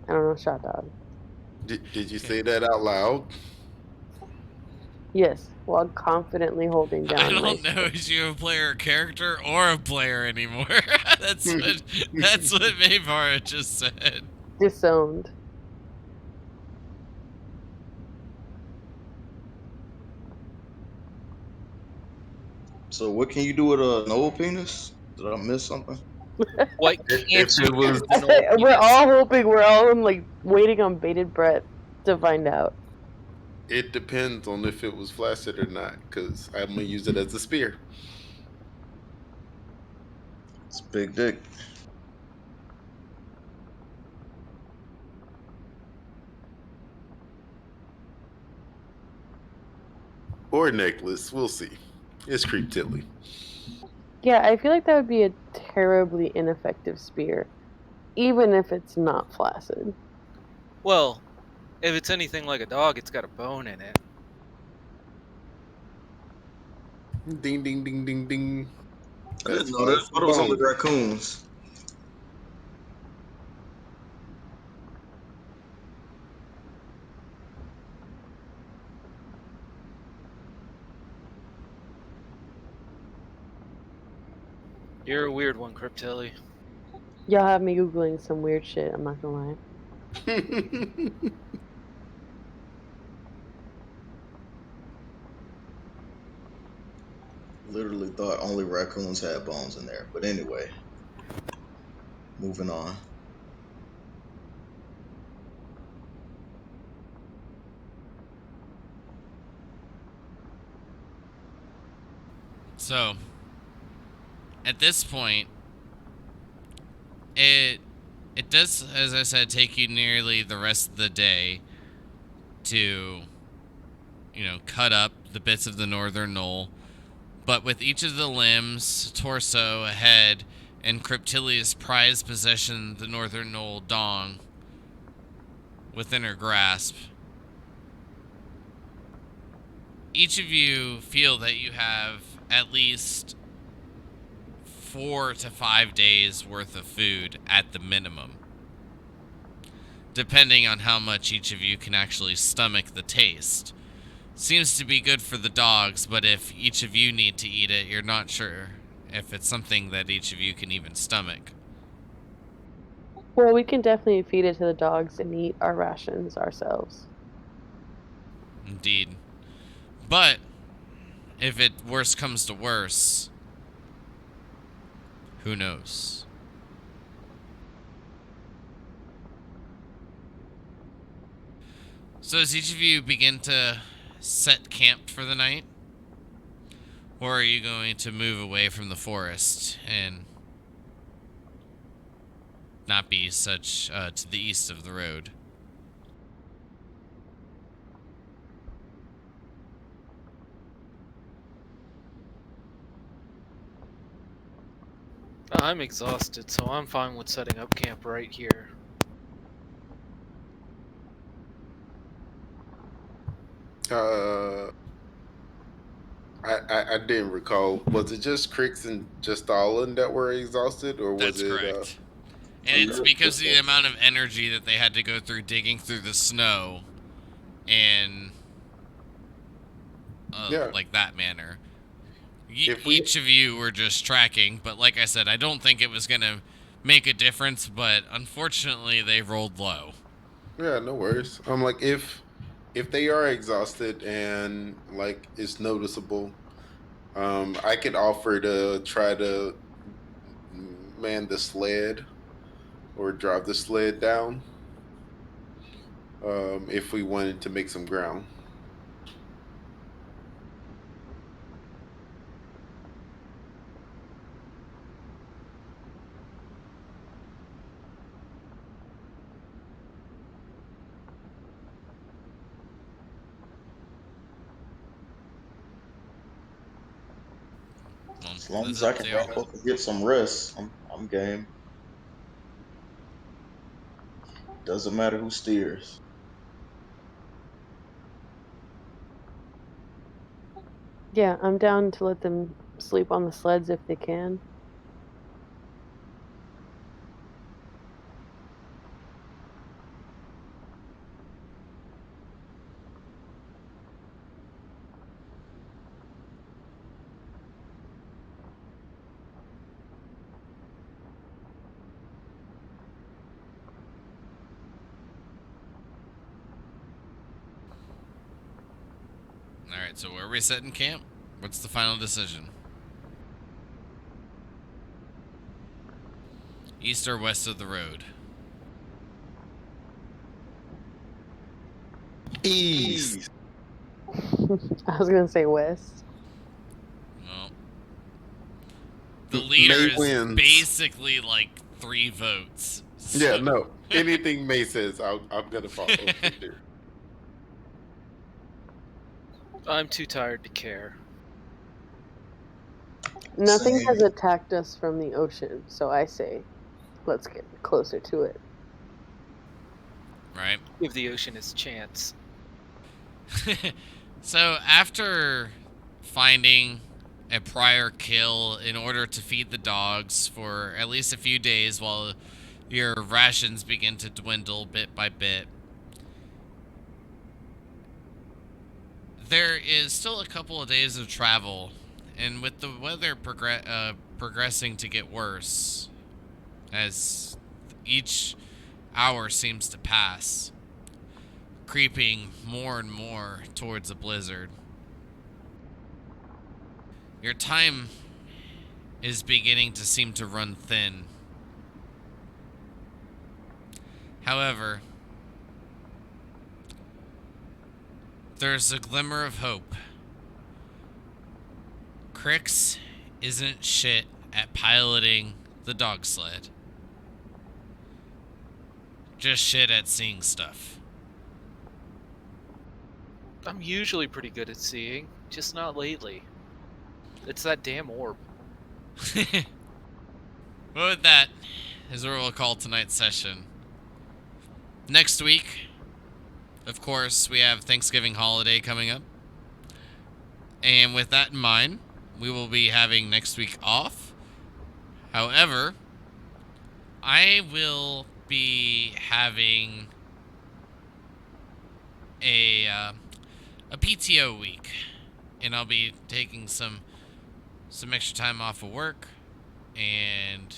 I don't know Shot Dog. Did you say that out loud? Yes, while confidently holding down. I don't know if you're a player character or a player anymore. That's what Mayvara just said. Disowned. So what can you do with a no penis? Did I miss something? What can't you do? We're all hoping. We're all like waiting on bated breath to find out. It depends on if it was flaccid or not, because I'm gonna use it as a spear. It's big dick. Or necklace, we'll see. It's Creep Tilly. Yeah, I feel like that would be a terribly ineffective spear, even if it's not flaccid. Well, if it's anything like a dog, it's got a bone in it. Ding, ding, ding, ding, ding. I didn't know that. I thought it was only raccoons. You're a weird one, Cryptilli. Y'all have me Googling some weird shit, I'm not gonna lie. literally thought only raccoons had bones in there. But anyway, moving on. So, at this point, it does, as I said, take you nearly the rest of the day to, cut up the bits of the northern knoll. But with each of the limbs, torso, head, and Cryptilia's prized possession, the northern knoll dong, within her grasp, each of you feel that you have at least 4 to 5 days worth of food at the minimum, depending on how much each of you can actually stomach the taste. Seems to be good for the dogs, but if each of you need to eat it, you're not sure if it's something that each of you can even stomach. Well, we can definitely feed it to the dogs and eat our rations ourselves. Indeed. But if it worse comes to worse, who knows? So as each of you begin to set camp for the night, or are you going to move away from the forest and not be such to the east of the road? I'm exhausted, so I'm fine with setting up camp right here. I didn't recall. Was it just Crix and just Stalin that were exhausted, or was That's it? correct. And it's because of the amount of energy that they had to go through digging through the snow in Yeah. like that manner. If we- Each of you were just tracking, but like I said, I don't think it was going to make a difference, but unfortunately they rolled low. Yeah, no worries. I'm like, if they are exhausted and like it's noticeable, I could offer to try to man the sled or drive the sled down. If we wanted to make some ground. Well, As long that's as I up can to wrap y'all. up and get some rest, I'm game. Doesn't matter who steers. Yeah, I'm down to let them sleep on the sleds if they can. Alright, so where are we setting camp? What's the final decision? East or west of the road? East. I was gonna say west. Well, the leader May is wins. basically like 3 votes. Yeah, so- no. Anything May says, I'm gonna follow there. I'm too tired to care. Nothing Same. has attacked us from the ocean, so I say, let's get closer to it. Right? Give the ocean its chance. So after finding a prior kill in order to feed the dogs for at least a few days while your rations begin to dwindle bit by bit, there is still a couple of days of travel, and with the weather progressing to get worse as each hour seems to pass, creeping more and more towards a blizzard, Your time is beginning to seem to run thin. However, there's a glimmer of hope. Crix isn't shit at piloting the dog sled. Just shit at seeing stuff. I'm usually pretty good at seeing, just not lately. It's that damn orb. Well, with that is where we'll call tonight's session. Next week, of course, we have Thanksgiving holiday coming up. And with that in mind, we will be having next week off. However, I will be having a PTO week, and I'll be taking some extra time off of work, and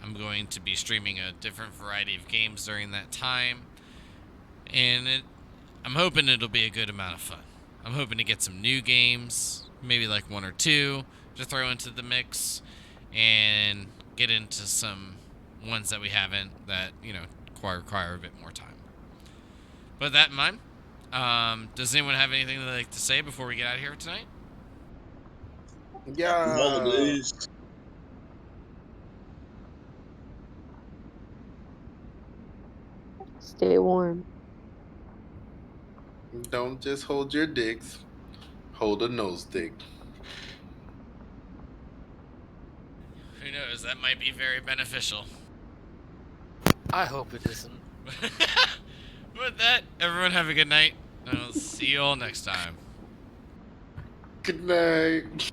I'm going to be streaming a different variety of games during that time, and I'm hoping it'll be a good amount of fun. I'm hoping to get some new games, maybe like one or two, to throw into the mix, and get into some ones that we haven't that, require a bit more time. But with that in mind, does anyone have anything they'd like to say before we get out of here tonight? Happy Yeah. holidays. Stay warm. Don't just hold your dicks. Hold a nose dick. Who knows? That might be very beneficial. I hope it isn't. With that, everyone have a good night, and I'll see you all next time. Good night.